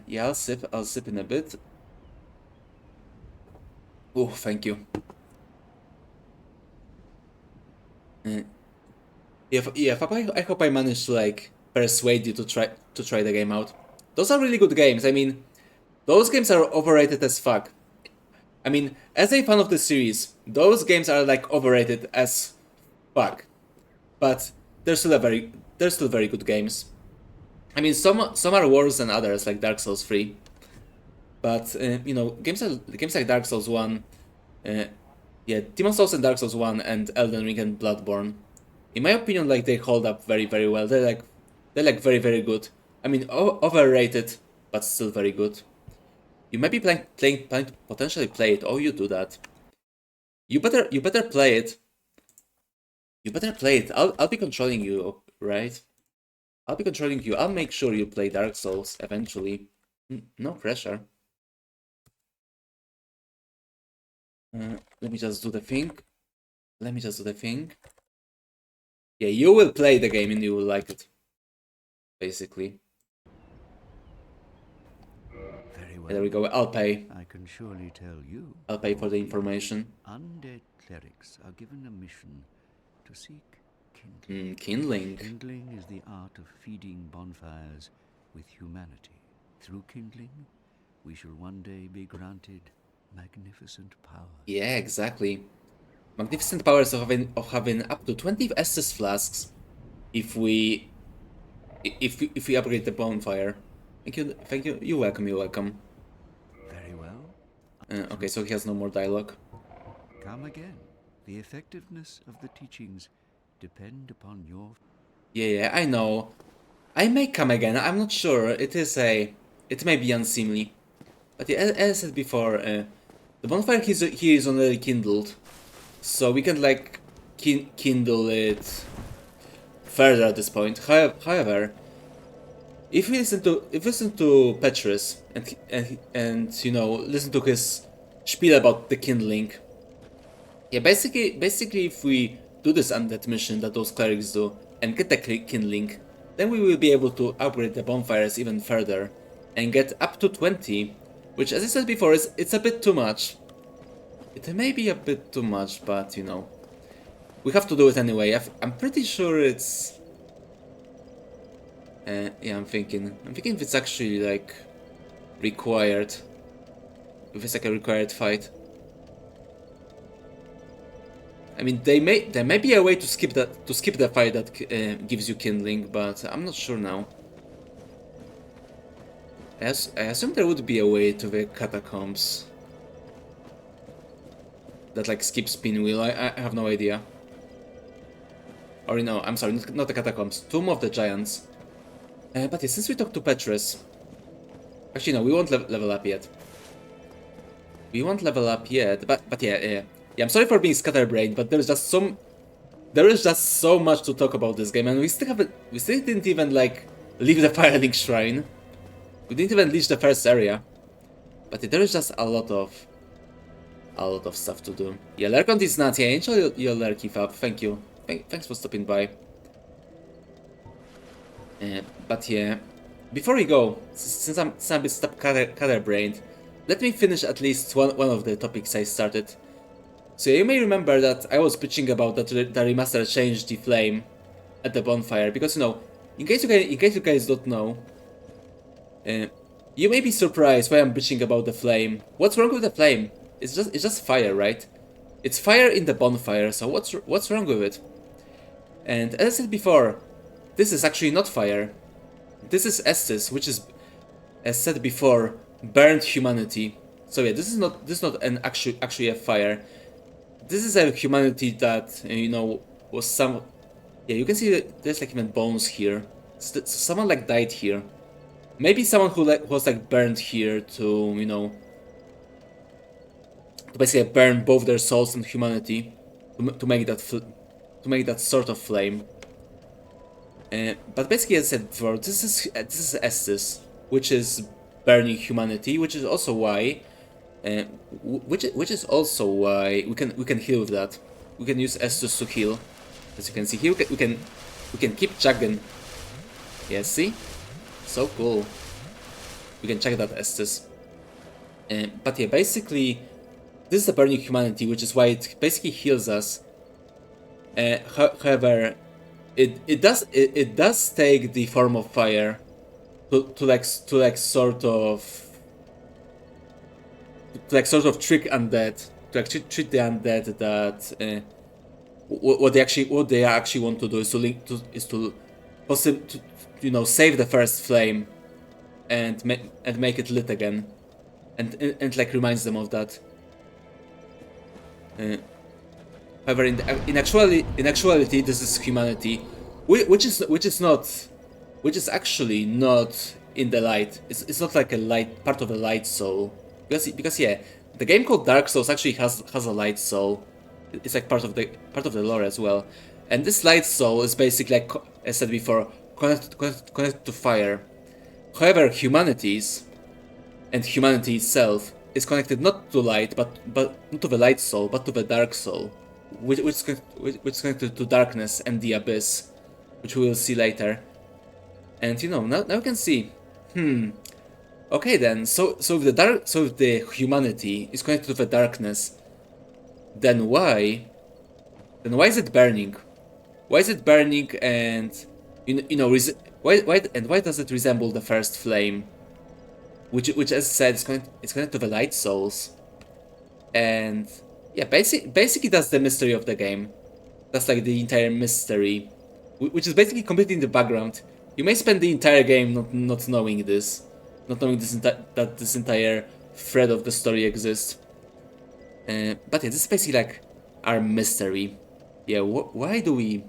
Yeah, I'll sip in a bit. Oh, thank you. Yeah, Papa, I hope I managed to like persuade you to try the game out. Those are really good games. I mean, those games are overrated as fuck. I mean, as a fan of the series, those games are like overrated as fuck. But they're still very good games. I mean, some are worse than others, like Dark Souls 3. But games like Dark Souls 1, yeah, Demon Souls and Dark Souls 1 and Elden Ring and Bloodborne, in my opinion, like they hold up very well. They're like very good. I mean, overrated, but still very good. You might be planning to potentially play it, or you do that. You better play it. You better play it. I'll be controlling you, right? I'll be controlling you. I'll make sure you play Dark Souls eventually. No pressure. Let me just do the thing. Let me just do the thing. Yeah, you will play the game and you will like it. Basically. Very well. There we go. I'll pay. I can surely tell you. I'll pay for the information. Undead clerics are given a mission to seek kindling. Kindling. Kindling is the art of feeding bonfires with humanity. Through kindling, we shall one day be granted magnificent power. Yeah, exactly. Magnificent powers of having up to 20 Estus flasks if we upgrade the bonfire. Thank you. You're welcome. Very well. Okay, so he has no more dialogue. Come again. The effectiveness of the teachings depend upon your... Yeah, I know. I may come again, I'm not sure. It may be unseemly. But yeah, as I said before, the bonfire here is already kindled. So we can like kindle it further at this point. However, if we listen to Petrus and you know, listen to his spiel about the kindling. Yeah, basically if we do this undead mission that those clerics do and get the kindling, then we will be able to upgrade the bonfires even further and get up to 20, which, as I said before, it's a bit too much. It may be a bit too much, but you know, we have to do it anyway. I'm pretty sure it's... yeah, I'm thinking if it's actually like required. If it's like a required fight. I mean, there may be a way to skip the fight that gives you kindling, but I'm not sure now. I assume there would be a way to the catacombs that like skips pinwheel. I have no idea. Or no, I'm sorry, not the catacombs. Tomb of the Giants. But yeah, since we talked to Petrus, actually no, we won't level up yet. We won't level up yet, but yeah, I'm sorry for being scatterbrained, but there is just so much to talk about this game, and we still didn't even like leave the Firelink Shrine. We didn't even reach the first area, but there is just a lot of stuff to do. Yeah, Lerkont is not. Yeah, enjoy your Lurky Fab. Thank you. Thanks for stopping by. But yeah, before we go, since I'm a bit scatterbrained, let me finish at least one of the topics I started. So you may remember that I was bitching about that the remaster changed the flame at the bonfire, because you know, in case you guys don't know, you may be surprised why I'm bitching about the flame. What's wrong with the flame? It's just fire, right? It's fire in the bonfire, so what's wrong with it? And as I said before, this is actually not fire. This is Estus, which is, as said before, burned humanity. So yeah, this is not an actually a fire. This is a humanity that, you know, was some... Yeah, you can see that there's like even bones here. So someone like died here. Maybe someone who like was like burned here to, you know, to basically burn both their souls and humanity to make that sort of flame. But basically, as I said before, this is Estus, which is burning humanity, which is also why. Which is also why we can heal with that. We can use Estus to heal. As you can see here, we can keep chugging. Yeah, see? So cool. We can check that Estus. But yeah, basically, this is a burning humanity, which is why it basically heals us. However, it does take the form of fire to sort of trick undead, to actually treat the undead that what they actually want to do is to you know, save the first flame and make it lit again, and like reminds them of that. However, in actuality, this is humanity, which is actually not in the light. It's not like a light part of a light soul, because yeah, the game called Dark Souls actually has a light soul. It's like part of the lore as well, and this light soul is basically like, as I said before, connected to fire. However, humanity itself is connected not to light, but not to the light soul, but to the dark soul, which is connected to darkness and the abyss, which we will see later. And now we can see, okay then, so if the humanity is connected to the darkness, then why is it burning? Why is it burning, and why does it resemble the first flame? Which as I said, it's connected to the light souls, and yeah, basically that's the mystery of the game. That's like the entire mystery, which is basically completely in the background. You may spend the entire game not knowing this, that this entire thread of the story exists. But yeah, this is basically like our mystery. Yeah, why do we?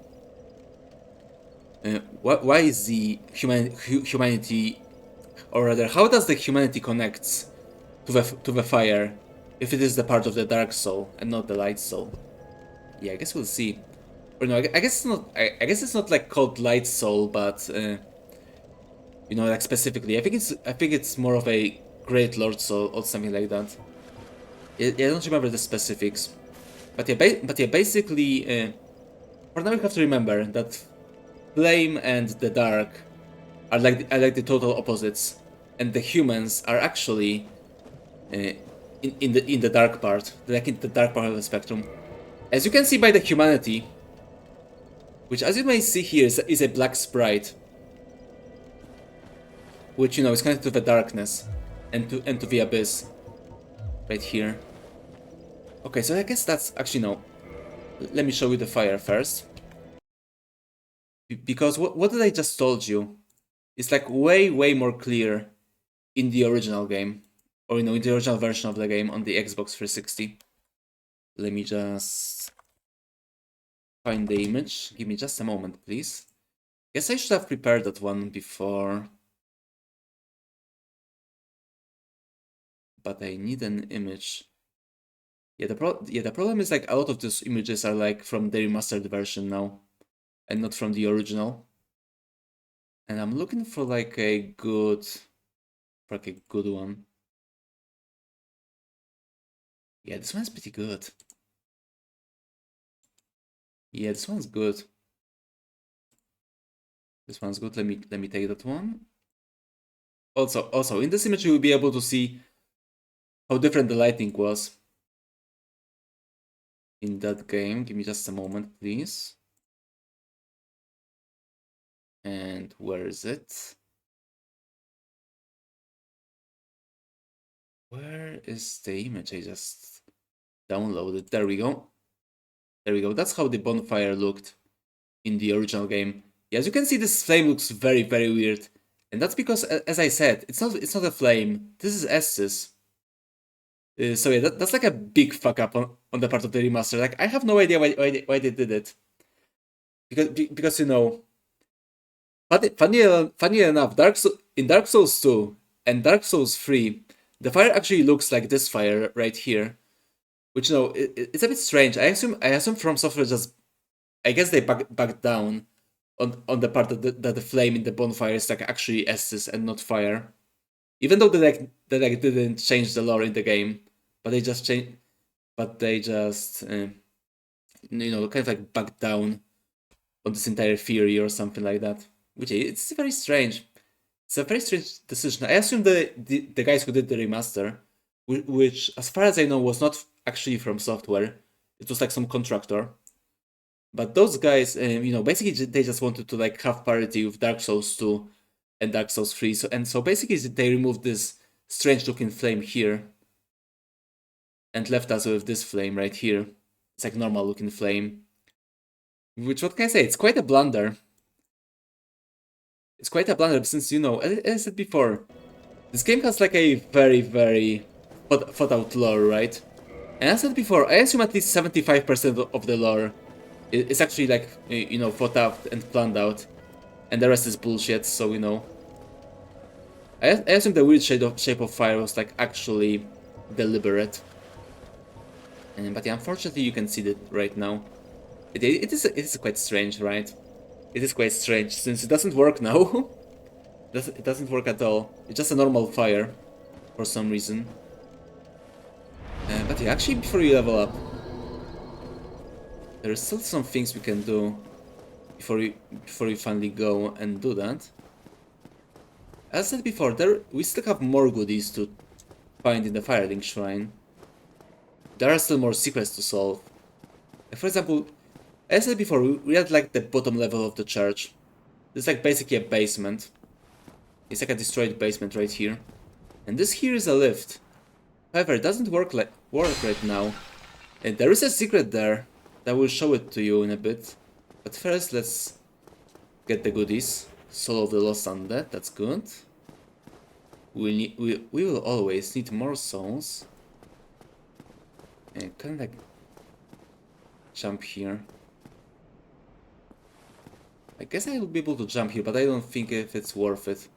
Why is the humanity, or rather, how does the humanity connect to the fire if it is the part of the dark soul and not the light soul? Yeah, I guess we'll see. Or no, I guess it's not. I guess it's not like called light soul, but like specifically, I think it's more of a great lord soul or something like that. Yeah, I don't remember the specifics, but yeah, basically, for now we have to remember that flame and the dark are like the total opposites, and the humans are actually in the dark part, like in the dark part of the spectrum. As you can see by the humanity, which as you may see here is a black sprite, which is connected to the darkness and to the abyss, right here. Okay, so I guess that's actually no. Let me show you the fire first, because what did I just told you? It's like way more clear in the original game, or in the original version of the game on the Xbox 360. Let me just find the image. Give me just a moment, please. Guess I should have prepared that one before, but I need an image. Yeah, the problem is like a lot of these images are like from the remastered version now, and not from the original. And I'm looking for like a good one. Yeah, this one's pretty good. Yeah, this one's good. This one's good. Let me take that one. Also, in this image you will be able to see how different the lighting was in that game. Give me just a moment, please. And where is it? Where is the image I just downloaded? There we go. There we go. That's how the bonfire looked in the original game. Yeah, as you can see, this flame looks very weird, and that's because, as I said, it's not a flame. This is Estes. So yeah, that's like a big fuck up on the part of the remaster. Like, I have no idea why they did it. Because but funny enough, in Dark Souls 2 and Dark Souls 3, the fire actually looks like this fire right here, which it's a bit strange. I assume From Software just, I guess they backed down on the part that the flame in the bonfire is like actually Estus and not fire, even though they didn't change the lore in the game, but they just kind of like backed down on this entire theory or something like that. Which it's very strange. It's a very strange decision. I assume the guys who did the remaster, which as far as I know was not actually From Software, it was like some contractor. But those guys, basically they just wanted to like have parity with Dark Souls 2 and Dark Souls 3. So basically they removed this strange looking flame here and left us with this flame right here. It's like normal looking flame. Which, what can I say? It's quite a blunder. It's quite a blunder since, as I said before, this game has like a very thought out lore, right? And as I said before, I assume at least 75% of the lore is actually like, you know, thought out and planned out. And the rest is bullshit, so, you know. I assume the weird shape of fire was like actually deliberate. But yeah, unfortunately you can see that right now. It is quite strange, right? It is quite strange, since it doesn't work now. It doesn't work at all. It's just a normal fire, for some reason. But yeah, actually before you level up, there are still some things we can do before you finally go and do that. As I said before, we still have more goodies to find in the Firelink Shrine. There are still more secrets to solve. For example, as I said before, we had like the bottom level of the church. It's like basically a basement. It's like a destroyed basement right here. And this here is a lift. However, it doesn't work right now. And there is a secret there that will show it to you in a bit. But first, let's get the goodies. Soul of the Lost Undead, that's good. We will always need more souls. And kind of like jump here. I guess I will be able to jump here, but I don't think if it's worth it.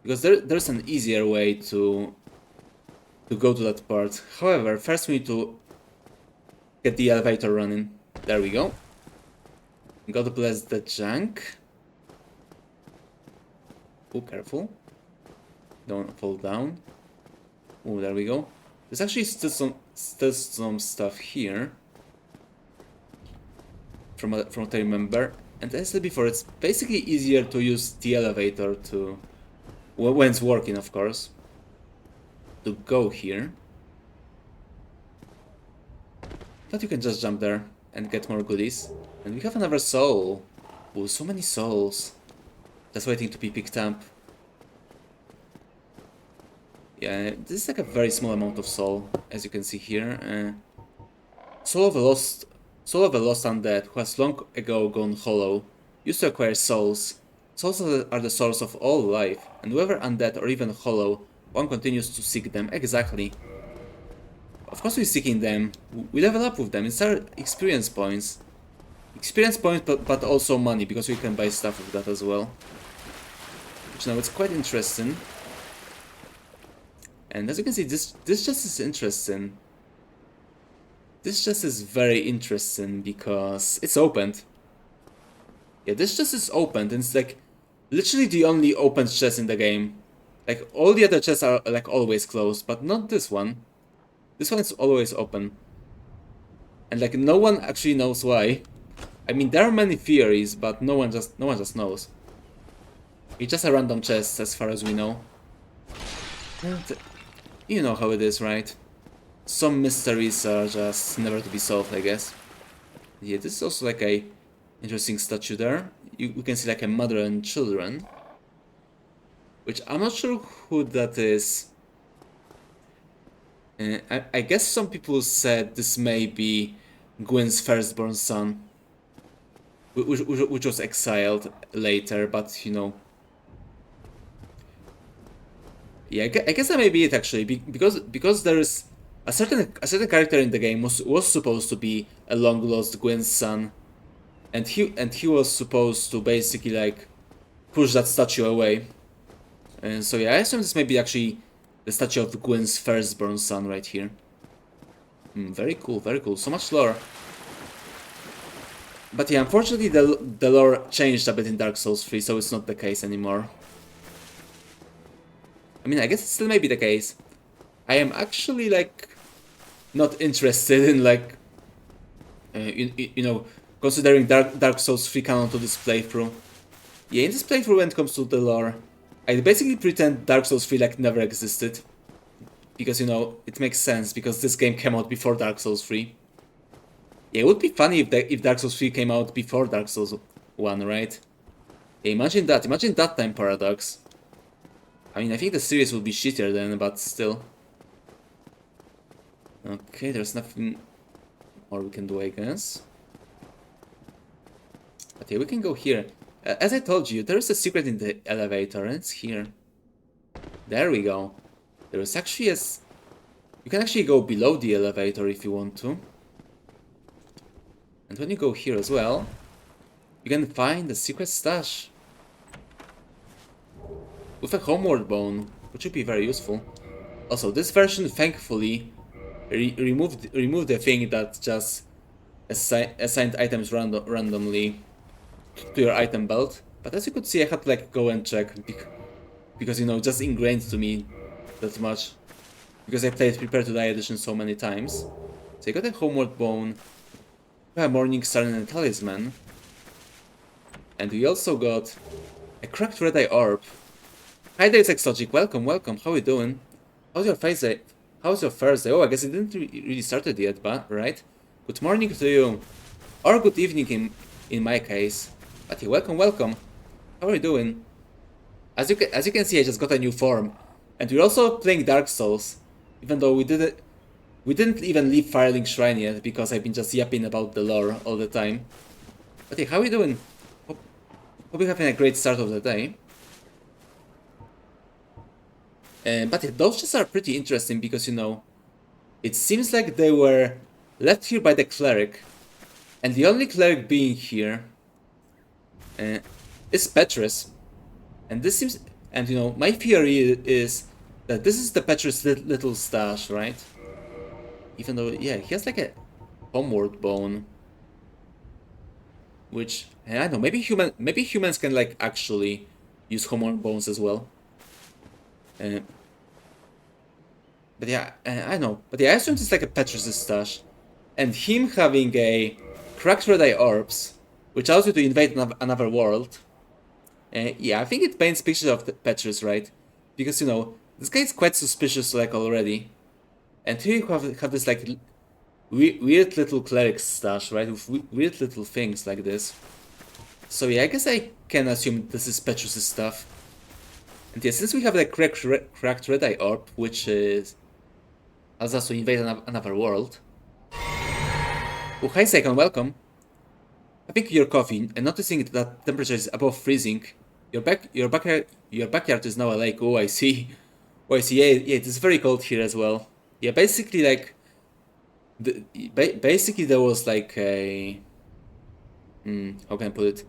Because there's an easier way to go to that part. However, first we need to get the elevator running. There we go. God bless the junk. Oh, careful. Don't fall down. Oh, there we go. There's actually still some stuff here. From what I remember. And as I said before, it's basically easier to use the elevator to... when it's working, of course. To go here. But you can just jump there and get more goodies. And we have another soul. Oh, so many souls. Just waiting to be picked up. Yeah, this is like a very small amount of soul, as you can see here. Soul of a lost undead who has long ago gone hollow used to acquire souls. Souls are the source of all life, and whether undead or even hollow, one continues to seek them. Exactly. Of course we're seeking them. We level up with them. It's our experience points. Experience points, but also money, because we can buy stuff with that as well. Which now it's quite interesting. And as you can see, this just is interesting. This just is very interesting because it's opened. Yeah, this just is opened, and it's like literally the only open chest in the game. Like all the other chests are like always closed, but not this one. This one is always open. And like no one actually knows why. I mean, there are many theories, but no one just knows. It's just a random chest as far as we know. And you know how it is, right? Some mysteries are just never to be solved, I guess. Yeah, this is also like a interesting statue there. You can see like a mother and children. Which I'm not sure who that is. I guess some people said this may be Gwyn's firstborn son. Which was exiled later, but you know. Yeah, I guess that may be it actually, because there is a certain character in the game was supposed to be a long lost Gwyn's son, and he was supposed to basically like push that statue away. And so yeah, I assume this may be actually the statue of Gwyn's firstborn son right here. Very cool, very cool. So much lore. But yeah, unfortunately the lore changed a bit in Dark Souls 3, so it's not the case anymore. I mean, I guess it still may be the case. I am actually like not interested in like you know, considering Dark Souls 3 canon to this playthrough. Yeah, in this playthrough when it comes to the lore, I basically pretend Dark Souls 3 like never existed. Because, you know, it makes sense, because this game came out before Dark Souls 3. Yeah, it would be funny if Dark Souls 3 came out before Dark Souls 1, right? Yeah, imagine that time paradox. I mean, I think the series would be shittier then, but still. Okay, there's nothing more we can do, I guess. But yeah, we can go here. As I told you, there is a secret in the elevator, and it's here. There we go. There is actually You can actually go below the elevator if you want to. And when you go here as well, you can find the secret stash with a homeward bone, which would be very useful. Also, this version thankfully removed the thing that just assigned items randomly to your item belt. But as you could see, I had to like go and check because you know, just ingrained to me that much. Because I played Prepare to Die edition so many times. So I got a homeward bone, a morning star and a talisman. And we also got a cracked red eye orb. Hi there, Exotic. Welcome, welcome. How you doing? How's your face? How's your Thursday? Oh, I guess it didn't really started yet, but right. Good morning to you, or good evening in my case. But yeah, welcome, welcome. How are you doing? As you can see, I just got a new form, and we're also playing Dark Souls, even though we didn't even leave Firelink Shrine yet because I've been just yapping about the lore all the time. But hey, how are you doing? Hope you're having a great start of the day. But yeah, those chests are pretty interesting because, you know, it seems like they were left here by the cleric, and the only cleric being here is Petrus. And this seems, and you know, my theory is that this is the Petrus little stash, right? Even though, yeah, he has like a homeward bone, which I don't know, maybe humans can like actually use homeward bones as well. But yeah, I know. But yeah, I assume it's like a Petrus' stash. And him having a cracked red eye orbs, which allows you to invade another world. Yeah, I think it paints pictures of the Petrus, right? Because, you know, this guy is quite suspicious like already. And here you have this like weird little cleric stash, right? With weird little things like this. So yeah, I guess I can assume this is Petrus' stuff. And yeah, since we have the cracked red eye orb, which is allows us to invade another world. Oh, hi Saikon, welcome. Having your coffee and noticing that temperature is above freezing, your backyard is now a lake. Oh, I see. Oh, I see. Yeah, it is very cold here as well. Yeah, basically like, basically there was like a, how can I put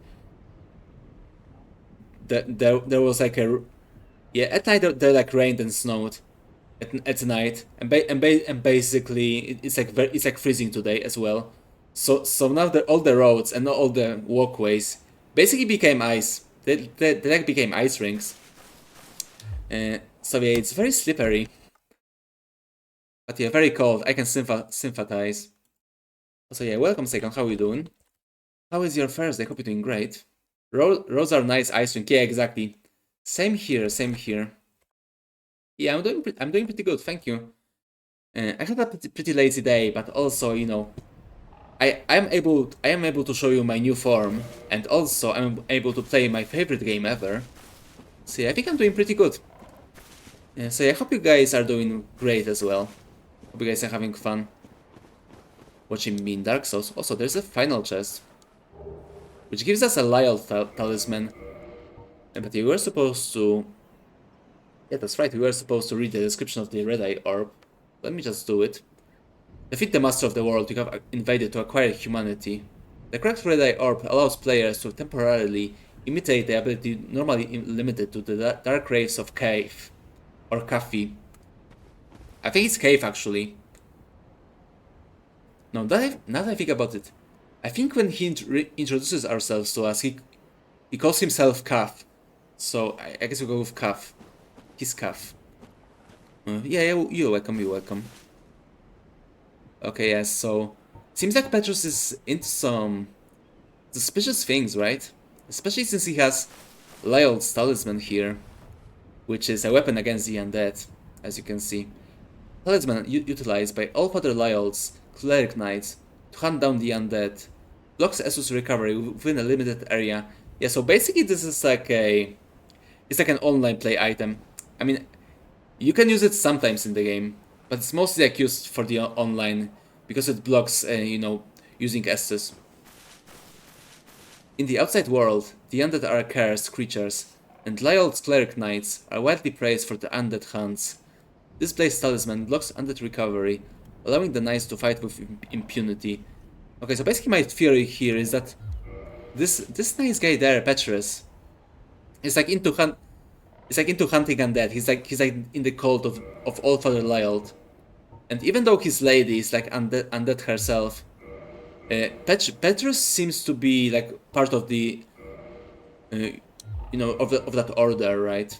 it? There was like a, yeah, at night there like rained and snowed. At night, and basically it's like freezing today as well. So now all the roads and all the walkways basically became ice. They like became ice rinks. So yeah, it's very slippery. But yeah, very cold. I can sympathize. So yeah, welcome Second. How are you doing? How is your Thursday? Hope you're doing great. Roads are nice, ice rink. Yeah, exactly. Same here. Same here. Yeah, I'm doing pretty good, thank you. I had a pretty lazy day, but also, you know, I am able to show you my new form, and also I'm able to play my favorite game ever. So yeah, I think I'm doing pretty good. So yeah, I hope you guys are doing great as well. Hope you guys are having fun watching me in Dark Souls. Also, there's a final chest, which gives us a Lyle talisman. But you were supposed to. Yeah, that's right, we were supposed to read the description of the Red Eye Orb. Let me just do it. Defeat the Master of the World you have invaded to acquire humanity. The cracked Red Eye Orb allows players to temporarily imitate the ability normally limited to the dark rays of Cave. Or Kafi. I think it's Cave actually. No, now that I think about it, I think when he introduces ourselves to us, he calls himself Kaf. So I guess we'll go with Kaf. His Kaf. Yeah, you're welcome, you're welcome. Okay, yes, so seems like Petrus is into some suspicious things, right? Especially since he has Lyle's talisman here, which is a weapon against the undead, as you can see. Talisman utilized by all Father Lyle's cleric knights to hunt down the undead. Blocks Essus recovery within a limited area. Yeah, so basically this is like it's like an online play item. I mean, you can use it sometimes in the game, but it's mostly like used for the online because it blocks, you know, using Estus. In the outside world, the undead are cursed creatures, and Lyle's cleric knights are widely praised for the undead hunts. This Blaze Talisman blocks undead recovery, allowing the knights to fight with impunity. Okay, so basically my theory here is that this nice guy there, Petrus, is like into hunting undead. He's like in the cult of Allfather Lyald. And even though his lady is like undead herself, Petrus seems to be like part of the, of that order, right?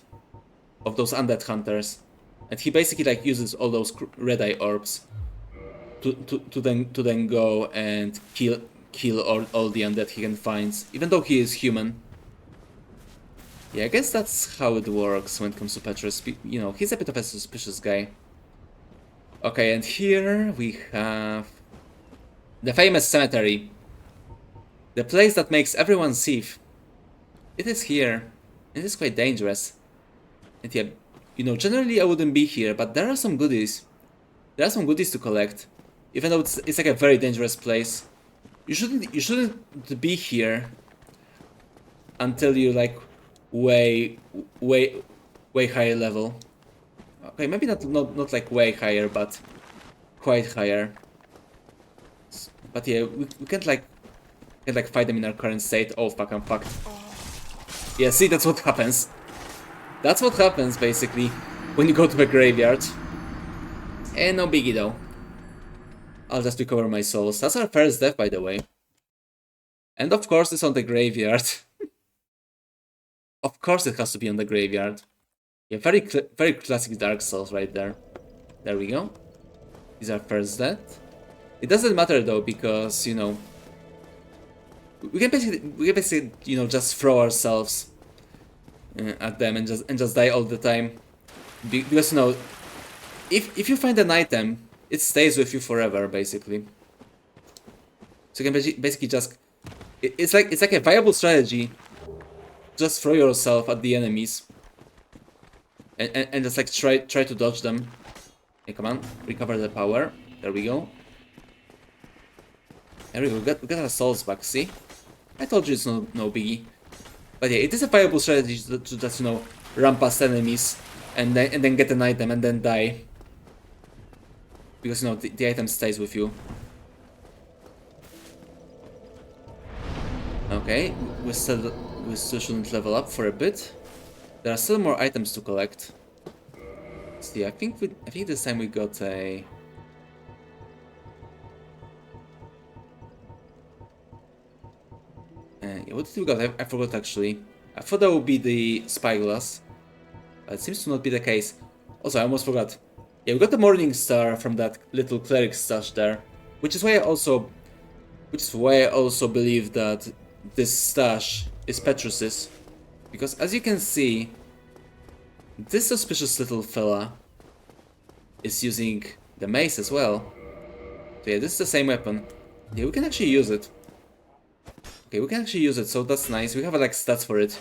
Of those undead hunters, and he basically like uses all those red eye orbs to then go and kill all the undead he can find, even though he is human. Yeah, I guess that's how it works when it comes to Petrus. You know, he's a bit of a suspicious guy. Okay, and here we have the famous cemetery. The place that makes everyone thief. It is here. It is quite dangerous. And yeah, you know, generally I wouldn't be here, but there are some goodies. There are some goodies to collect. Even though it's like a very dangerous place. You shouldn't be here until you're like way higher level. Okay, maybe not like way higher, but quite higher. But yeah, we can't like fight them in our current state. Oh fuck, I'm fucked. Yeah, see, that's what happens. That's what happens basically when you go to the graveyard. And no biggie though. I'll just recover my souls. That's our first death, by the way. And of course it's on the graveyard. Of course it has to be on the graveyard. Yeah, very classic Dark Souls right there. There we go. Is our first death. It doesn't matter though, because, you know, we can basically you know, just throw ourselves at them and just die all the time. Because, you know, if you find an item, it stays with you forever, basically. So you can basically just... It's like a viable strategy. Just throw yourself at the enemies. And just like try to dodge them. Hey, come on, recover the power. There we go. There we go, we got our souls back, see? I told you it's no biggie. But yeah, it is a viable strategy to just, you know, run past enemies and then get an item and then die. Because, you know, the item stays with you. Okay, we still shouldn't level up for a bit. There are still more items to collect. See, I think this time we got a... yeah, what did we got? I forgot actually. I thought that would be the spyglass, but it seems to not be the case. Also, I almost forgot. Yeah, we got the Morning Star from that little cleric stash there, which is why I also believe that this stash is Petrus's, because as you can see, this suspicious little fella is using the mace as well. So yeah, this is the same weapon. Yeah, we can actually use it. Okay, we can actually use it, so that's nice. We have like stats for it.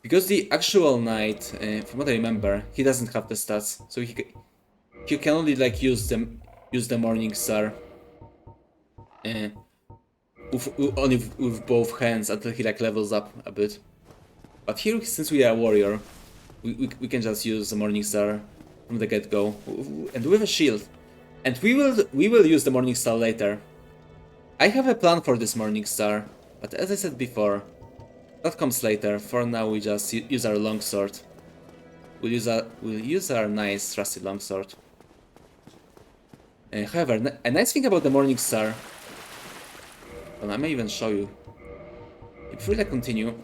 Because the actual knight, from what I remember, he doesn't have the stats, so he can only like use the Morning Star only with both hands until he like levels up a bit. But here, since we are a warrior, we can just use the Morning Star from the get-go, and with a shield. And we will use the Morning Star later. I have a plan for this Morning Star, but as I said before, that comes later. For now, we just use our longsword. We'll use our nice trusty longsword. However, a nice thing about the Morning Star, well, I may even show you. If we like continue,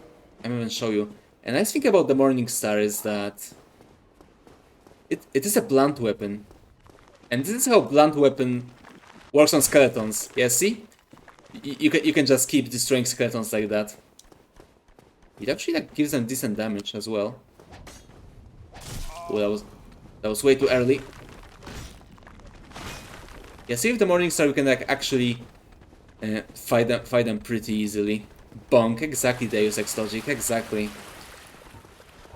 I may even show you. A nice thing about the Morning Star is that it is a blunt weapon, and this is how blunt weapon works on skeletons. Yeah, see? You can just keep destroying skeletons like that. It actually like gives them decent damage as well. Oh, that was way too early. Yeah, see, with the Morning Star we can like actually fight them pretty easily. Bonk, exactly, Deus Ex logic, exactly.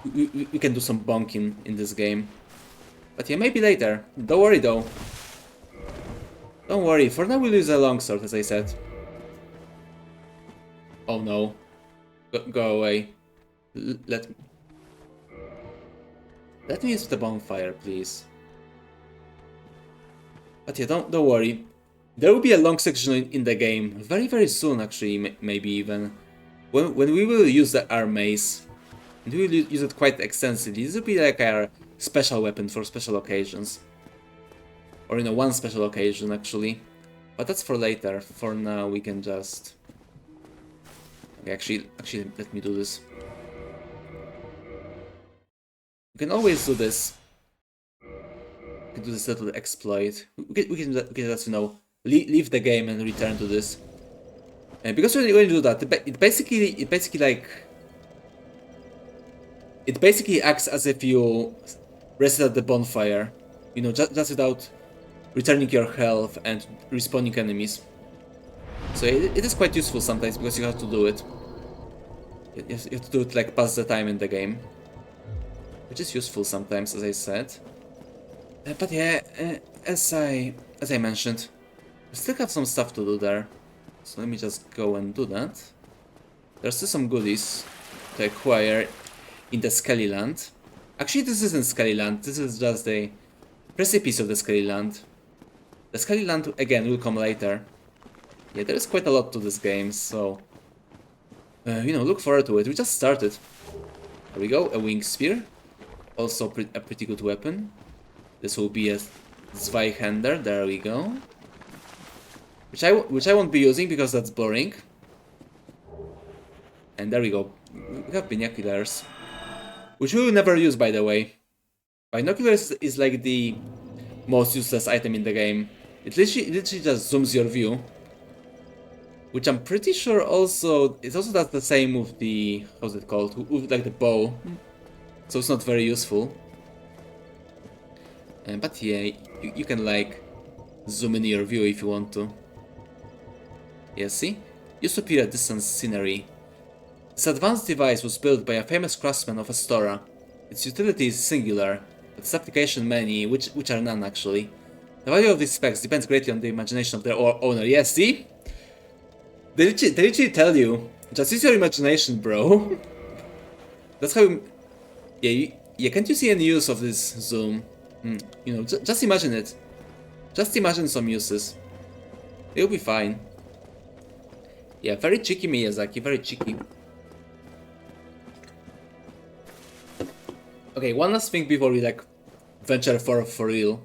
We can do some bonking in this game. But yeah, maybe later. Don't worry though. Don't worry, for now we'll use a longsword, as I said. Oh no. Go away. Let me use the bonfire, please. But yeah, don't worry. There will be a long section in the game, very soon actually, maybe even, when we will use our mace. And we will use it quite extensively. This will be like our special weapon for special occasions. Or one special occasion actually. But that's for later. For now we can just... Okay, actually let me do this. We can always do this. We can do this little exploit. We can just, leave the game and return to this. Because when you do that, it basically acts as if you reset the bonfire. Just without returning your health and respawning enemies. So it is quite useful sometimes because you have to do it. You have to do it like pass the time in the game. Which is useful sometimes, as I said. But yeah, as I mentioned, we still have some stuff to do there. So let me just go and do that. There's still some goodies to acquire in the Skelly Land. Actually, this isn't Skelly Land, this is just a precipice of the Skelly Land. The Skelly Land, again, will come later. Yeah, there is quite a lot to this game, so... look forward to it. We just started. There we go, a wing spear. Also a pretty good weapon. This will be a Zweihander, there we go. Which I won't be using because that's boring. And there we go. We have binoculars. Which we will never use, by the way. Binoculars is like the most useless item in the game. It literally just zooms your view. Which I'm pretty sure it also does the same with the... how's it called? With like the bow. So it's not very useful. But yeah, you can like zoom in your view if you want to. Yeah, see? You superior distance scenery. This advanced device was built by a famous craftsman of Astora. Its utility is singular, but its application many, which are none actually. The value of these specs depends greatly on the imagination of their owner. Yeah, see? They literally tell you, just use your imagination, bro. That's how... Yeah, can't you see any use of this zoom? Just imagine it. Just imagine some uses. It'll be fine. Yeah, very cheeky Miyazaki, very cheeky. Okay, one last thing before we like venture for real.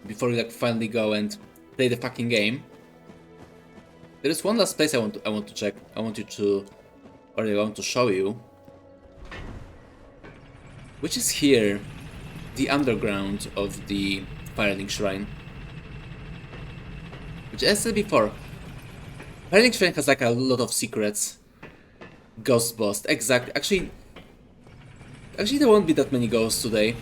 Before we like finally go and play the fucking game. There is one last place I want to check. I want to show you. Which is here, the underground of the Firelink Shrine. Which, as I said before, Firelink Shrine has like a lot of secrets. Ghost boss, exactly. Actually, there won't be that many ghosts today.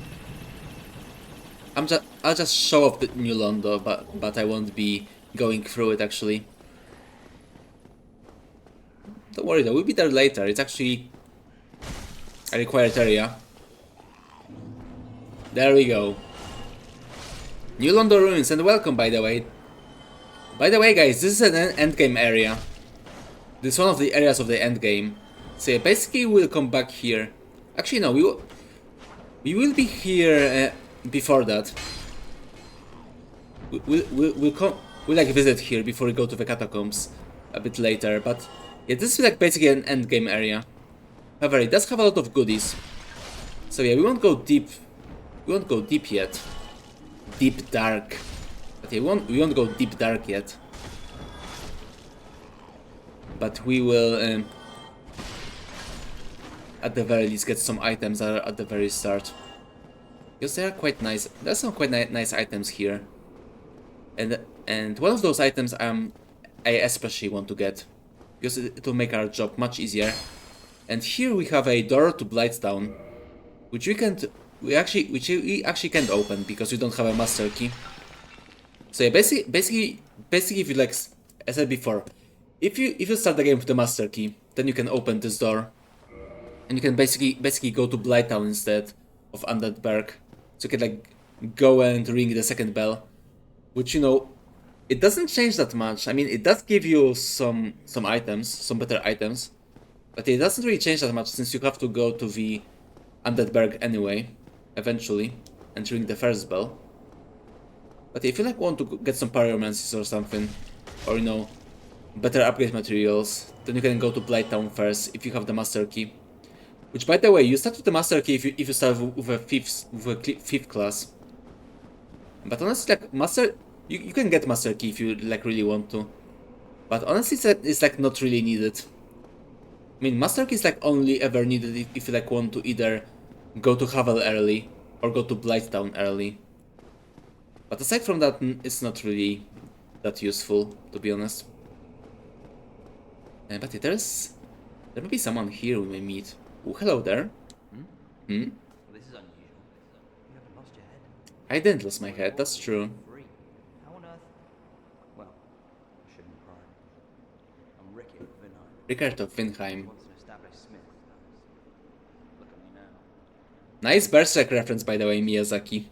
I'll just show off the new Londo, but I won't be going through it actually. Don't worry though, we'll be there later. It's actually a required area. There we go. New Londo Ruins, and welcome, by the way. By the way, guys, this is an endgame area. This is one of the areas of the endgame. So yeah, basically we'll come back here. Actually, no, we will be here before that. We'll like visit here before we go to the catacombs a bit later. But yeah, this is like basically an endgame area. However, it does have a lot of goodies. So yeah, we won't go deep. We won't go deep yet. Deep dark. But yeah, we won't go deep dark yet. But we will, at the very least, get some items at the very start. Because they are quite nice. There's some quite nice items here. And one of those items I especially want to get. Because it will make our job much easier. And here we have a door to Blighttown. Which we actually can't open because we don't have a master key. So yeah, basically if you like, as I said before, if you start the game with the master key, then you can open this door, and you can basically go to Blighttown instead of Undeadburg. So you can like go and ring the second bell, which it doesn't change that much. I mean, it does give you some items, some better items, but it doesn't really change that much since you have to go to the Undeadburg anyway, eventually, and ring the first bell. But if you like want to get some pyromancies or something, or you know, better upgrade materials, then you can go to Blighttown first if you have the master key. Which, by the way, you start with the master key if you start with a fifth class. But honestly, like you can get master key if you like really want to. But honestly, it's like not really needed. I mean, master key is like only ever needed if you like want to either go to Havel early or go to Blighttown early. But aside from that, it's not really that useful, to be honest. But yeah, there may be someone here we may meet. Oh, hello there. Hmm? Well, this is unusual. You haven't lost your head. I didn't lose my head, that's true. Free. How on earth? Well, I shouldn't pry. I'm Ricky of Vinheim. Rickard of Vinheim. Once an established smith. Look at me now. Nice Berserk reference, by the way, Miyazaki.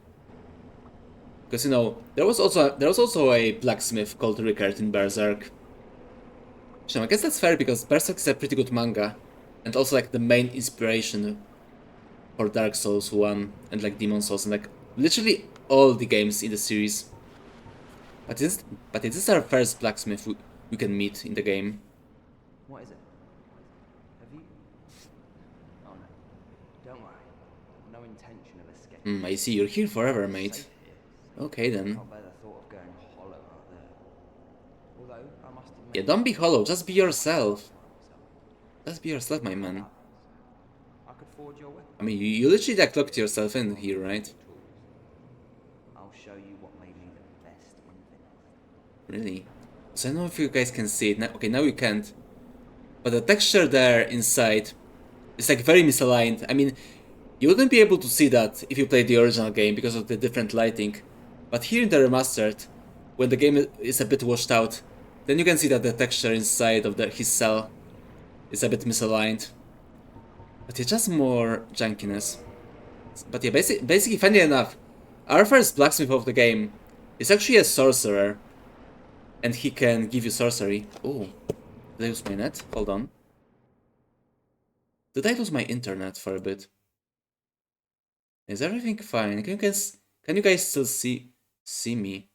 Because you know, there was also a blacksmith called Rickard in Berserk. So I guess that's fair because Berserk is a pretty good manga, and also like the main inspiration for Dark Souls 1 and like Demon Souls and like literally all the games in the series. But it is our first blacksmith we can meet in the game. What is it? Have you? Oh no. Don't worry. No intention of escape. I see, you're here forever, mate. Safe here. Okay then. Not bear the thought of going hollow out there. Although, I must admit... Yeah, don't be hollow, just be yourself. Just be yourself, my man. I could forge your weapon. I mean, you literally like locked yourself in here, right? I'll show you what made me the best in Vinheim. Really? So I don't know if you guys can see it. Okay, now you can't. But the texture there inside is like very misaligned. I mean, you wouldn't be able to see that if you played the original game because of the different lighting. But here in the remastered, when the game is a bit washed out, then you can see that the texture inside of his cell is a bit misaligned. But it's just more junkiness. But yeah, basically, funny enough, our first blacksmith of the game is actually a sorcerer. And he can give you sorcery. Oh, did I lose my net? Hold on. Did I lose my internet for a bit? Is everything fine? Can you guys still see me?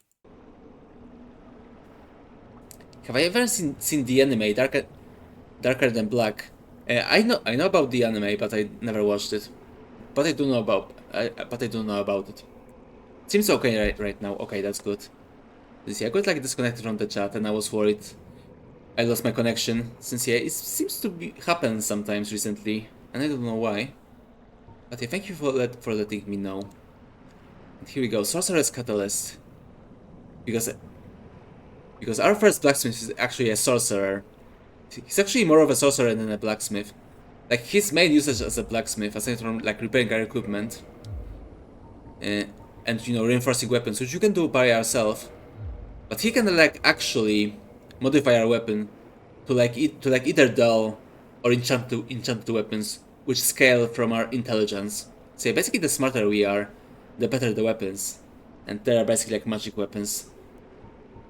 Have I ever seen the anime Darker Than Black? I know about the anime, but I never watched it. But I do know about it. Seems okay right now. Okay, that's good. See, I got like disconnected from the chat, and I was worried I lost my connection. Since yeah, it seems to happen sometimes recently, and I don't know why. But yeah, thank you for letting me know. And here we go, Sorcerer's Catalyst. Because our first blacksmith is actually a sorcerer. He's actually more of a sorcerer than a blacksmith. Like his main usage as a blacksmith, aside from like repairing our equipment, and you know, reinforcing weapons, which you can do by yourself. But he can like actually modify our weapon to like either dull or enchant the weapons, which scale from our intelligence. So yeah, basically, the smarter we are, the better the weapons, and they are basically like magic weapons.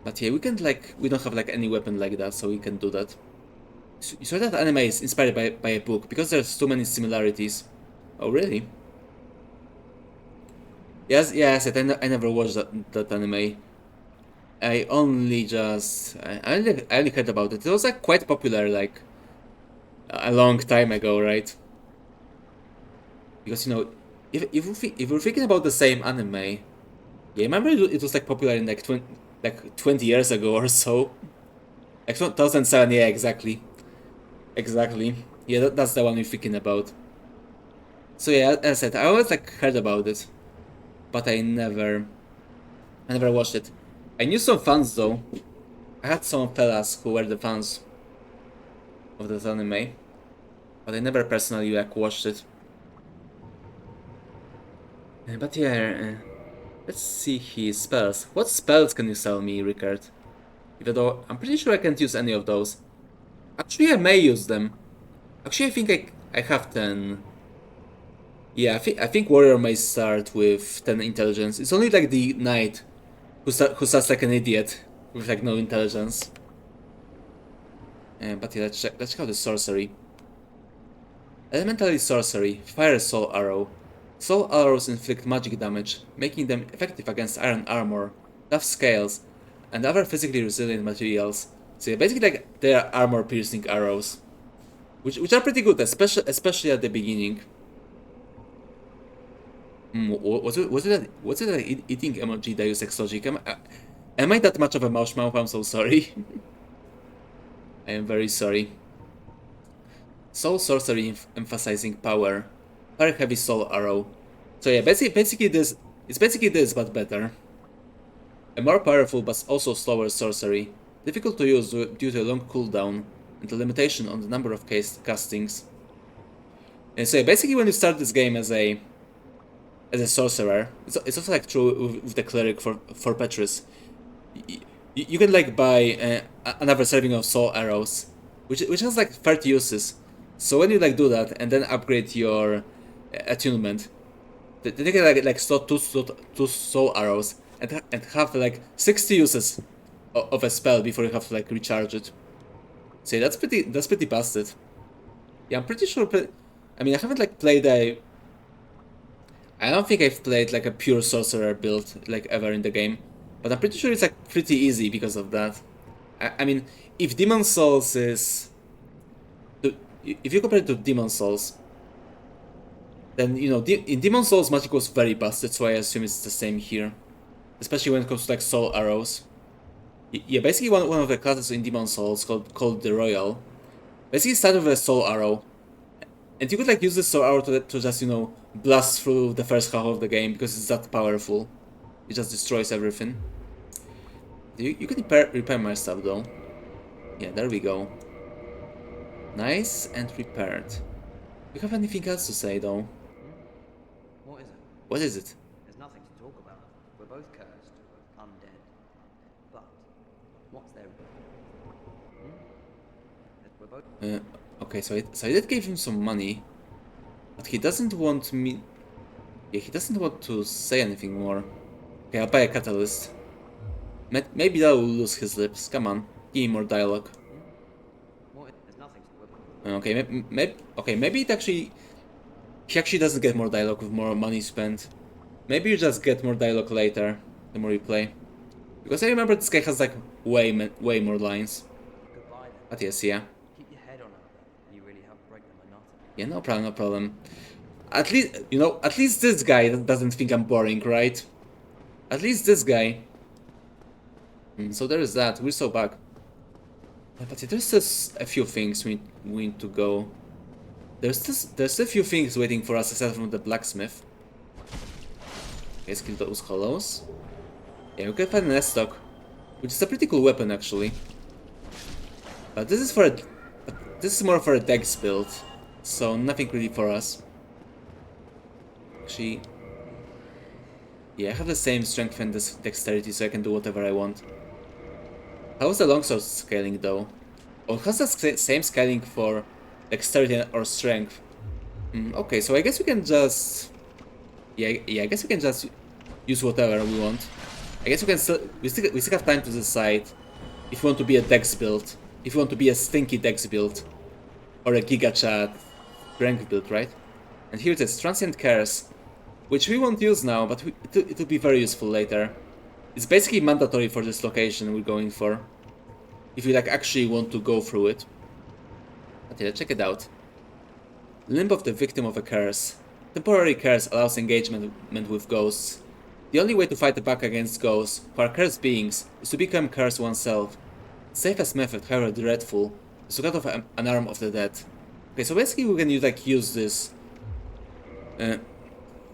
But yeah, we don't have like any weapon like that, so we can do that. So that anime is inspired by a book because there's too many similarities. Oh really? Yes, I never watched that anime. I only heard about it. It was like quite popular like a long time ago, right? Because you know, if we're thinking about the same anime, yeah, I remember it was like popular in like 20 years ago or so. Like 2007, yeah, exactly. Yeah, that's the one we're thinking about. So yeah, as I said, I always like heard about it, but I never watched it. I knew some fans though. I had some fellas who were the fans of that anime, but I never personally like watched it. But yeah, let's see his spells. What spells can you sell me, Rickard? Even though I'm pretty sure I can't use any of those. Actually, I may use them. Actually, I think I have 10. Yeah, I think warrior may start with 10 intelligence. It's only like the knight who starts like an idiot with like no intelligence. But yeah, let's check out the sorcery. Elementary sorcery, fire soul arrow. Soul arrows inflict magic damage, making them effective against iron armor tough scales, and other physically resilient materials. So yeah, basically like they are armor-piercing arrows, which are pretty good, especially at the beginning. Was it an eating emoji Deus Ex Logic? Am I that much of a mouth? I'm so sorry. I am very sorry. Soul sorcery emphasizing power. Very heavy soul arrow. So yeah, basically this it's basically this but better. A more powerful but also slower sorcery. Difficult to use due to a long cooldown and the limitation on the number of castings. And so yeah, basically when you start this game as a sorcerer, it's also like true with the cleric for Petrus. You can like buy another serving of soul arrows, which has like 30 uses. So when you like do that and then upgrade your attunement, then you can like slot two soul arrows and have like 60 uses of a spell before you have to like recharge it. So yeah, that's pretty busted. Yeah, I'm pretty sure. I mean, I haven't like played a. I don't think I've played like a pure sorcerer build like ever in the game, but I'm pretty sure it's like pretty easy because of that. I mean, if Demon Souls is, if you compare it to Demon Souls, then you know in Demon Souls magic was very busted, so I assume it's the same here, especially when it comes to like soul arrows. Yeah, basically one of the classes in Demon Souls called the Royal, basically started with a soul arrow. And you could like use this soul arrow to just, you know, blast through the first half of the game because it's that powerful. It just destroys everything. You can repair my stuff though. Yeah, there we go. Nice and repaired. Do you have anything else to say though? What is it? What is it? There's nothing to talk about. We're both cursed, undead. But what's there? We're both. Okay, so I did give him some money, but he doesn't want me. Yeah, he doesn't want to say anything more. Okay, I'll buy a catalyst. Maybe that will lose his lips. Come on, give me more dialogue. There's nothing to. Okay, maybe it actually. He actually doesn't get more dialogue with more money spent. Maybe you just get more dialogue later, the more you play. Because I remember this guy has like way more lines. Goodbye then. But yes, yeah. Keep your head on it. You really help break the monotony. Yeah, no problem, no problem. At least, you know, at least this guy doesn't think I'm boring, right? At least this guy. So there is that. We're so back. Yeah, but there's just a few things we need to go. There's a few things waiting for us aside from the blacksmith. Let's kill those hollows. Yeah, we can find an S-stock, which is a pretty cool weapon actually. But this is more for a dex build, so nothing really for us. Actually, yeah, I have the same strength and dexterity, so I can do whatever I want. How's the longsword scaling though? Oh, it has the same scaling for dexterity or strength. Okay, so I guess we can just... Yeah, I guess we can just use whatever we want. I guess we can still... We still have time to decide if we want to be a dex build, if we want to be a stinky dex build, or a giga chat strength build, right? And here it is, transient curse, which we won't use now, but it will be very useful later. It's basically mandatory for this location we're going for, if you like actually want to go through it. But yeah, check it out. Limb of the victim of a curse. Temporary curse allows engagement with ghosts. The only way to fight back against ghosts, who are cursed beings, is to become cursed oneself. Safest method, however dreadful, is to cut off an arm of the dead. Okay, so basically we can use this.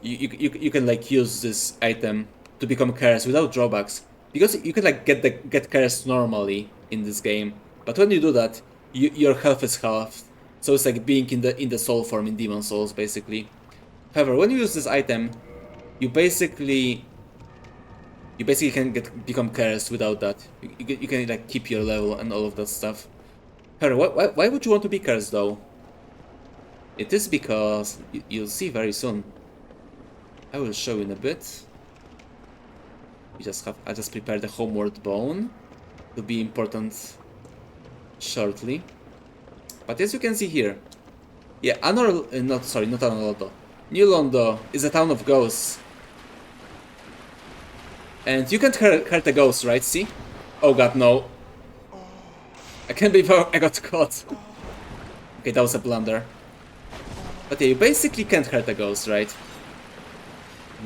You can like use this item to become cursed without drawbacks, because you can like get cursed normally in this game. But when you do that, your health is halved, so it's like being in the soul form in Demon Souls basically. However, when you use this item, you basically can become cursed without that. You can like keep your level and all of that stuff. However, why would you want to be cursed though? It is because you'll see very soon. I will show in a bit. I just prepared the homeward bone to be important shortly. But as you can see here, yeah, not Anor Londo. New Londo is a town of ghosts. And you can't hurt a ghost, right? See? Oh god, no. I can't believe I got caught. Okay, that was a blunder. But yeah, you basically can't hurt a ghost, right?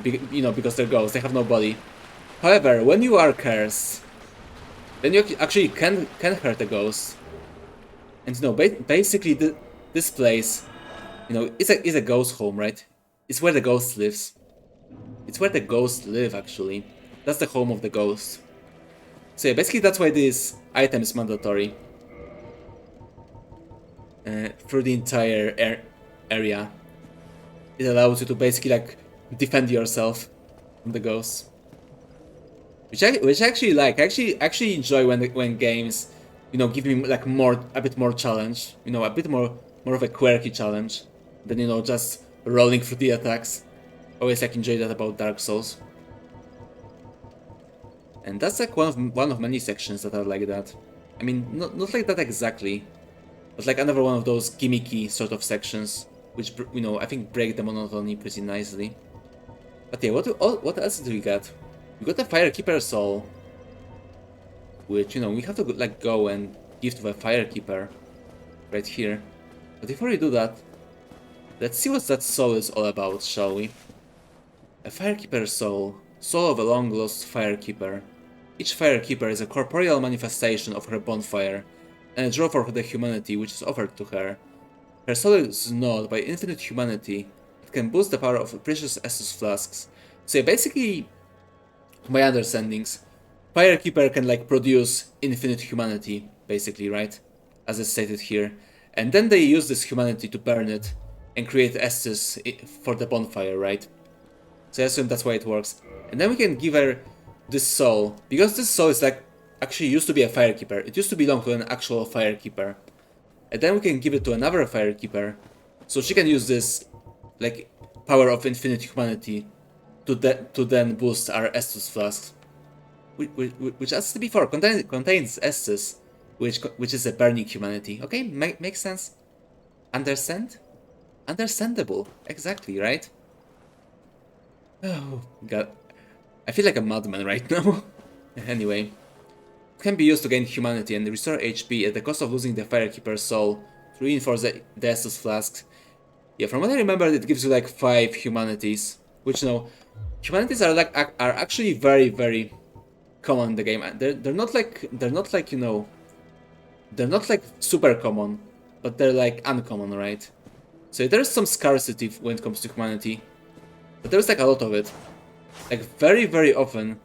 You know, because they're ghosts, they have no body. However, when you are cursed, then you actually can hurt a ghost. And you know, basically this place, you know, is a ghost home, right? It's where the ghost lives. It's where the ghosts live, actually. That's the home of the ghost. So yeah, basically that's why this item is mandatory. Through the entire area. It allows you to basically like defend yourself from the ghosts. Which I actually like. I actually enjoy when games, you know, give me like a bit more challenge. You know, a bit more of a quirky challenge than, you know, just rolling through the attacks. Always like enjoy that about Dark Souls. And that's like one of many sections that are like that. I mean, not like that exactly, but like another one of those gimmicky sort of sections, which, you know, I think break the monotony pretty nicely. But yeah, what else do we got? We got the Firekeeper Soul, which, you know, we have to like go and give to the Firekeeper right here. But before we do that, let's see what that soul is all about, shall we? A Firekeeper Soul, soul of a long-lost Firekeeper. Each Firekeeper is a corporeal manifestation of her bonfire, and a draw for the humanity which is offered to her. Her soul is gnawed by infinite humanity that can boost the power of precious Estus flasks. So yeah, basically, my understandings, Firekeeper can like produce infinite humanity, basically, right? As it's stated here. And then they use this humanity to burn it and create Estus for the bonfire, right? So I assume that's why it works. And then we can give her this soul, because this soul is like actually used to be a Firekeeper. It used to belong to an actual Firekeeper. And then we can give it to another Firekeeper, so she can use this like power of infinite humanity to then boost our Estus flasks, which as said before contains Estus, which is a burning humanity. Okay, makes sense. Understand? Understandable. Exactly, right? Oh god, I feel like a madman right now. Anyway, it can be used to gain humanity and restore HP at the cost of losing the Firekeeper's soul to reinforce the Estus flasks. Yeah, from what I remember, it gives you like 5 humanities, which, you know, humanities are actually very common in the game. They're not like, you know, they're not like super common, but they're like uncommon, right? So there's some scarcity when it comes to humanity, but there's like a lot of it. Like very often,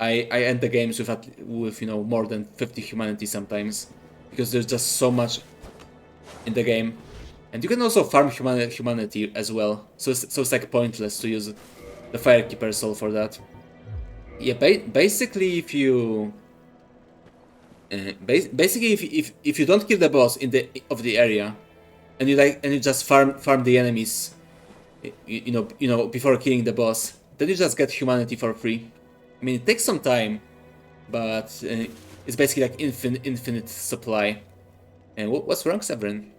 I end the games with you know, more than 50 humanity sometimes, because there's just so much in the game. And you can also farm humanity as well, so it's like pointless to use the Firekeeper soul for that. Yeah, basically if you basically if you don't kill the boss in the area, and you just farm the enemies, you know before killing the boss, then you just get humanity for free. I mean, it takes some time, but it's basically like infinite supply. And what's wrong, Severin?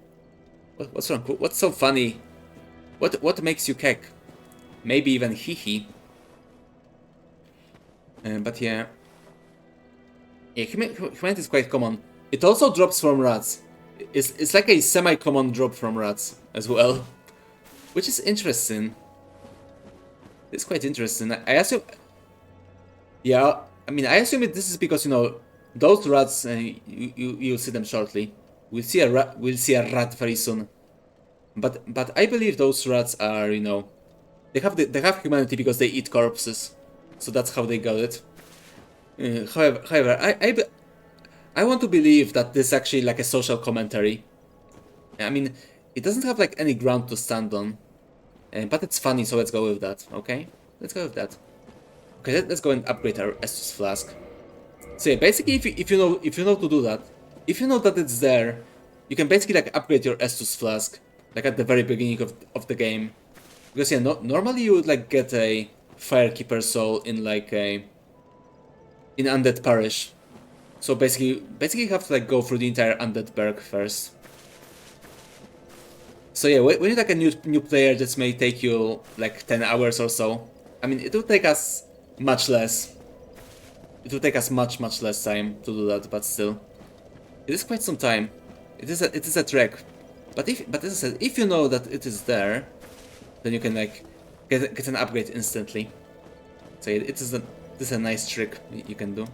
What's wrong? What's so funny? What makes you keck? Maybe even hee. But yeah, humanity is quite common. It also drops from rats. It's like a semi-common drop from rats as well, which is interesting. It's quite interesting. I assume. Yeah, I mean, I assume this is because, you know, those rats. You'll see them shortly. We'll see a rat very soon. But I believe those rats are, you know, they have humanity because they eat corpses, so that's how they got it. However, I want to believe that this is actually like a social commentary. I mean, it doesn't have like any ground to stand on, but it's funny, so let's go with that. Okay, let's go with that. Okay, let's go and upgrade our Estus flask. So yeah, basically, if you know to do that, if you know that it's there, you can basically like upgrade your Estus flask like at the very beginning of the game, because yeah, normally you would like get a Firekeeper soul in like in Undead Parish. So basically you have to like go through the entire Undead Berg first. So yeah, when you're like a new player, this may take you like 10 hours or so. I mean, it will take us much less. it will take us much less time to do that, but still. It is quite some time. It is a trek. But as I said, if you know that it is there, then you can like get an upgrade instantly. So this is a nice trick you can do.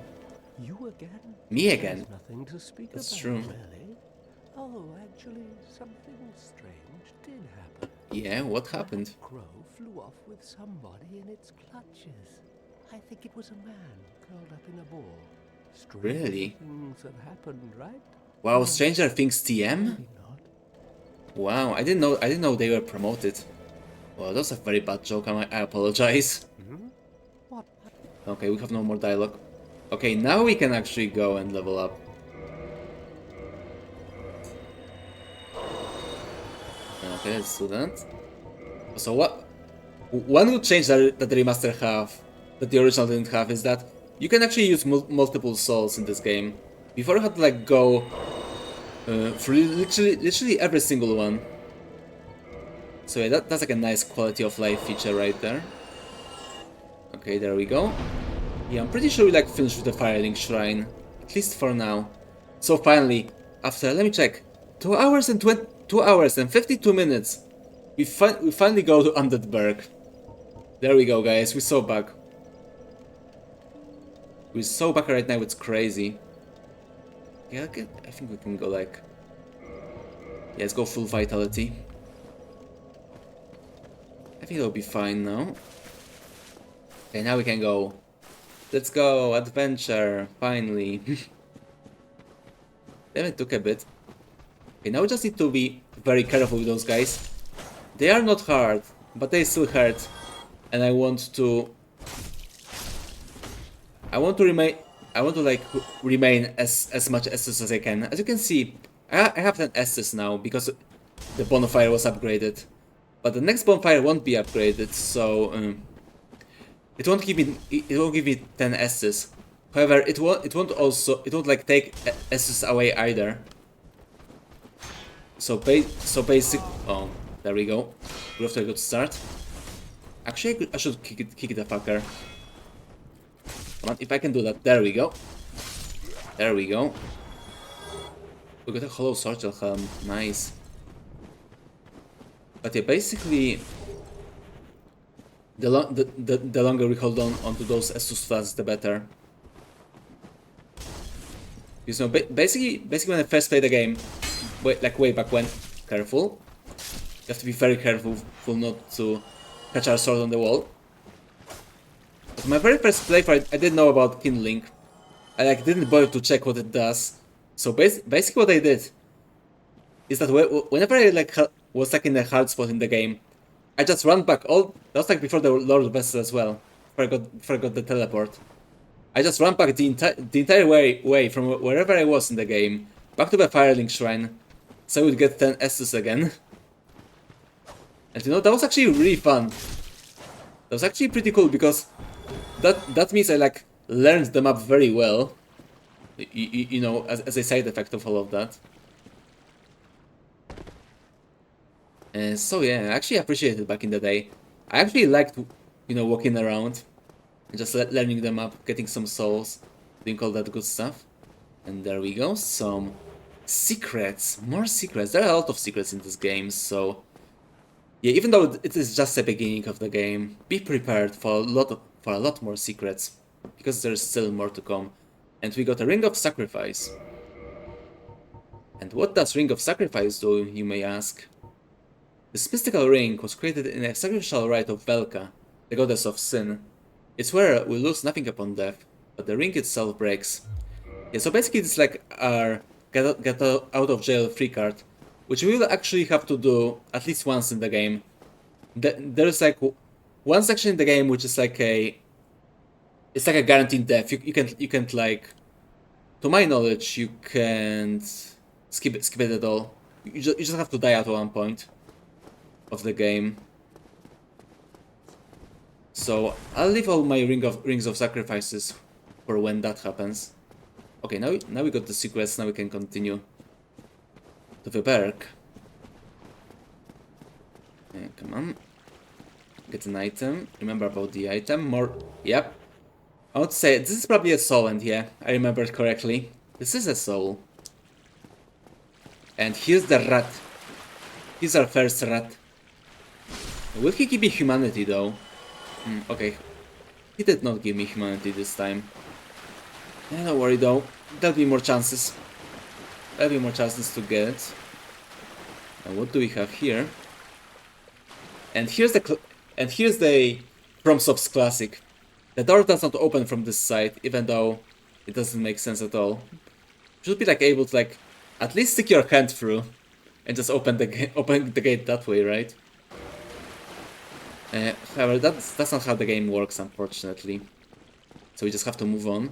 You again? Me again. There's nothing to speak That's about, true. really. Oh, actually, something strange did happen. Yeah, what happened? That crow flew off with somebody in its clutches. I think it was a man curled up in a ball. Strange Really? things have happened, right? Wow, Stranger Things TM? Maybe not. Wow, I didn't know they were promoted. Well, that's a very bad joke. I apologize. What? Okay, we have no more dialogue. Okay, now we can actually go and level up. Okay, let's do that. So what? One good change that the remaster have, that the original didn't have, is that you can actually use multiple souls in this game. Before you had to like go for literally every single one. So yeah, that's like a nice quality of life feature right there. Okay, there we go. Yeah, I'm pretty sure we like finished with the Firelink Shrine, at least for now. So finally, after, let me check, 2 hours and 52 minutes, we finally go to Undead. There we go, guys. We're so back. We're so back right now. It's crazy. Yeah, I think we can go like. Yeah, let's go full vitality. I think it'll be fine now. Okay, now we can go. Let's go, adventure, finally. Damn, it took a bit. Okay, now we just need to be very careful with those guys. They are not hard, but they still hurt. And I want to remain as much Estus as I can. As you can see, I have 10 Estus now because the bonfire was upgraded. But the next bonfire won't be upgraded, so it won't give me 10 Estus. However, it won't like take Estus away either. So basic. Oh, there we go. We're off to a good start. Actually, I should kick the fucker. Come on, if I can do that. There we go. There we go. We got a hollow Sorchel helm. Nice. But yeah, basically, the longer we hold on onto those Estus flasks, the better. You know, basically when I first played the game, way back when, careful. You have to be very careful not to catch our sword on the wall. But my very first playthrough, I didn't know about kindling. I like didn't bother to check what it does. So basically what I did is that whenever I like was like in a hard spot in the game, I just ran back that was like before the Lord Vessel as well. Before I got the teleport. I just ran back the entire way from wherever I was in the game back to the Firelink Shrine, so I would get 10 Estus again. And you know, that was actually really fun. That was actually pretty cool because that means I like learned the map very well. You know, as a side effect of all of that. So yeah, I actually appreciated it back in the day. I actually liked, you know, walking around and just learning the map, getting some souls, doing all that good stuff. And there we go, some secrets, more secrets. There are a lot of secrets in this game, so yeah, even though it is just the beginning of the game, be prepared for a lot more secrets, because there's still more to come. And we got a Ring of Sacrifice. And what does Ring of Sacrifice do, you may ask? This mystical ring was created in a sacrificial rite of Velka, the goddess of sin. Its wearer will lose nothing upon death, but the ring itself breaks. Yeah, so basically it's like our get out of jail free card, which we will actually have to do at least once in the game. There's like one section in the game which is like it's like a guaranteed death. You can't like, to my knowledge, you can't skip it at all. You just have to die at one point of the game. So I'll leave all my rings of sacrifices for when that happens. Okay, now we got the secrets. Now we can continue to the berg. Yeah, come on, get an item. Remember about the item. More. Yep. I would say this is probably a soul, and yeah, I remembered correctly. This is a soul. And here's the rat. Here's our first rat. Will he give me humanity though? Okay. He did not give me humanity this time. Don't worry though. There'll be more chances. There'll be more chances to get it. And what do we have here? And here's the FromSoft's classic. The door does not open from this side, even though it doesn't make sense at all. You should be like able to like at least stick your hand through and just open the gate that way, right? However, that's not how the game works, unfortunately. So we just have to move on.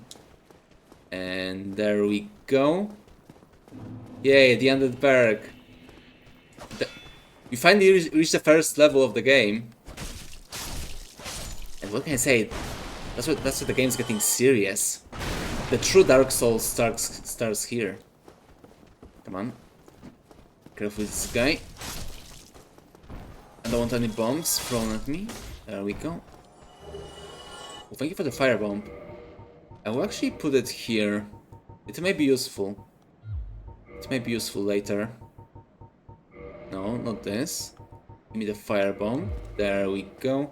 And there we go. Yay, the ended berg. We finally reached the first level of the game. And what can I say? That's what the game's getting serious. The true Dark Souls starts here. Come on. Careful with this guy. I don't want any bombs thrown at me. There we go. Well, thank you for the firebomb. I will actually put it here. It may be useful. It may be useful later. No, not this. Give me the firebomb. There we go.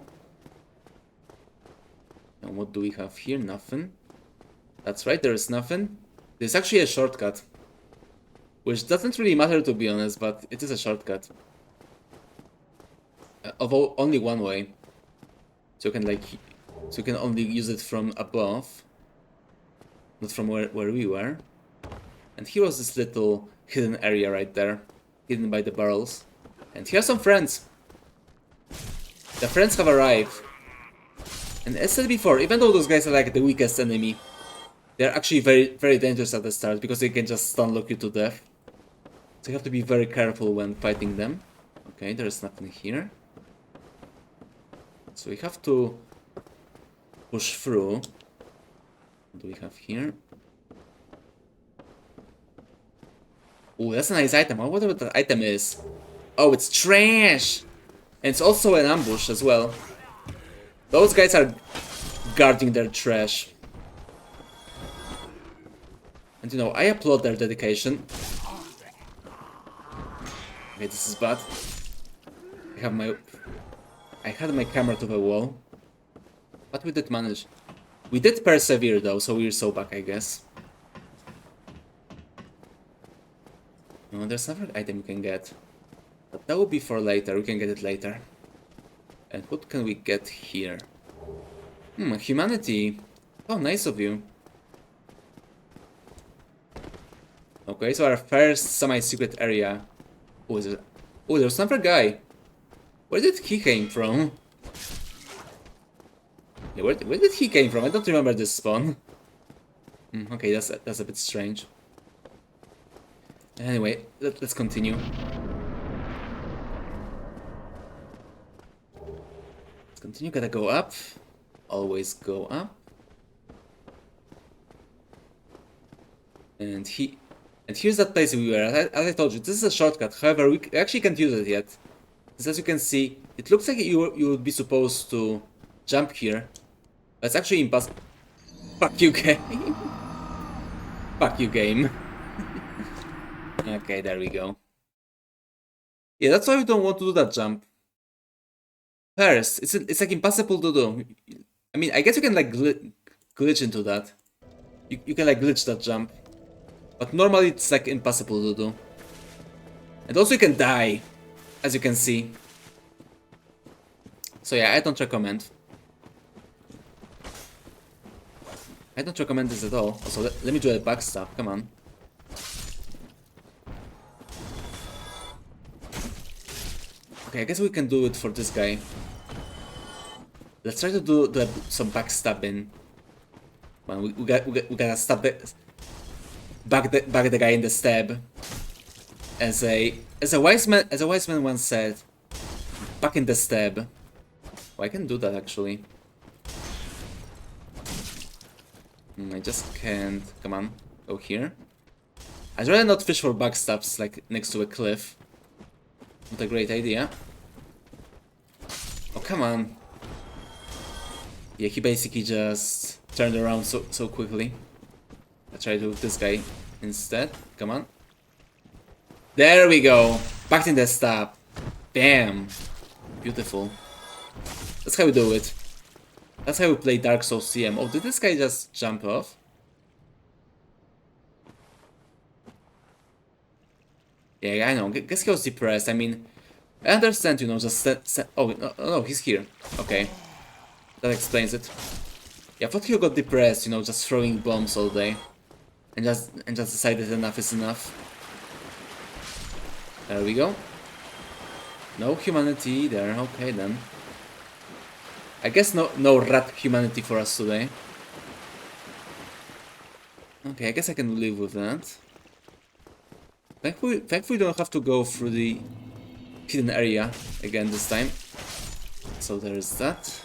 And what do we have here? Nothing. That's right, there is nothing. There's actually a shortcut. Which doesn't really matter, to be honest, but it is a shortcut. Although only one way. So you can only use it from above. Not from where we were. And here was this little hidden area right there. Hidden by the barrels. And here are some friends. The friends have arrived. And as said before, even though those guys are like the weakest enemy, they're actually very, very dangerous at the start because they can just stun lock you to death. So you have to be very careful when fighting them. Okay, there's nothing here. So we have to push through. What do we have here? Oh, that's a nice item. I wonder what that item is. Oh, it's trash! And it's also an ambush as well. Those guys are guarding their trash. And you know, I applaud their dedication. Okay, this is bad. I had my camera to the wall. But we did manage. We did persevere though, so we're so back, I guess. No, there's another item you can get. But that will be for later, we can get it later. And what can we get here? Humanity. Oh, nice of you. Okay, so our first semi-secret area. Oh, there's another guy. Where did he came from? Yeah, where did he came from? I don't remember this spawn. Okay, that's a bit strange. Anyway, let's continue. Let's continue. Gotta go up. Always go up. And here's that place we were at. As I told you, this is a shortcut. However, we actually can't use it yet. As you can see, it looks like you would be supposed to jump here. But it's actually impossible. Fuck you, game. Fuck you, game. Okay, there we go. Yeah, that's why we don't want to do that jump. First, it's like impossible to do. I mean, I guess you can like glitch into that. You can like glitch that jump. But normally it's like impossible to do. And also you can die, as you can see. So yeah, I don't recommend. I don't recommend this at all. Also, let me do a backstab, come on. Okay, I guess we can do it for this guy. Let's try to do some backstabbing. Well, we gotta stab back the guy in the stab. As a wise man once said, back in the stab. Oh, I can do that actually. I just can't. Come on, go here. I'd rather not fish for backstabs like next to a cliff. Not a great idea. Oh, come on. Yeah, he basically just turned around so quickly. Let's try to do this guy instead. Come on. There we go. Back in the stab. Bam. Beautiful. That's how we do it. That's how we play Dark Souls CM. Oh, did this guy just jump off? Yeah, I know. Guess he was depressed. I mean, I understand, you know, just oh, no, he's here. Okay. That explains it. Yeah, I thought he got depressed, you know, just throwing bombs all day. And just decided enough is enough. There we go. No humanity there. Okay, then. I guess no rat humanity for us today. Okay, I guess I can live with that. Thankfully we don't have to go through the hidden area again this time. So there's that.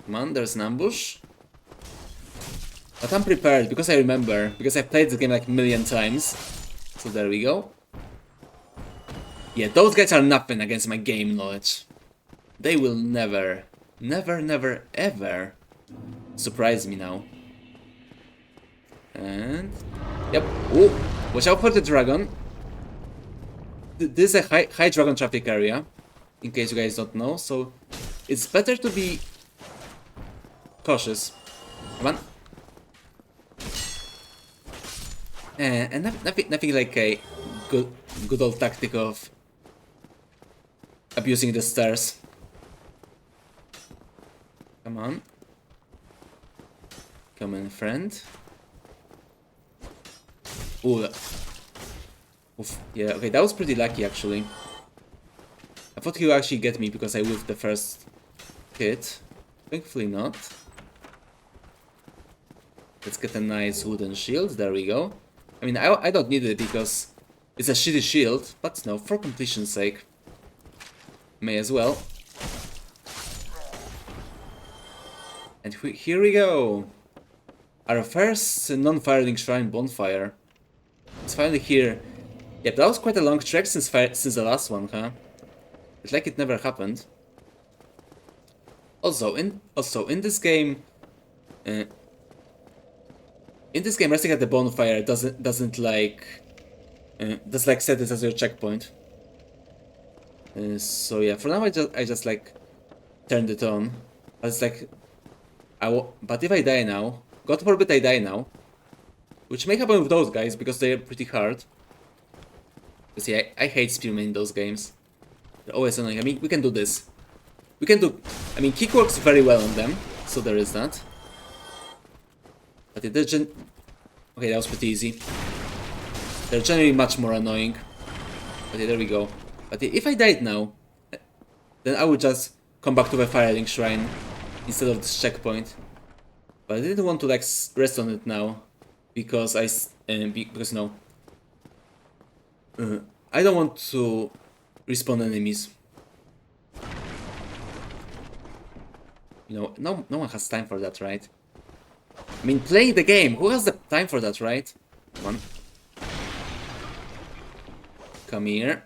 Come on, there's an ambush. But I'm prepared because I remember, because I played the game like a million times. So there we go. Yeah, those guys are nothing against my game knowledge. They will never, ever surprise me now. And... Yep. Ooh, watch out for the dragon. This is a high dragon traffic area, in case you guys don't know, so it's better to be cautious. Come on. And nothing like a good old tactic of abusing the stairs. Come on. Come in, friend. Ooh. Oof. Yeah, okay, that was pretty lucky actually. I thought he would actually get me because I whiffed the first hit. Thankfully not. Let's get a nice wooden shield, there we go. I mean, I don't need it because it's a shitty shield, but no, for completion's sake. May as well. And here we go! Our first non-firing shrine bonfire. It's finally here. Yep, that was quite a long trek since the last one, huh? It's like it never happened. Also in this game, resting at the bonfire doesn't like set this as your checkpoint. So yeah, for now I just like turned it on. But it's like but if I die now, God forbid I die now, which may happen with those guys because they're pretty hard. Because yeah, I hate spearmen in those games. They're always annoying. I mean, we can do this. I mean, kick works very well on them, so there is that. But it doesn't. Okay, that was pretty easy. They're generally much more annoying. But yeah, there we go. But yeah, if I died now, then I would just come back to the firing shrine instead of this checkpoint. But I didn't want to like rest on it now because because no, I don't want to respawn enemies. You know, no one has time for that, right? I mean, playing the game, who has the time for that, right? Come on. Come here.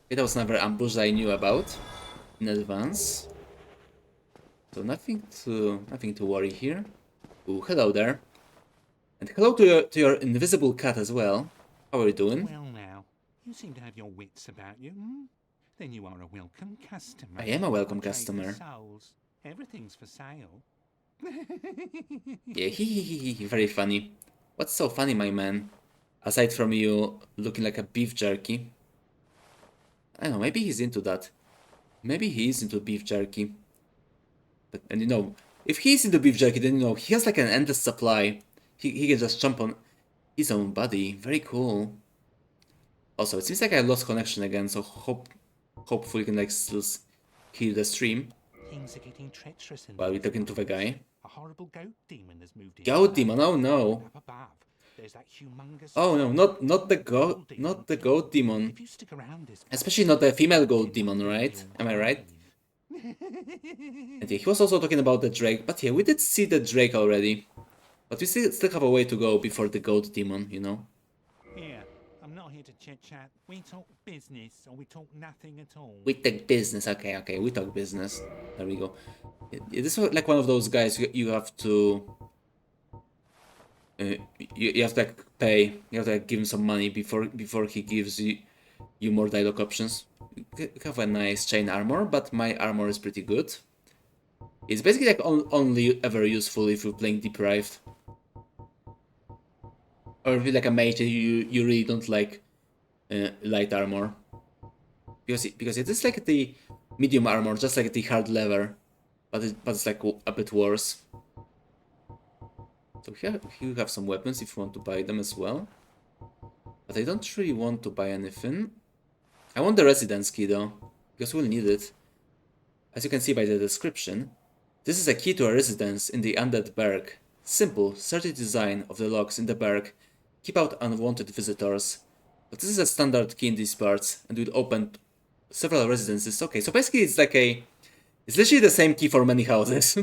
Okay, that was another ambush I knew about in advance. So nothing to worry here. Ooh, hello there. And hello to your invisible cat as well. How are you doing? Well now, you seem to have your wits about you, hmm? Then you are a welcome customer. I am a welcome I'll trade customer. the souls. Everything's for sale. Yeah, very funny. What's so funny, my man? Aside from you looking like a beef jerky. I don't know, maybe he's into that. Maybe he is into beef jerky. But, and you know, if he's into beef jerky, then you know, he has like an endless supply. He can just jump on his own body. Very cool. Also, it seems like I lost connection again, so hopefully we can like still hear the stream. Things are getting treacherous in While we're these talking to the woods. guy. A horrible goat demon has moved in. Goat demon, oh no. Up above, there's that humongous Oh no, not the goat demon. If you stick around this Especially not the female goat demon, right? Am I right? And yeah, he was also talking about the Drake, but yeah, we did see the Drake already. But we still have a way to go before the goat demon, you know? Here, I'm not here to chit-chat. We talk business, or we talk nothing at all. We talk business, okay, we talk business. There we go. This is like one of those guys you have to you have to like pay, you have to like give him some money before he gives you more dialogue options. You have a nice chain armor, but my armor is pretty good. It's basically like only ever useful if you're playing deprived. Or if you're like a mage and you really don't like light armor. Because it is like the medium armor, just like the hard leather. But it's like a bit worse. So here you have some weapons if you want to buy them as well. But I don't really want to buy anything. I want the residence key though, because we'll need it. As you can see by the description, this is a key to a residence in the Undead Berg. Simple, sturdy design of the locks in the Berg keep out unwanted visitors. But this is a standard key in these parts and will open several residences. Okay, so basically it's like it's literally the same key for many houses.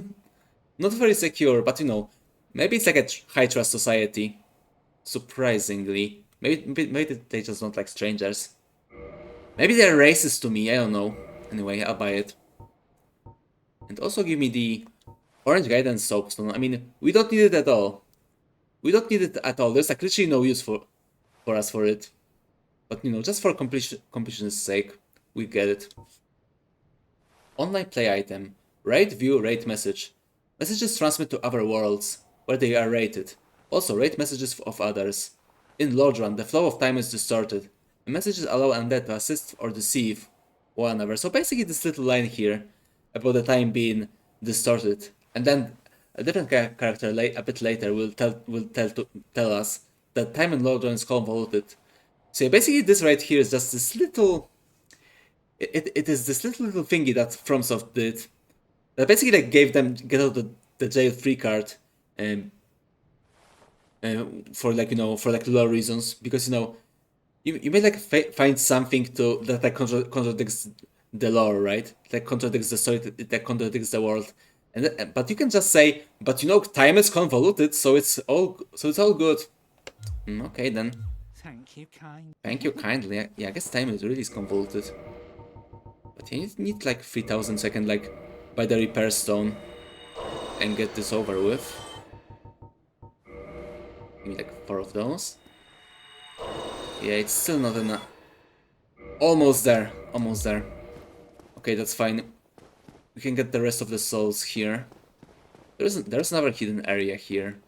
Not very secure, but you know, maybe it's like a high trust society. Surprisingly. Maybe they just don't like strangers. Maybe they're racist to me, I don't know. Anyway, I'll buy it. And also give me the orange guidance soapstone. I mean, we don't need it at all. We don't need it at all. There's like literally no use for us for it. But you know, just for completion's sake, we get it. Online play item. Rate, view, rate message. Messages transmit to other worlds, where they are rated. Also, rate messages of others. In Lordran, the flow of time is distorted. The messages allow undead to assist or deceive one another. So basically this little line here about the time being distorted. And then a different character a bit later will tell us that time in Lordran is convoluted. So basically this right here is just this little... It is this little thingy that FromSoft did. That basically like gave them get out the jail free card. For like, you know, for like lore reasons. Because, you know, you may like find something that like contradicts the lore, right? Like contradicts the story, that contradicts the world. But you can just say, but you know, time is convoluted, so it's all good. Okay then. Thank you kindly. Thank you kindly. Yeah, I guess time is really convoluted. But you need like 3000 seconds, like buy the repair stone and get this over with. Give me like 4 of those. Yeah, it's still not enough. Almost there. Almost there. Okay, that's fine. We can get the rest of the souls here. There's another hidden area here.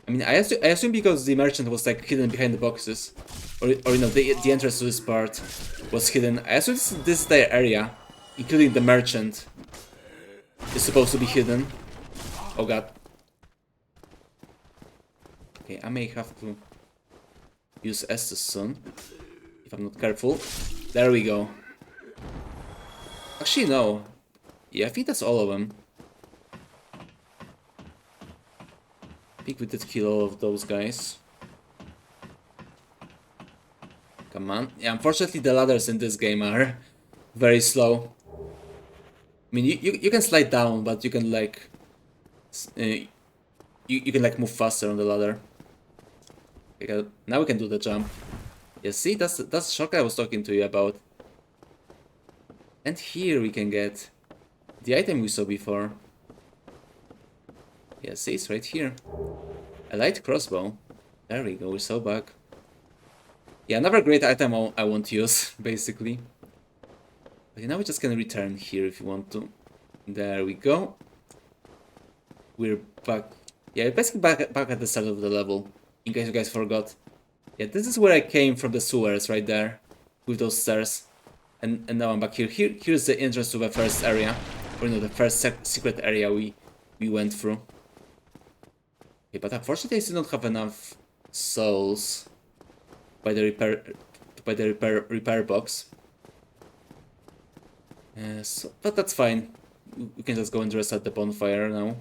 I mean, I assume because the merchant was like hidden behind the boxes, or you know, the entrance to this part was hidden. I assume this entire area, including the merchant, is supposed to be hidden. Oh god. Okay, I may have to use Estus soon, if I'm not careful. There we go. Actually, no. Yeah, I think that's all of them. I think we did kill all of those guys. Come on. Yeah, unfortunately the ladders in this game are very slow. I mean, you can slide down, but you can like... you can like move faster on the ladder. Okay, now we can do the jump. Yeah, see, that's the shortcut I was talking to you about. And here we can get the item we saw before. Yeah, see, it's right here. A light crossbow. There we go, we're so back. Yeah, another great item I won't use, basically. But now we just can return here if you want to. There we go. We're back. Yeah, basically back at the start of the level, in case you guys forgot. Yeah, this is where I came from, the sewers, right there, with those stairs. And now I'm back here. Here's the entrance to the first area, or the first secret area we went through. Okay, but unfortunately I still don't have enough souls by the repair box. But that's fine. We can just go and rest at the bonfire now.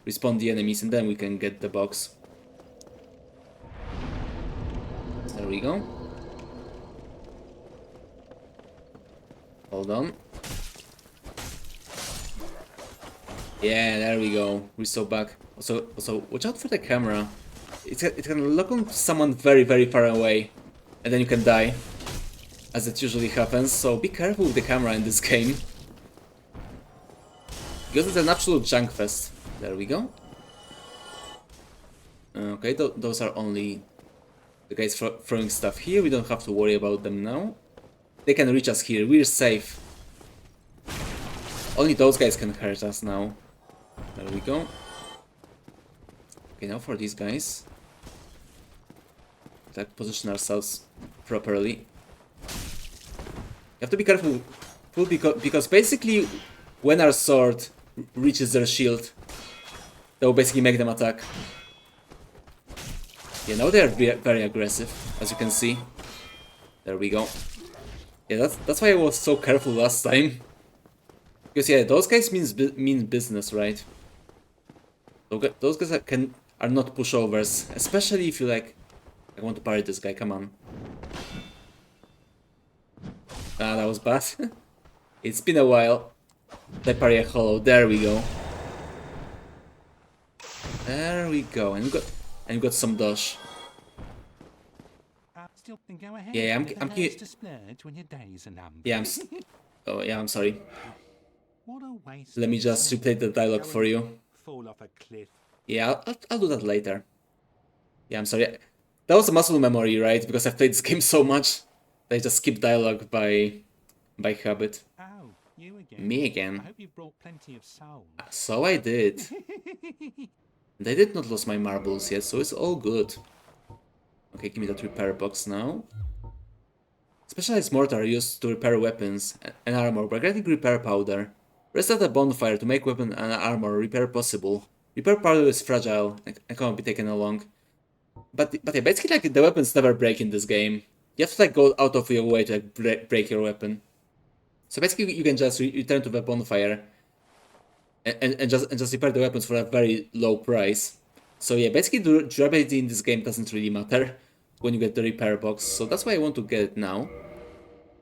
Respawn the enemies and then we can get the box. There we go. Hold on. Yeah, there we go. We're so back. Also, watch out for the camera. It can look on someone very, very far away, and then you can die. as it usually happens, so be careful with the camera in this game. Because it's an absolute junk fest. There we go. Okay, those are only the guys throwing stuff here. We don't have to worry about them now. They can reach us here. We're safe. Only those guys can hurt us now. There we go. Okay, now for these guys. Like, position ourselves properly. You have to be careful because basically when our sword reaches their shield, that will basically make them attack. Yeah, now they are very aggressive, as you can see. There we go. Yeah, that's why I was so careful last time. Because yeah, those guys mean business, right? Those guys are not pushovers, especially if you like. I want to parry this guy. Come on. Ah, that was bad. It's been a while. Let parry a hollow. There we go. There we go. And we got some dodge. Still can go ahead. Yeah, I'm to splurge when your days are numbered. Yeah, oh yeah, I'm sorry. What a waste. Let me just replay the dialogue for you. Fall off a cliff. Yeah, I'll do that later. Yeah, I'm sorry. That was a muscle memory, right? Because I've played this game so much that I just skip dialogue by habit. Oh, you again. Me again. I hope you brought plenty of soul. So I did. And I did not lose my marbles yet, so it's all good. Okay, give me that repair box now. Specialized mortar used to repair weapons and armor by getting repair powder. Rest at a bonfire to make weapon and armor repair possible. Repair powder is fragile and can't be taken along. But yeah, basically like the weapons never break in this game. You have to like go out of your way to like break your weapon. So basically you can just return to the bonfire and just repair the weapons for a very low price. So yeah, basically the durability in this game doesn't really matter when you get the repair box. So that's why I want to get it now.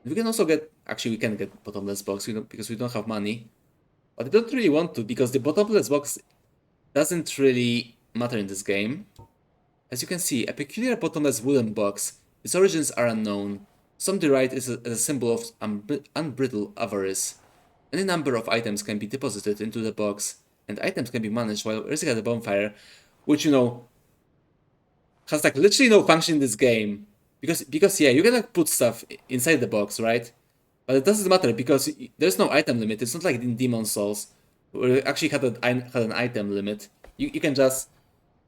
We can also get, actually we can get bottomless box because we don't have money. But I don't really want to because the bottomless box doesn't really matter in this game. As you can see, a peculiar bottomless wooden box. Its origins are unknown. Some deride it as a symbol of unbridled avarice. Any number of items can be deposited into the box, and items can be managed while resting at the bonfire, which, you know, has like literally no function in this game. Because yeah, you can like put stuff inside the box, right? But it doesn't matter because there's no item limit. It's not like in Demon Souls, where you actually had an item limit. You can just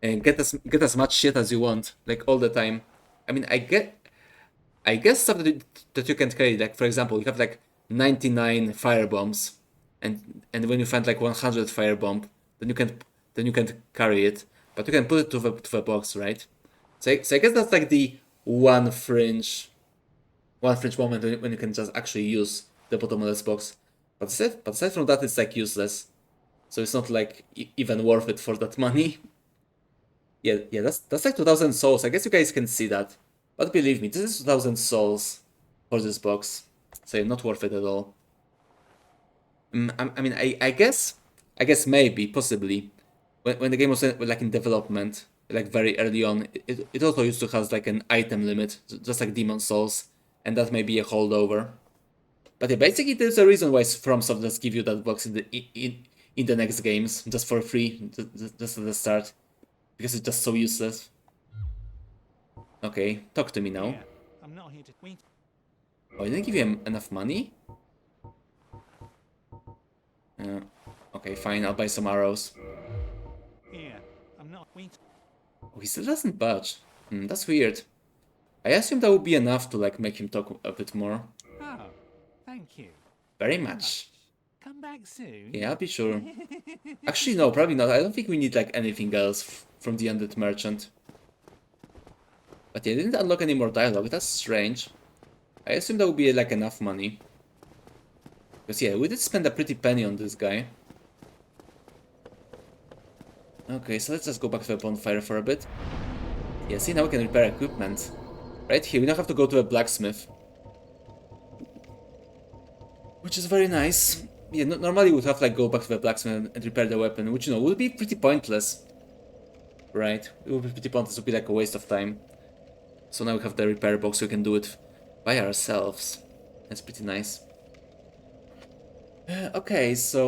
get as much shit as you want, like all the time. I mean, I guess stuff that you can carry, like for example, you have like 99 fire bombs, and when you find like 100 fire bomb, then you can carry it, but you can put it to the box, right? So I guess that's like the one fringe moment when you can just actually use the bottomless box. But aside from that, it's like useless. So it's not like even worth it for that money. Yeah, that's like 2,000 souls. I guess you guys can see that. But believe me, this is 2,000 souls for this box. So yeah, not worth it at all. I mean, I guess maybe, possibly, when the game was like in development, like very early on, it also used to have like an item limit, just like Demon Souls, and that may be a holdover. But yeah, basically there's a reason why FromSoft just give you that box in the next games, just for free, just at the start, because it's just so useless. Okay, talk to me now. Yeah, I'm not here to wait. Oh, I didn't give you enough money? Okay, fine, I'll buy some arrows. Yeah, I'm not wait. Oh, he still doesn't budge. That's weird. I assumed that would be enough to like make him talk a bit more. Oh, thank you. Very much. Come back soon. Yeah, I'll be sure. Actually, no, probably not. I don't think we need like anything else from the Undead Merchant. But yeah, I didn't unlock any more dialogue. That's strange. I assume that would be like enough money. Because yeah, we did spend a pretty penny on this guy. Okay, so let's just go back to the bonfire for a bit. Yeah, see, now we can repair equipment. Right here, we don't have to go to a blacksmith. Which is very nice. Yeah, normally we'd have to like go back to the blacksmith and repair the weapon, which, you know, would be pretty pointless. Right? It would be pretty pointless, it would be like a waste of time. So now we have the repair box, so we can do it by ourselves. That's pretty nice. Okay, so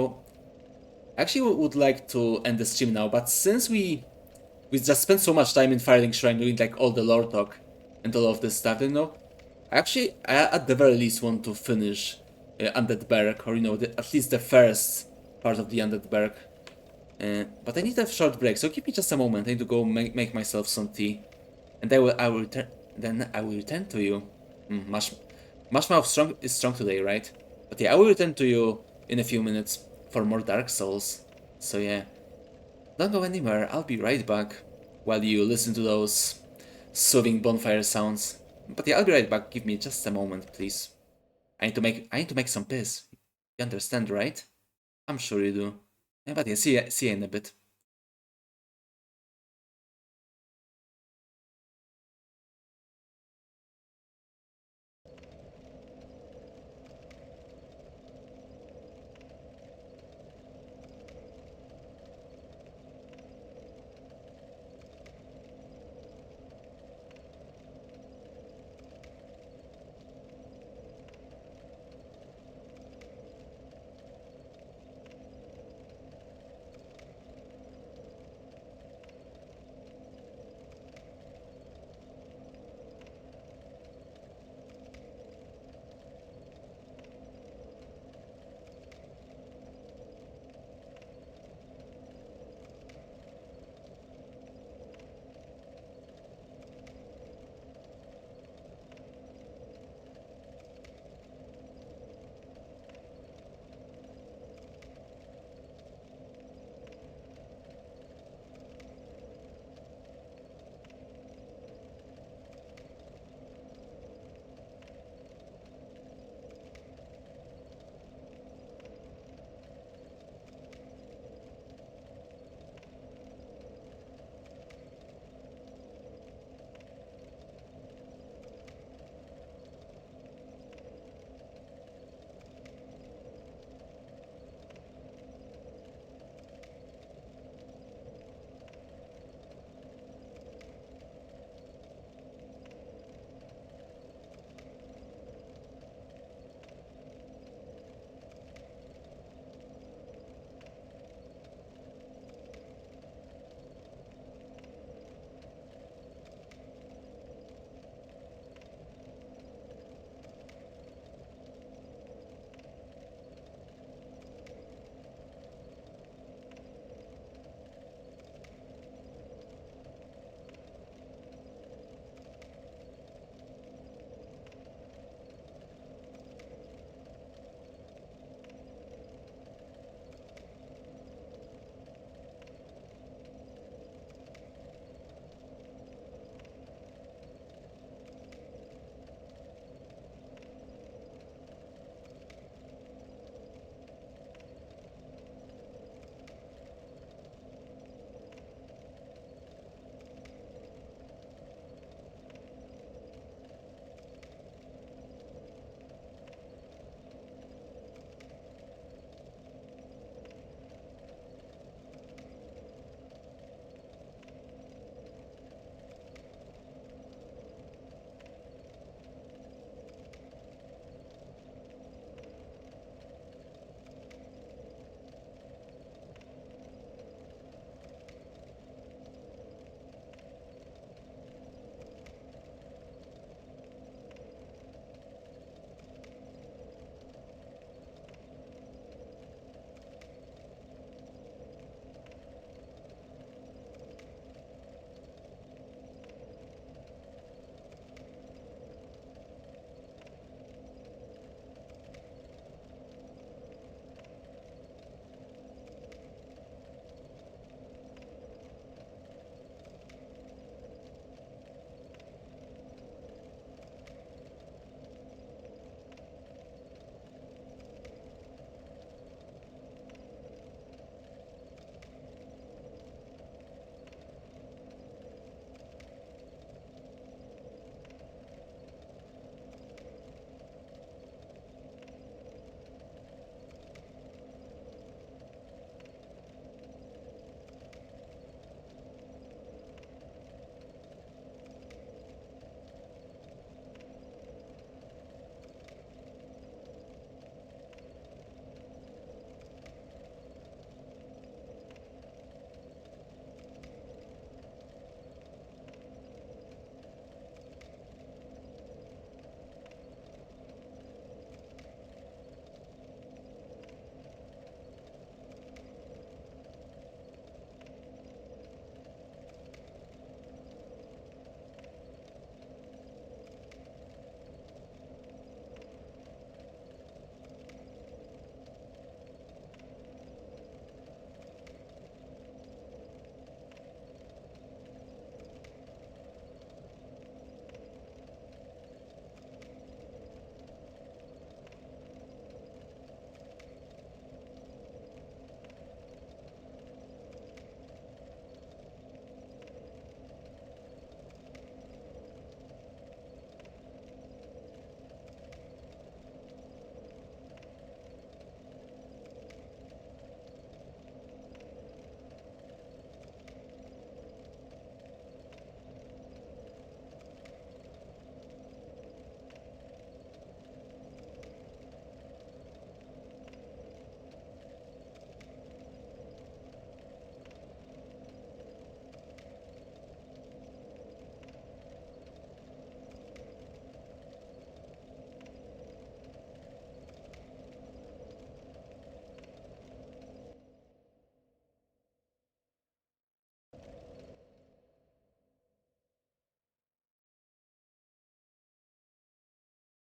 actually would like to end the stream now, but since we just spent so much time in Firelink Shrine doing like all the lore talk and all of this stuff, you know, actually I at the very least want to finish Undead Berg, or you know, at least the first part of the Undead Berg. But I need a short break, so give me just a moment. I need to go make myself some tea, and I will return. Then I will return to you. Mushmouth is strong today, right? But yeah, I will return to you in a few minutes for more Dark Souls. So yeah, don't go anywhere. I'll be right back while you listen to those soothing bonfire sounds. But yeah, I'll be right back. Give me just a moment, please. I need to make some piss. You understand, right? I'm sure you do. Yeah, but yeah, see ya in a bit.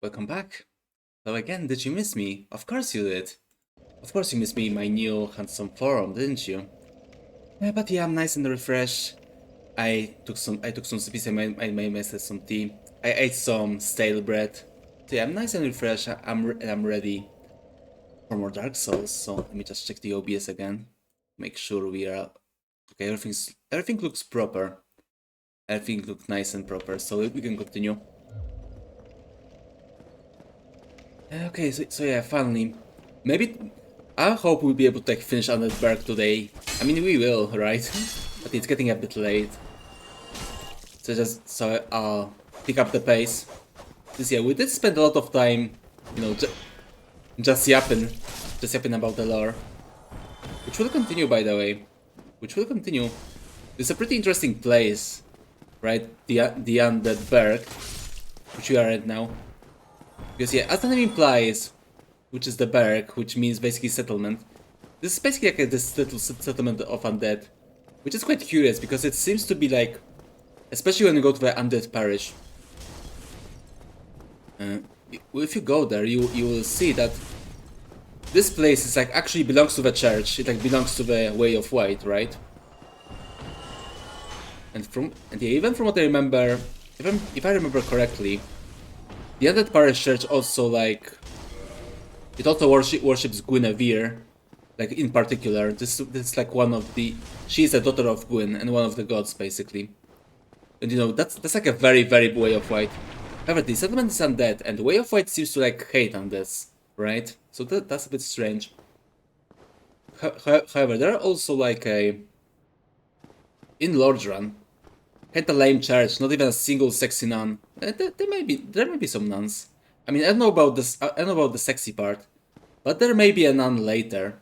Welcome back. Hello again, did you miss me? Of course you did. Of course you missed me in my new handsome forum, didn't you? Yeah, but yeah, I'm nice and refreshed. I took some sips, I made myself some tea. I ate some stale bread. So yeah, I'm nice and refreshed. I'm ready for more Dark Souls. So let me just check the OBS again. Make sure we are okay. Everything looks proper. Everything looks nice and proper. So we can continue. Okay, so yeah, finally, maybe I hope we'll be able to like, finish Underberg today. I mean, we will, right? But it's getting a bit late. So I'll pick up the pace. This yeah, we did spend a lot of time, you know, just yapping about the lore, which will continue, by the way. Which will continue. It's a pretty interesting place, right? The Undead Berg, which we are at now. Because yeah, as the name implies, which is the Berg, which means basically settlement. This is basically like this little settlement of undead, which is quite curious because it seems to be like, especially when you go to the undead parish. If you go there, you will see that this place is like actually belongs to the church. It like belongs to the Way of White, right? And yeah, even from what I remember, if I remember correctly, the undead parish church also like it also worships Guinevere, like in particular. This is like one of the she's a daughter of Gwyn and one of the gods basically. And you know that's like a very Way of White. However, the settlement is undead, and the Way of White seems to like hate undeads, right? So that's a bit strange. However, there are also like in Lordran, kinda lame church, not even a single sexy nun. There may be some nuns. I mean, I don't know about this. I don't know about the sexy part, but there may be a nun later.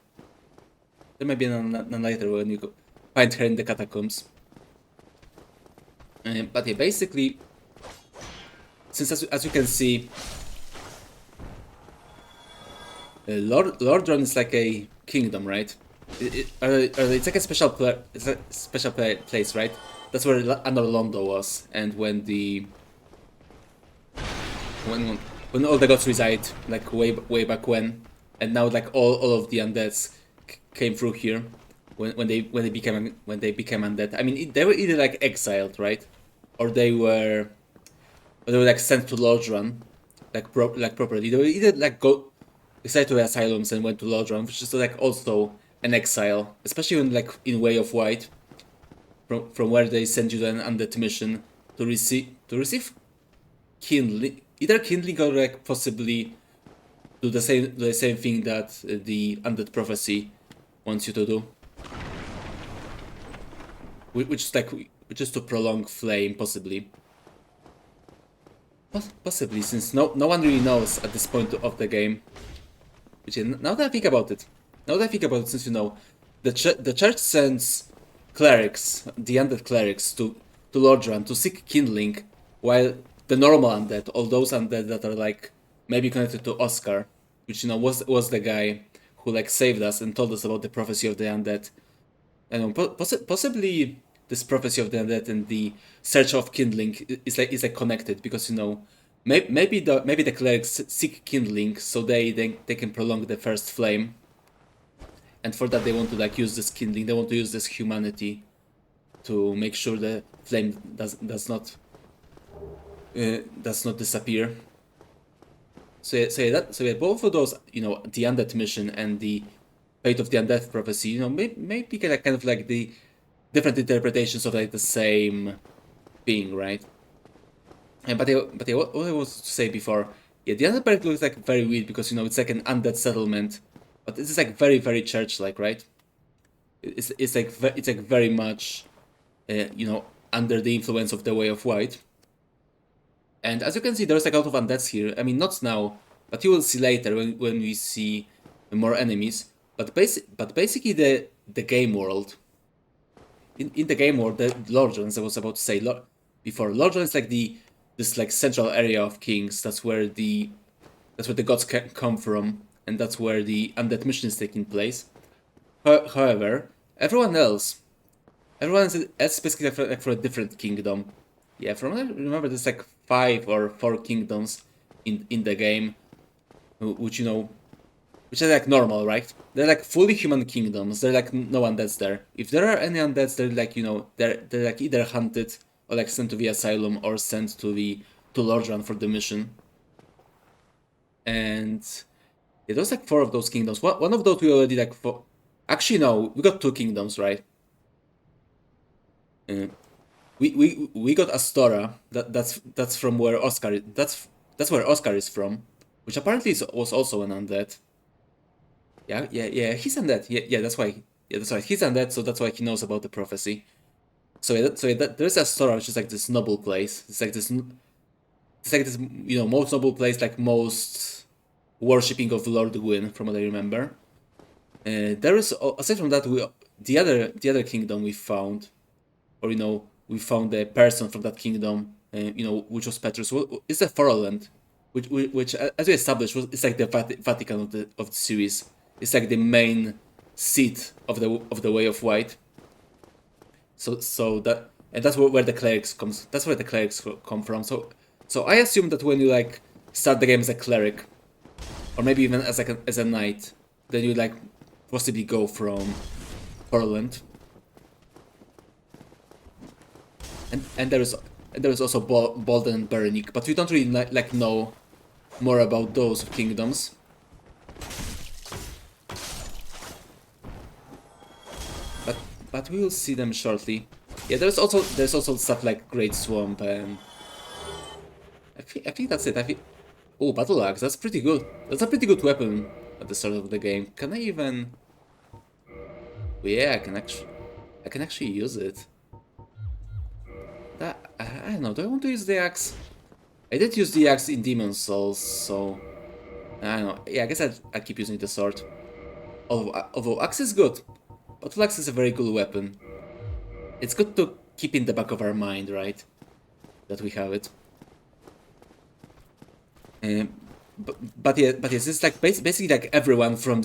There may be a nun later when you go find her in the catacombs. But yeah, basically, since as you can see, Lordran is like a kingdom, right? It's like a special place, right? That's where Anor Londo was, and when all the gods reside, like way back when, and now like all of the undeads came through here when they became undead. I mean, they were either like exiled, right, or they were like sent to Lordran, like properly. They were either like decided to asylums and went to Lordran, which is like also an exile, especially when like in Way of White, from where they send you to an undead mission to receive kindling, either kindling or like possibly do the same thing that the undead prophecy wants you to do, which is to prolong flame, possibly, since no one really knows at this point of the game. Which now that I think about it, since you know, the church sends clerics, the undead clerics, to Lordran to seek kindling, while the normal undead, all those undead that are like maybe connected to Oscar, which you know was the guy who like saved us and told us about the prophecy of the undead. And possibly this prophecy of the undead and the search of kindling is like connected, because you know maybe the clerics seek kindling so they can prolong the first flame, and for that they want to like use this kindling, they want to use this humanity to make sure the flame does not disappear. So yeah, both of those, you know, the undead mission and the fate of the undead prophecy, you know, maybe kind of like the different interpretations of like the same thing, right? But what I was to say before, yeah, the undead berg looks like very weird because you know it's like an undead settlement, but this is like very church-like, right? It's like very much, you know, under the influence of the Way of White. And as you can see, there's like a lot of undeads here. I mean, not now, but you will see later when we see more enemies. But basically, the game world. In the game world, the Lordran, as I was about to say before, Lordran is like this like central area of kings. That's where the gods come from, and that's where the undead mission is taking place. However, everyone else is basically like for a different kingdom. Yeah, from what I remember, there's like 5 or 4 kingdoms in the game, which you know, which are like normal, right? They're like fully human kingdoms. They're like no undeads there. If there are any undeads, they're like, you know, they're like either hunted or like sent to the asylum or sent to Lordran for the mission. And yeah, there's like 4 of those kingdoms. One of those we already like. Actually, no, we got 2 kingdoms, right? We got Astora. That's from where Oscar. That's where Oscar is from, which apparently was also an undead. Yeah. He's undead. Yeah. That's why. Yeah, that's why he's undead. So that's why he knows about the prophecy. So there's Astora, which is like this noble place. It's like this, you know, most noble place, like most worshipping of Lord Gwyn, from what I remember. There is, aside from that, the other kingdom we found, or you know, we found a person from that kingdom, you know, which was Petrus. It's a Foroland, which as we established, it's like the Vatican of the series. It's like the main seat of the Way of White. So that's where the clerics comes. That's where the clerics come from. So I assume that when you like start the game as a cleric, or maybe even as a knight, then you like possibly go from Portland. And there is also Bolden and Berenic, but we don't really like know more about those kingdoms. But we will see them shortly. Yeah, there's also stuff like Great Swamp, and I think that's it. Oh, Battle Axe, that's pretty good. That's a pretty good weapon at the start of the game. Can I even? Yeah, I can actually use it. I don't know. Do I want to use the axe? I did use the axe in Demon's Souls, so I don't know. Yeah, I guess I'd keep using the sword. Although axe is good. Battle axe is a very good weapon. It's good to keep in the back of our mind, right? That we have it. But yes, it's like basically like everyone from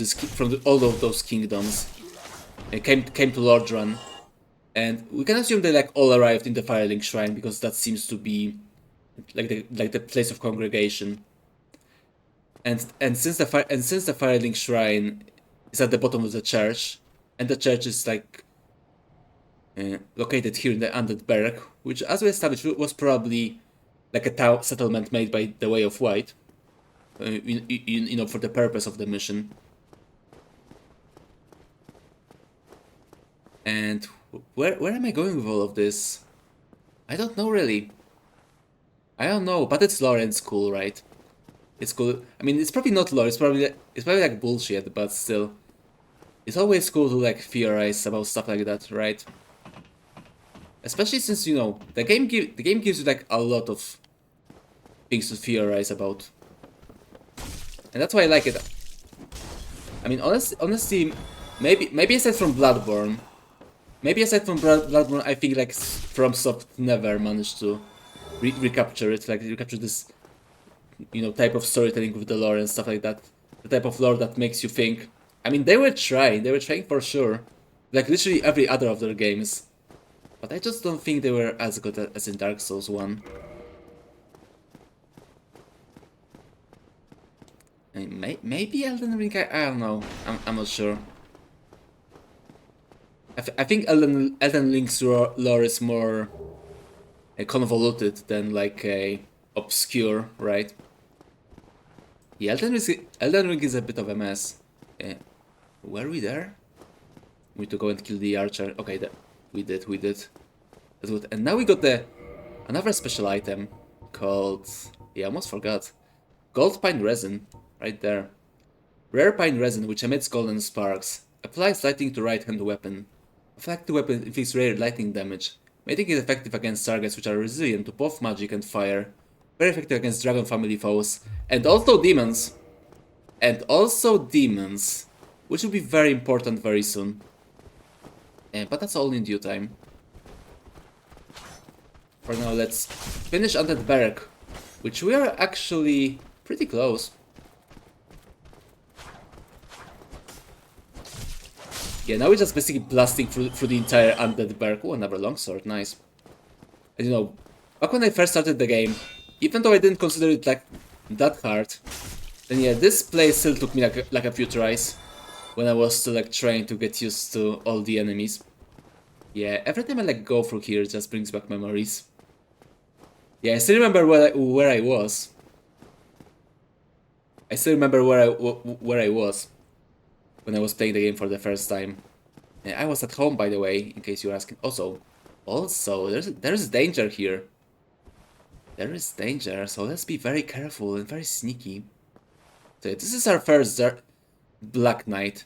all of those kingdoms came to Lordran, and we can assume they like all arrived in the Firelink Shrine because that seems to be like the place of congregation. And since the Firelink Shrine is at the bottom of the church, and the church is like located here in the Undead Berg, which, as we established, was probably like a settlement made by the Way of White, you know, for the purpose of the mission. And where am I going with all of this? I don't know really. I don't know, but it's lore and it's cool, right? It's cool. I mean, it's probably not lore. It's probably like bullshit, but still, it's always cool to like theorize about stuff like that, right? Especially since, you know, the game gives you like a lot of things to theorize about, and that's why I like it. I mean, honestly, maybe aside from Bloodborne, I think like FromSoft never managed to recapture it, like recapture this, you know, type of storytelling with the lore and stuff like that. The type of lore that makes you think. I mean, they were trying for sure, like literally every other of their games. But I just don't think they were as good as in Dark Souls 1. I mean, maybe Elden Ring, I don't know. I'm not sure. I think Elden Ring's lore is more convoluted than like obscure, right? Yeah, Elden Ring is a bit of a mess. Were we there? We need to go and kill the archer. Okay, we did. That's good. And now we got another special item called, yeah, I almost forgot. Gold Pine Resin, right there. Rare pine resin which emits golden sparks. Applies lightning to right-hand weapon. Effective weapon inflicts rare lightning damage, making it effective against targets which are resilient to both magic and fire. Very effective against dragon family foes. And also demons. Which will be very important very soon. But that's all in due time. For now, let's finish Undead Berg, which we are actually pretty close. Yeah, now we're just basically blasting through the entire Undead Berg. Oh, another longsword, nice. And you know, back when I first started the game, even though I didn't consider it like that hard, then yeah, this play still took me like a few tries when I was still like trying to get used to all the enemies. Yeah, every time I like go through here, it just brings back memories. Yeah, I still remember where I was. I still remember where I was when I was playing the game for the first time. And I was at home, by the way, in case you're asking. Also, there's danger here. There is danger, so let's be very careful and very sneaky. So this is our first Black Knight,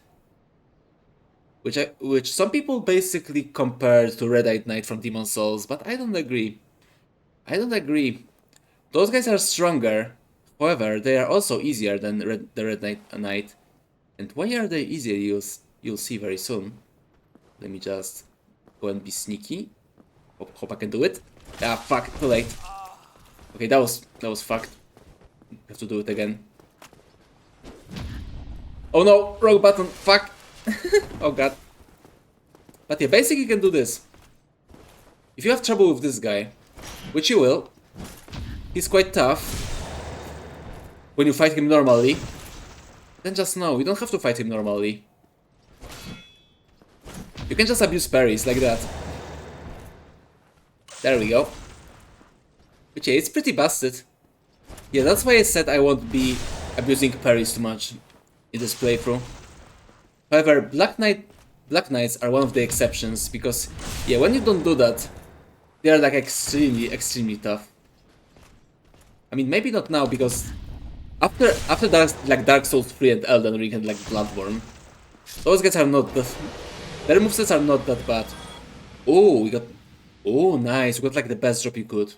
which some people basically compare to Red-Eyed Knight from Demon's Souls, but I don't agree. I don't agree. Those guys are stronger. However, they are also easier than the Red Knight. And why are they easier? You'll see very soon. Let me just go and be sneaky. Hope I can do it. Ah, fuck! Too late. Okay, that was fucked. Have to do it again. Oh no! Wrong button. Fuck! Oh god. But yeah, basically you can do this. If you have trouble with this guy, which you will, he's quite tough when you fight him normally, then just know, you don't have to fight him normally. You can just abuse parries like that. There we go. But yeah, it's pretty busted. Yeah, that's why I said I won't be abusing parries too much in this playthrough. However, Black Knights are one of the exceptions, because yeah, when you don't do that, they are like extremely tough. I mean, maybe not now, because after Dark Souls 3 and Elden Ring and like Bloodborne, those guys are not that. Their movesets are not that bad. Oh, we got. Oh, nice. We got like the best drop you could.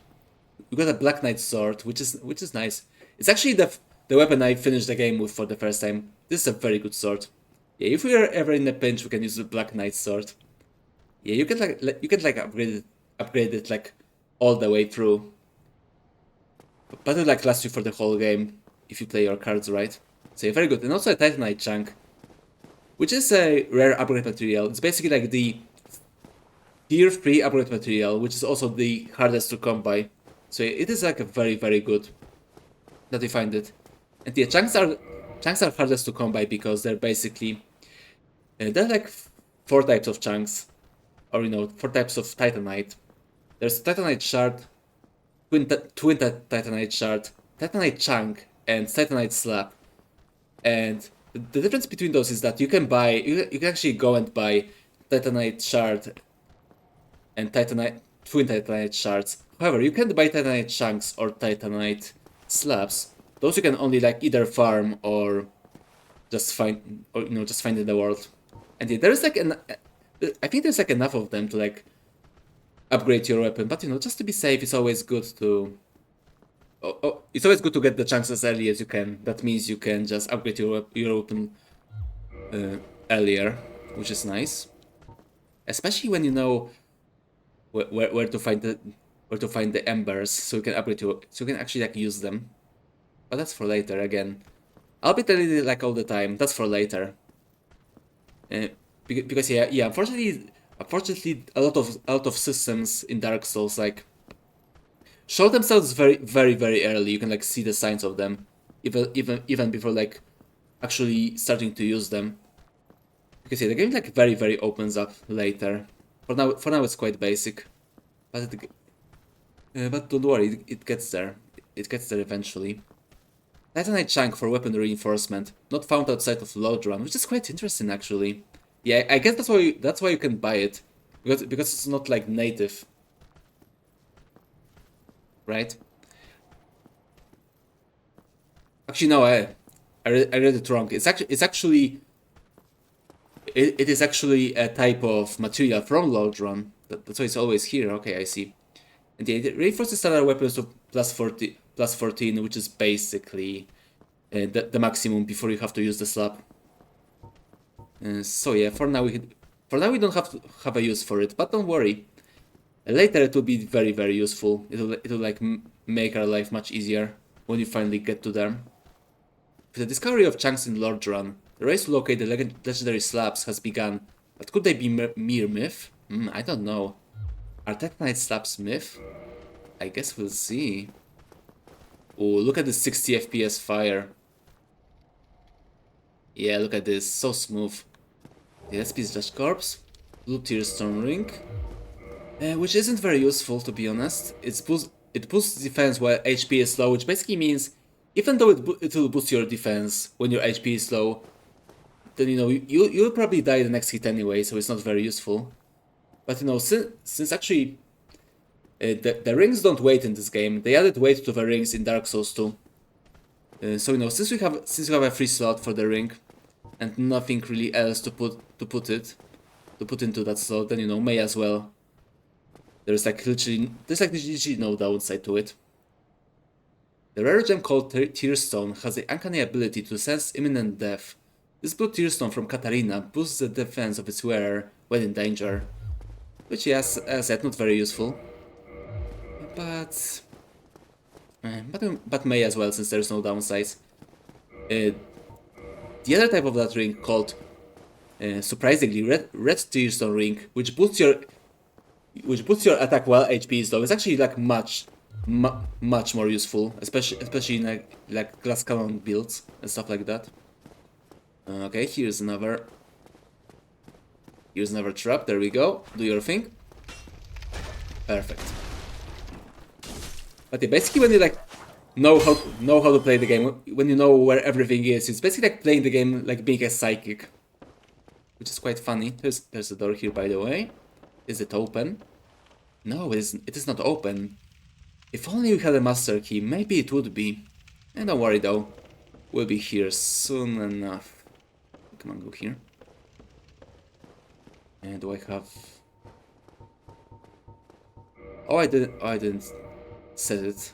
We got a Black Knight sword, which is nice. It's actually the weapon I finished the game with for the first time. This is a very good sword. Yeah, if we are ever in a pinch, we can use the Black Knight sword. Yeah, you can like upgrade it like all the way through. But it like lasts you for the whole game if you play your cards right. So yeah, very good. And also a Titanite chunk, which is a rare upgrade material. It's basically like the tier 3 upgrade material, which is also the hardest to come by. So it is like a very good that you find it. And yeah, chunks are hardest to come by because they're basically there are like 4 types of chunks, or 4 types of Titanite. There's Titanite shard, twin Titanite shard, Titanite chunk, and Titanite slab. And the difference between those is that you can actually go and buy Titanite shard and twin Titanite shards. However, you can't buy Titanite chunks or Titanite slabs. Those you can only like either farm or just find, just find in the world. And yeah, there's like I think there's like enough of them to like upgrade your weapon. But just to be safe, it's always good to. It's always good to get the chunks as early as you can. That means you can just upgrade your weapon earlier, which is nice. Especially when you know where to find the embers, so you can so you can actually like use them. But that's for later again. I'll be telling you like all the time. That's for later. Because yeah. Unfortunately, a lot of systems in Dark Souls like show themselves very early. You can like see the signs of them, even before like actually starting to use them. Because yeah, the game like very opens up later. For now it's quite basic, but don't worry, it gets there. It gets there eventually. Titanite chunk for weapon reinforcement, not found outside of Lodran, which is quite interesting actually. Yeah, I guess that's why you can buy it, because it's not like native, right? Actually, no, I read it wrong. It is actually a type of material from Lodran. That's why it's always here. Okay, I see. And yeah, it reinforces standard weapons to +14, which is basically the maximum before you have to use the slab. So yeah, for now we don't have to have a use for it, but don't worry. Later it will be very useful. It'll like make our life much easier when you finally get to them. With the discovery of chunks in Lordran, the race to locate the legendary slabs has begun. But could they be mere myth? I don't know. Are Titanite slabs myth? I guess we'll see. Oh, look at the 60 FPS fire. Yeah, look at this, so smooth. The SP is just corpse. Blue Tearstone ring. Which isn't very useful, to be honest. It boosts defense while HP is low, which basically means even though it will boost your defense when your HP is low, then you know you'll probably die the next hit anyway, so it's not very useful. But you know, since actually the rings don't wait in this game, they added weight to the rings in Dark Souls 2. So you know, since we have a free slot for the ring and nothing really else to put into that slot, then you know, may as well. There's like literally no downside to it. The rare gem called Tearstone has the uncanny ability to sense imminent death. This blue Tearstone from Katarina boosts the defense of its wearer when in danger, which yes, as I said, not very useful. But may as well, since there's no downsides. The other type of that ring called surprisingly red Tearstone ring, which boosts your attack while HP is low. It's actually like much more useful, especially in like glass cannon builds and stuff like that. Okay, here's another trap. There we go. Do your thing. Perfect. But yeah, basically when you like know how to play the game, when you know where everything is, it's basically like playing the game like being a psychic, which is quite funny. There's a door here, by the way. Is it open? No, it is not open. If only we had a master key, maybe it would be. And don't worry though, we'll be here soon enough. Come on, go here. And do I have... Oh, I didn't set it.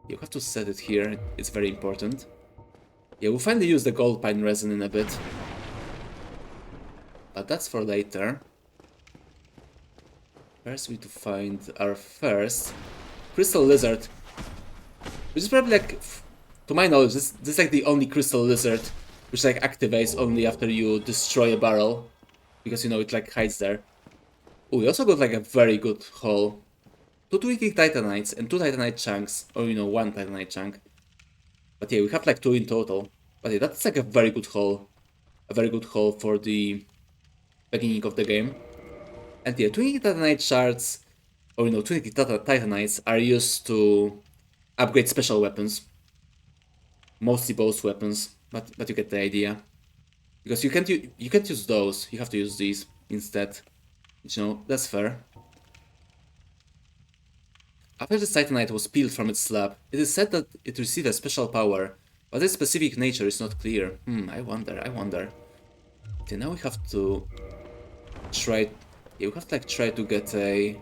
You have to set it here, it's very important. Yeah, we'll finally use the gold pine resin in a bit. But that's for later. First we need to find our first crystal lizard, which is probably like, to my knowledge, this is like the only crystal lizard which like activates only after you destroy a barrel, because you know it like hides there. Oh, we also got like a very good haul. 2 Twinkie Titanites and 2 Titanite chunks, or you know, 1 Titanite chunk. But yeah, we have like 2 in total. But yeah, that's like a very good haul. A very good haul for the beginning of the game. And yeah, Twinkie Titanite shards, or you know, Twinkie Titanites are used to upgrade special weapons. Mostly both weapons, but you get the idea. Because you can't use those, you have to use these instead. Which, you know, that's fair. After the Titanite was peeled from its slab, it is said that it received a special power, but its specific nature is not clear. I wonder. Okay, now we have to try... Yeah, we have to like try to get a...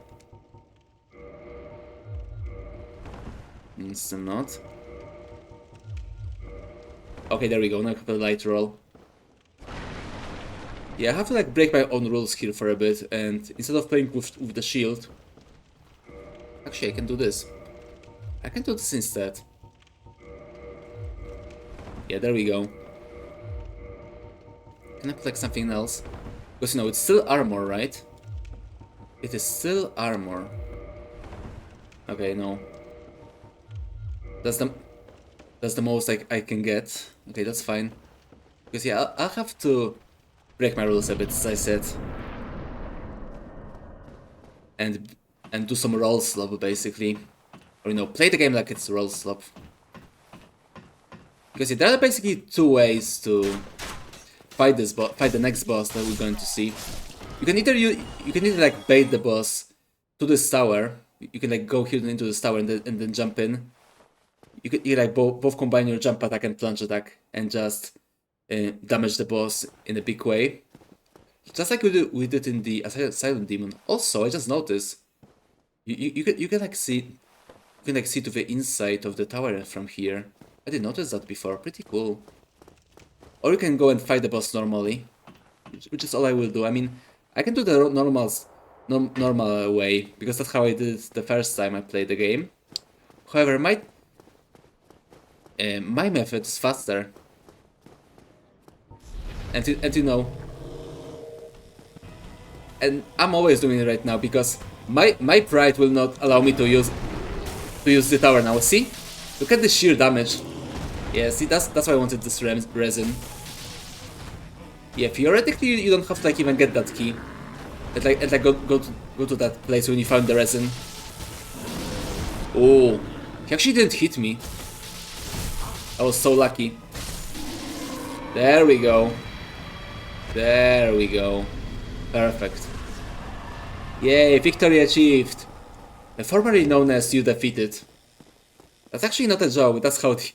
Still not. Okay, there we go, now I have a light roll. Yeah, I have to like break my own rules here for a bit, and instead of playing with the shield... Actually, I can do this. I can do this instead. Yeah, there we go. Can I put like something else? Because you know, it's still armor, right? It is still armor. Okay, no. That's the most like I can get. Okay, that's fine. Because yeah, I'll have to break my rules a bit, as I said. And do some roll slop, basically. Or, you know, play the game like it's roll slop. Because yeah, there are basically 2 ways to fight the next boss that we're going to see. You can either like bait the boss to this tower. You can like go here into this tower and then jump in. You could like both combine your jump attack and plunge attack and just damage the boss in a big way. Just like we did in the Asylum Demon. Also, I just noticed you can like see to the inside of the tower from here. I didn't notice that before. Pretty cool. Or you can go and fight the boss normally, which is all I will do. I mean, I can do the normal way because that's how I did it the first time I played the game. However, my method is faster, and you know, and I'm always doing it right now because my pride will not allow me to use the tower now. See, Look at the sheer damage. Yeah, see, that's why I wanted this resin. Yeah, theoretically you don't have to like even get that key. And like go to that place when you found the resin. Oh, he actually didn't hit me. I was so lucky. There we go. There we go. Perfect. Yay, victory achieved. Formerly known as You Defeated. That's actually not a joke, that's how it...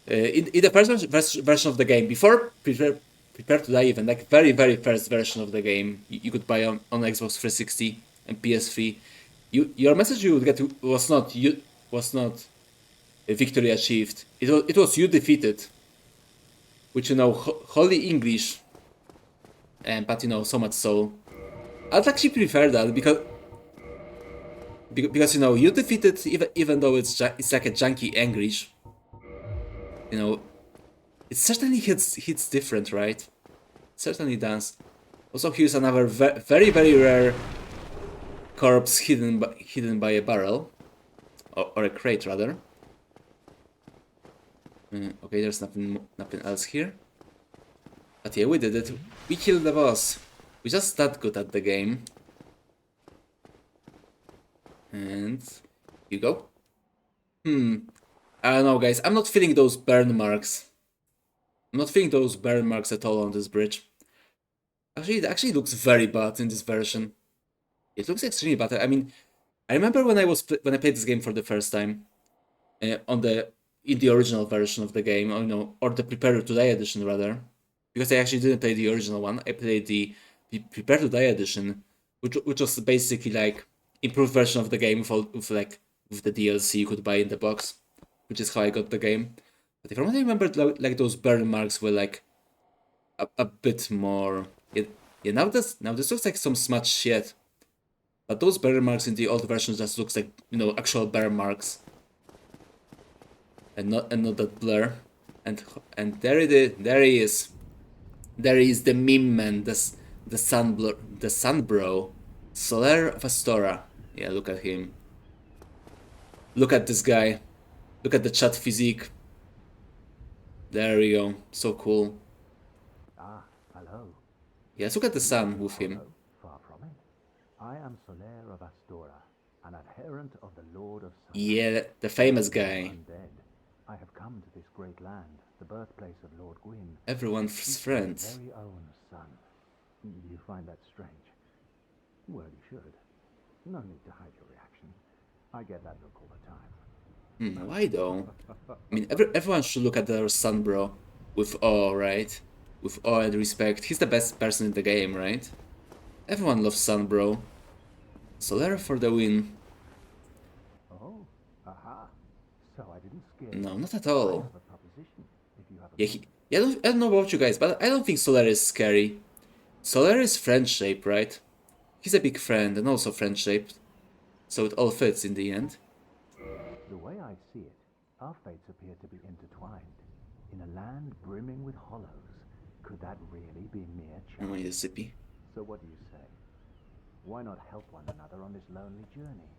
in the first version of the game, before Prepare to Die even, like very first version of the game, you could buy on Xbox 360 and PS3, your message you would get was not a victory achieved. It was You Defeated. Which, you know, holy English. But, you know, so much so. I'd actually prefer that because you know, You Defeated, even though it's like a junky English, you know, it certainly hits different, right? It certainly does. Also, here's another very rare corpse hidden by a barrel, or a crate rather. Okay, there's nothing else here. But yeah, we did it. We killed the boss. We're just that good at the game. And here you go. I don't know, guys. I'm not feeling those burn marks. I'm not feeling those burn marks at all on this bridge. Actually, it actually looks very bad in this version. It looks extremely bad. I mean, I remember when I played this game for the first time, in the original version of the game, or the Prepare to Die edition rather, because I actually didn't play the original one. I played the Prepare to Die edition, which was basically like improved version of the game with the DLC you could buy in the box, which is how I got the game. But if I remember, like those burn marks were like a bit more. Yeah, now this looks like some smudge shit. But those burn marks in the old version just looks like, you know, actual burn marks. And not that blur. And there it is. There he is. There is the meme man, the Sunbro, Solaire of Astora. Yeah, look at him. Look at this guy. Look at the chat physique. There we go. So cool. Ah, hello. Yes, look at the sun with him. Hello, far from it. I am Solaire of Astora, an adherent of the Lord of Sun. Yeah, the famous guy. Undead. I have come to this great land, the birthplace of Lord Gwyn. Everyone's friend. His very own son. You find that strange? Well, you should. No need to hide your reaction. I get that look all the time. Why though? I mean, everyone should look at their son, bro, with awe, right? With awe and respect. He's the best person in the game, right? Everyone loves Sun, bro. Solaire for the win. Oh, aha. So I didn't scare No, you. not at I all. have a proposition, if you have a Yeah, I don't know about you guys, but I don't think Solaire is scary. Solaire is friend-shaped, right? He's a big friend and also friend-shaped. So it all fits in the end. The way I see it, our fates appear to be intertwined. In a land brimming with hollows, could that really be mere chance? Oh, yes, Zippy. So what do you say? Why not help one another on this lonely journey?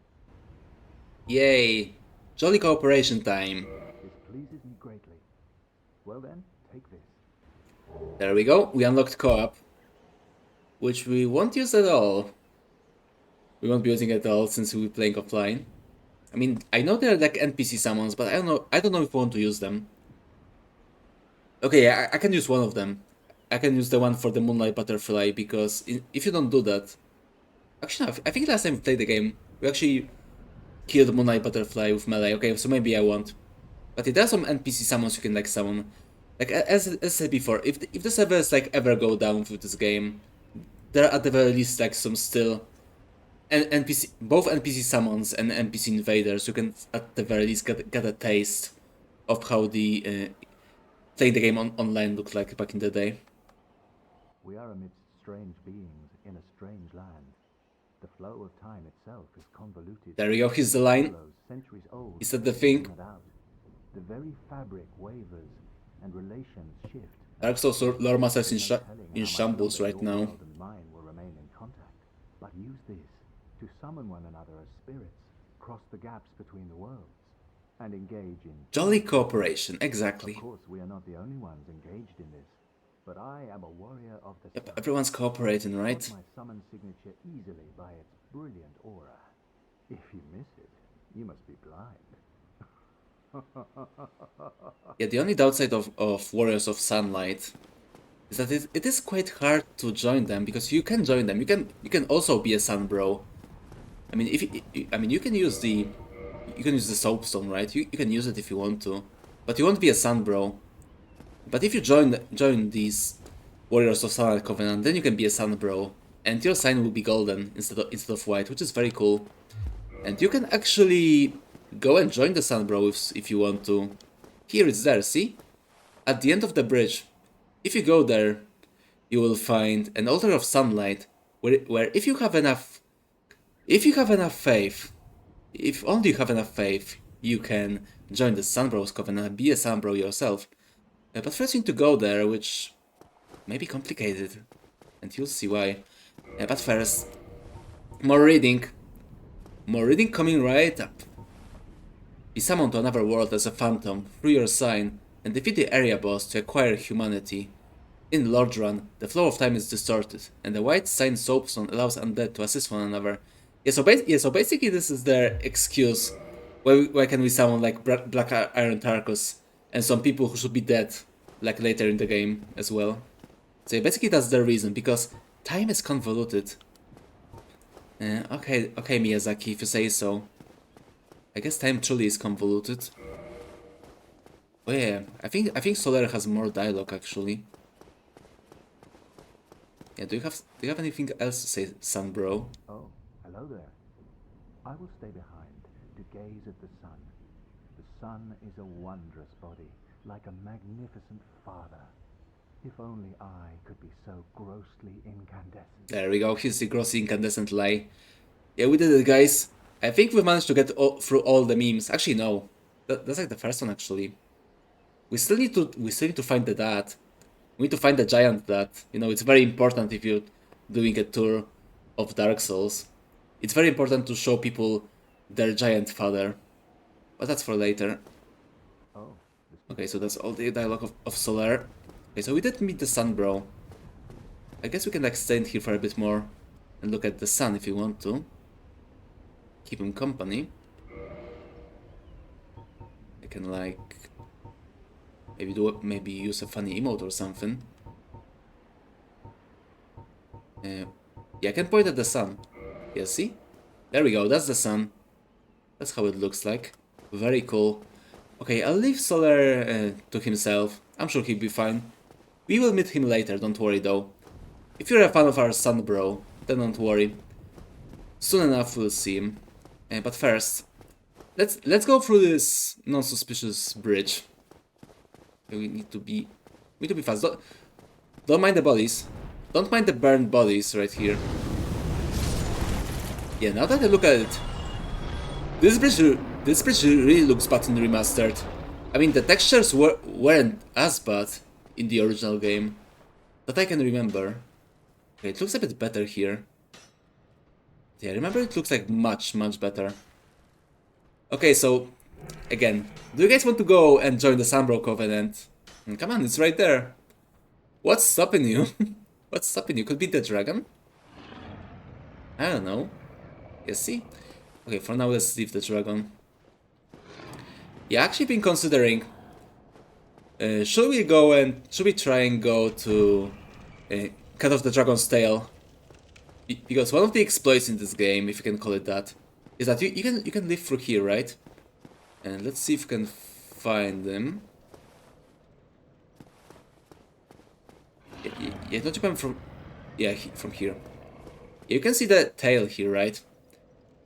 Yay! Jolly cooperation time. This pleases me greatly. Well then, take this. There we go. We unlocked co-op, which we won't use at all. We won't be using it at all since we're playing offline. I mean, I know they're like NPC summons, but I don't know if we want to use them. Okay, yeah, I can use one of them. I can use the one for the Moonlight Butterfly, because if you don't do that... Actually, no, I think last time we played the game, we actually killed Moonlight Butterfly with melee. Okay, so maybe I won't. But there are some NPC summons you can like summon. Like, as I said before, if the servers like ever go down with this game, there are at the very least like some still... both NPC summons and NPC invaders, you can at the very least get a taste of how the playing the game online looked like back in the day. We are amidst strange beings in a strange land. The flow of time itself is convoluted. There we go, here's the line. Hollows, centuries old, Is that the thing? in and out. The very fabric wavers, and relations shift. Dark Souls lore masters in There's no telling in how much shambles longer right your now. world and mine will remain in contact. But use this to summon one another as spirits, cross the gaps between the worlds, and engage in... Jolly cooperation, exactly. Of course, we are not the only ones engaged in this, but I am a warrior of the Yep, sun. everyone's cooperating, right? Got my summon signature easily by its brilliant aura. If you miss it, you must be blind. Yeah, the only downside of Warriors of Sunlight is that it is quite hard to join them, because you can join them. You can also be a Sun Bro. I mean, you can use the soapstone, right? You can use it if you want to, but you won't be a Sun Bro. But if you join these Warriors of Sunlight Covenant, then you can be a Sun Bro, and your sign will be golden instead of white, which is very cool. And you can actually go and join the Sun Bro if you want to. Here it's there, see? At the end of the bridge. If you go there, you will find an altar of sunlight, where if you have enough faith, if only you have enough faith, you can join the Sun Bros Covenant, be a Sun Bro yourself. But first you need to go there, which may be complicated, and you'll see why. But first, more reading coming right up. Be summoned to another world as a phantom through your sign, and defeat the area boss to acquire humanity. In Lord Run, the flow of time is distorted, and the white sign soapstone allows undead to assist one another. So basically this is their excuse. Why can we summon like Black Iron Tarkus and some people who should be dead, like later in the game as well. So basically that's their reason, because time is convoluted. Okay, Miyazaki, if you say so. I guess time truly is convoluted. Oh yeah, I think Solar has more dialogue actually. Yeah, do you have anything else to say, Sun Bro? Oh, hello there. I will stay behind to gaze at the sun. The sun is a wondrous body, like a magnificent father. If only I could be so grossly incandescent. There we go, here's the grossly incandescent lie. Yeah, we did it, guys. I think we managed to get through all the memes. Actually, no. That's like the first one, actually. We still need to find the dad. We need to find the giant dad. You know, it's very important if you're doing a tour of Dark Souls. It's very important to show people their giant father. But that's for later. Oh. Okay, so that's all the dialogue of Solar. Okay, so we did meet the Sun Bro. I guess we can like stand here for a bit more and look at the sun if you want to. Keep him company. I can like maybe use a funny emote or something. Yeah, I can point at the sun. Yeah, see? There we go, that's the sun. That's how it looks like. Very cool. Okay, I'll leave Solar to himself. I'm sure he'll be fine. We will meet him later, don't worry though. If you're a fan of our Sun Bro, then don't worry. Soon enough we'll see him. But first, let's go through this non-suspicious bridge. We need to be fast. Don't mind the bodies. Don't mind the burned bodies right here. Yeah, now that I look at it, this bridge really looks bad in remastered. I mean, the textures weren't as bad in the original game that I can remember. Okay, it looks a bit better here. Yeah, remember it looks like much better. Okay, so again, do you guys want to go and join the Sunbro Covenant? Come on, it's right there. What's stopping you? What's stopping you? Could be the dragon? I don't know. You see? Okay, for now let's leave the dragon. Yeah, actually been considering. Should we try and go to cut off the dragon's tail? Because one of the exploits in this game, if you can call it that, is that you can live through here, right? And let's see if we can find them. Yeah, don't you come from... Yeah, from here. You can see the tail here, right?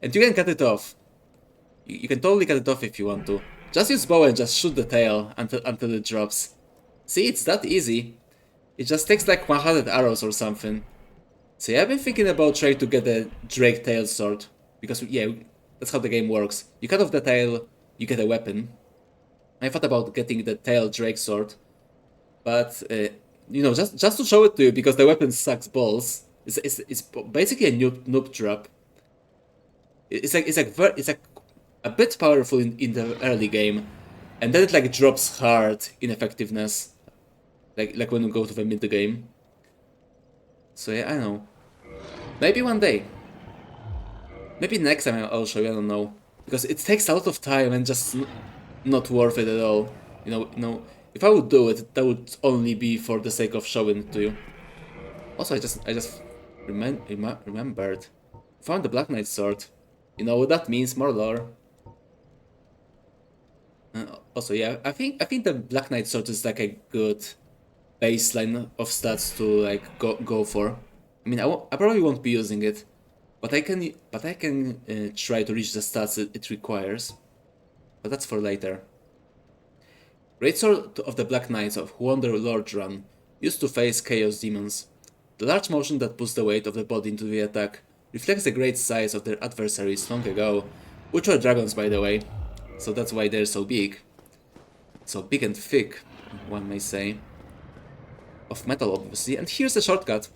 And you can cut it off. You can totally cut it off if you want to. Just use bow and just shoot the tail until it drops. See, it's that easy. It just takes like 100 arrows or something. So yeah, I've been thinking about trying to get a Drake tail sword. Because yeah, that's how the game works. You cut off the tail, you get a weapon. I thought about getting the tail Drake sword. But, you know, just to show it to you, because the weapon sucks balls. It's basically a noob trap. It's like a bit powerful in the early game, and then it like drops hard in effectiveness, like when you go to the mid game. So yeah, I know. Maybe one day. Maybe next time I'll show you. I don't know, because it takes a lot of time and just not worth it at all. You know, if I would do it, that would only be for the sake of showing it to you. Also, I just remembered. Found the Black Knight sword. You know what that means? More lore. Also, yeah, I think the Black Knight sword is like a good baseline of stats to like go for. I mean, I probably won't be using it, but I can try to reach the stats it requires. But that's for later. Greatsword of the Black Knights of who won the Lord Run used to face Chaos Demons. The large motion that puts the weight of the body into the attack reflects the great size of their adversaries long ago, which were dragons by the way, so that's why they're so big. So big and thick, one may say. Of metal obviously, and here's a shortcut.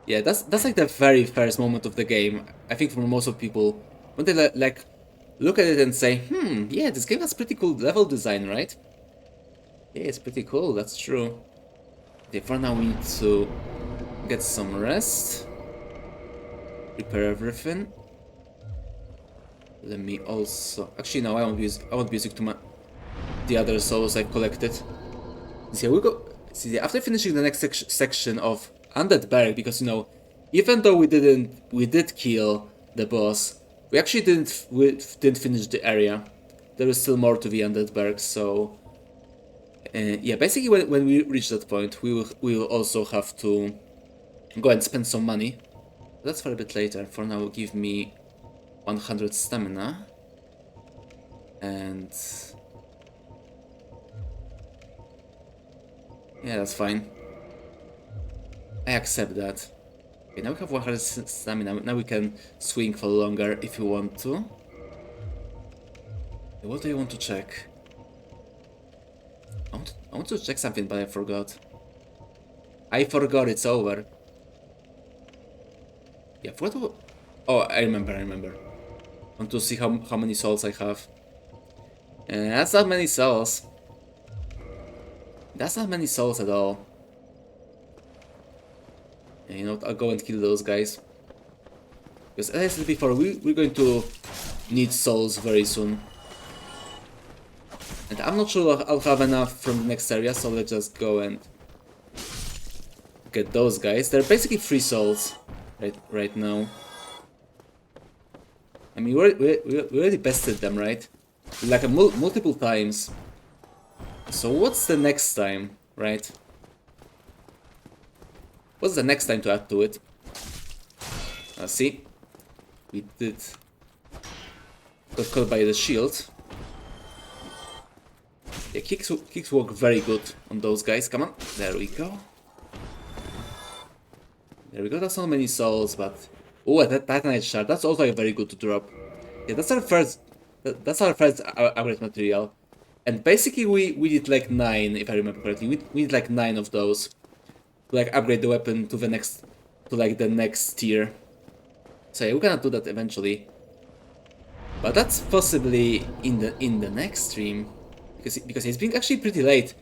Yeah, that's like the very first moment of the game, I think for most of people, when they like look at it and say, yeah, this game has pretty cool level design, right? Yeah, it's pretty cool, that's true. Okay, for now we need to get some rest. Repair everything. Let me also... Actually, no, I won't be using too much the other souls I've collected. See, we go... See, after finishing the next section of Undead Barrack, because, you know, even though we did kill the boss, we actually didn't finish the area. There is still more to the Undead Barrack, so... yeah, basically when we reach that point, we will also have to go and spend some money. That's for a bit later. For now, give me 100 stamina. And... yeah, that's fine. I accept that. Okay, now we have 100 stamina. Now we can swing for longer if you want to. What do you want to check? I want to check something, but I forgot. I forgot, it's over. Yeah, what? Oh, I remember. I want to see how many souls I have. That's not many souls. That's not many souls at all. Yeah, you know what, I'll go and kill those guys. Because as I said before, we're going to need souls very soon. And I'm not sure I'll have enough from the next area, so let's just go and get those guys. They're basically free souls right now. I mean, we already bested them, right? Like multiple times. So what's the next time, right? What's the next time to add to it? See? We got caught by the shield. Yeah, kicks work very good on those guys. Come on, there we go. There we go. That's not many souls, but oh, that Titanite shard. That's also very good to drop. Yeah, that's our first. That's our first upgrade material, and basically we did like 9, if I remember correctly. We did like 9 of those to like upgrade the weapon to the next tier. So yeah, we're gonna do that eventually. But that's possibly in the next stream. Because it's been actually pretty late.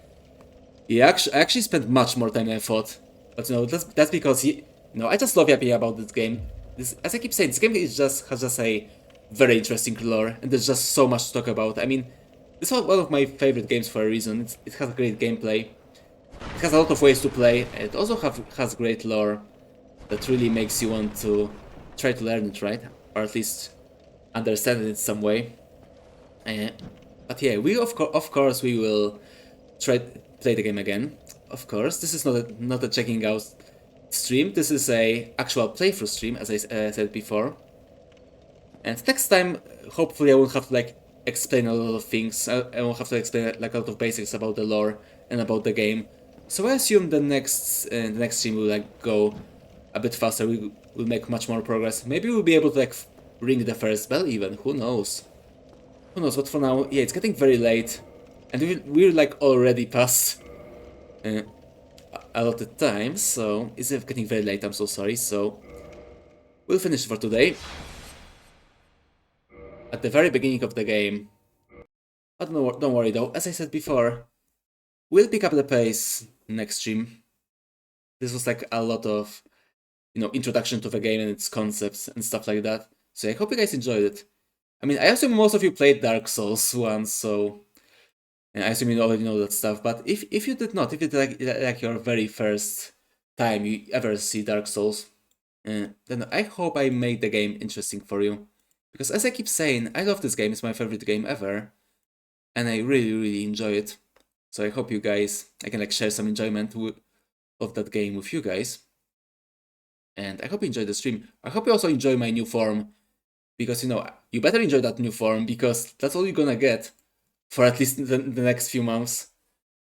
Yeah, I actually spent much more time than I thought. But you know, that's because I just love yapping about this game. As I keep saying, this game has just a very interesting lore, and there's just so much to talk about. I mean, this is one of my favorite games for a reason. It has great gameplay. It has a lot of ways to play. And it also has great lore that really makes you want to try to learn it, right? Or at least understand it in some way. But yeah, of course we will try to play the game again. Of course, this is not a checking out stream. This is a actual playthrough stream, as I said before. And next time, hopefully, I won't have to like explain a lot of things. I won't have to explain like a lot of basics about the lore and about the game. So I assume the next stream will like go a bit faster. We'll make much more progress. Maybe we'll be able to like ring the first bell even. Who knows? Who knows, but for now, yeah, it's getting very late, and we're like already past a lot of time, so it's getting very late, I'm so sorry, so we'll finish for today. At the very beginning of the game. But don't worry though, as I said before, we'll pick up the pace next stream. This was like a lot of, introduction to the game and its concepts and stuff like that. So I hope you guys enjoyed it. I mean, I assume most of you played Dark Souls once, so and I assume you already know that stuff. But if you did not, if it's like your very first time you ever see Dark Souls, then I hope I made the game interesting for you. Because as I keep saying, I love this game. It's my favorite game ever, and I really, really enjoy it. So I hope you guys, I can like share some enjoyment of that game with you guys. And I hope you enjoy the stream. I hope you also enjoy my new form, because you better enjoy that new form, because that's all you're gonna get for at least the next few months,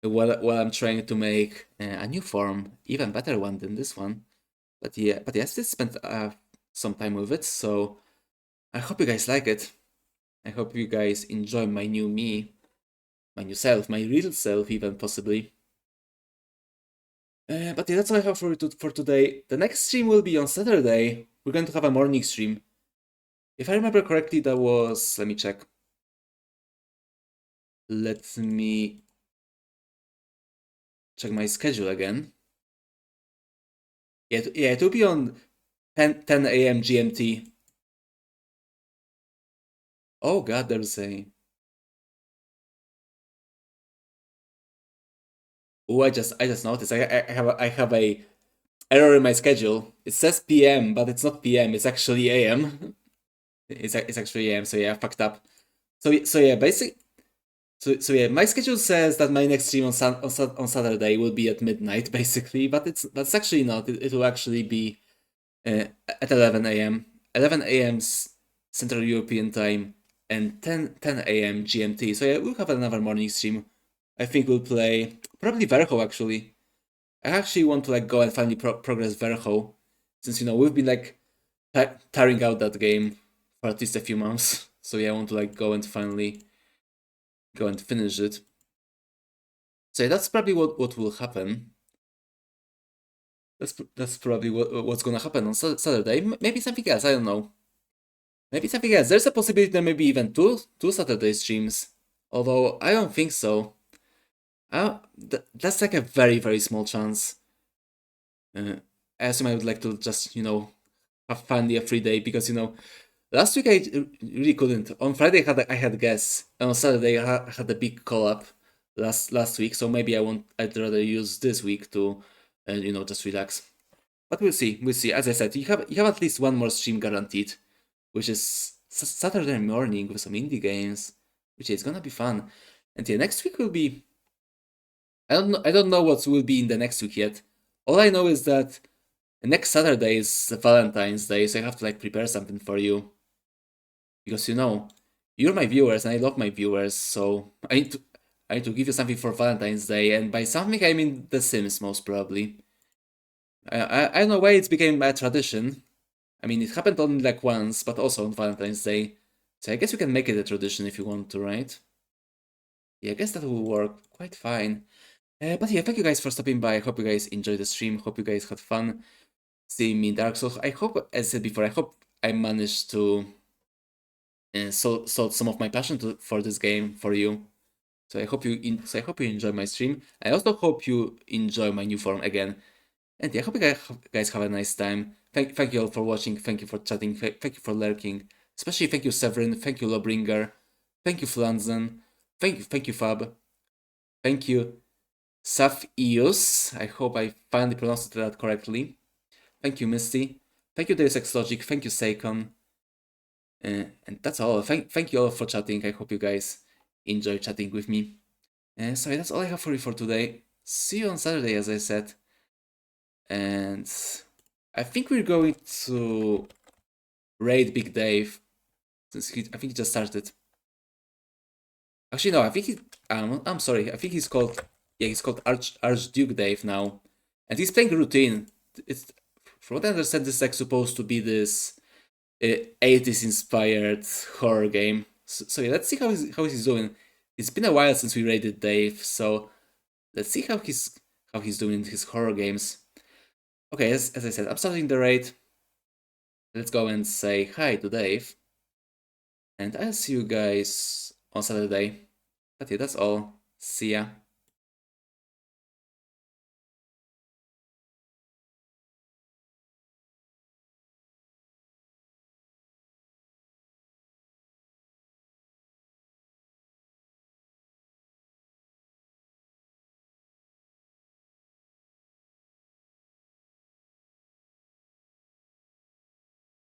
while I'm trying to make a new form, even better one than this one. But yeah, I still spent some time with it, so I hope you guys like it. I hope you guys enjoy my new me, my new self, my real self, even possibly. But yeah, that's all I have for today. The next stream will be on Saturday. We're going to have a morning stream. If I remember correctly, that was... Let me check. Let me check my schedule again. Yeah, it will be on 10 a.m. GMT. Oh god, there's a... Oh, I just noticed. I have a error in my schedule. It says PM, but it's not PM. It's actually AM. it's actually AM. So yeah, I fucked up. So yeah, basically. So yeah, my schedule says that my next stream on Saturday will be at midnight, basically, but that's actually not. It will actually be at 11 a.m. 11 a.m. Central European time and 10 a.m. GMT. So yeah, we'll have another morning stream. I think we'll play probably Verho actually. I actually want to like go and finally progress Verho, since we've been like tiring out that game for at least a few months. So yeah, I want to like go and finally go and finish it. So yeah, that's probably what will happen. That's probably what's gonna happen on Saturday. Maybe something else. I don't know. Maybe something else. There's a possibility that maybe even two Saturday streams. Although I don't think so. That's like a very, very small chance. I assume I would like to just have finally a free day, because last week I really couldn't. On Friday I had guests, and on Saturday I had a big call up last week. So maybe I'd rather use this week to just relax. But we'll see. We'll see. As I said, you have at least one more stream guaranteed, which is Saturday morning with some indie games, which is gonna be fun. And yeah, next week will be... I don't know what will be in the next week yet. All I know is that next Saturday is Valentine's Day, so I have to like prepare something for you. Because you're my viewers and I love my viewers, so I need to give you something for Valentine's Day, and by something I mean The Sims most probably. I don't know why it's became a tradition. I mean, it happened only like once, but also on Valentine's Day. So I guess you can make it a tradition if you want to, right? Yeah, I guess that will work quite fine. But yeah, thank you guys for stopping by. I hope you guys enjoyed the stream. Hope you guys had fun seeing me in Dark Souls. I hope, as I said before, I hope I managed to sold some of my passion for this game for you. So I hope you enjoy my stream. I also hope you enjoy my new form again. And yeah, I hope you guys have a nice time. Thank you all for watching. Thank you for chatting. Thank you for lurking. Especially thank you Severin. Thank you Lawbringer. Thank you Flanzen. Thank you Fab. Thank you Safius. I hope I finally pronounced that correctly. Thank you Misty. Thank you Deus Ex Logic. Thank you Seikon. And that's all. Thank you all for chatting. I hope you guys enjoy chatting with me. So that's all I have for you for today. See you on Saturday, as I said. And I think we're going to raid Big Dave, since I think he just started. Actually, no, I think I'm sorry. I think he's called Archduke Dave now, and he's playing routine. It's, from what I understand, this is like supposed to be this 80s inspired horror game. So yeah, let's see how he's doing. It's been a while since we raided Dave, so let's see how he's doing in his horror games. Okay, as I said, I'm starting the raid. let's go and say hi to Dave. And I'll see you guys on Saturday. But yeah, that's all. See ya.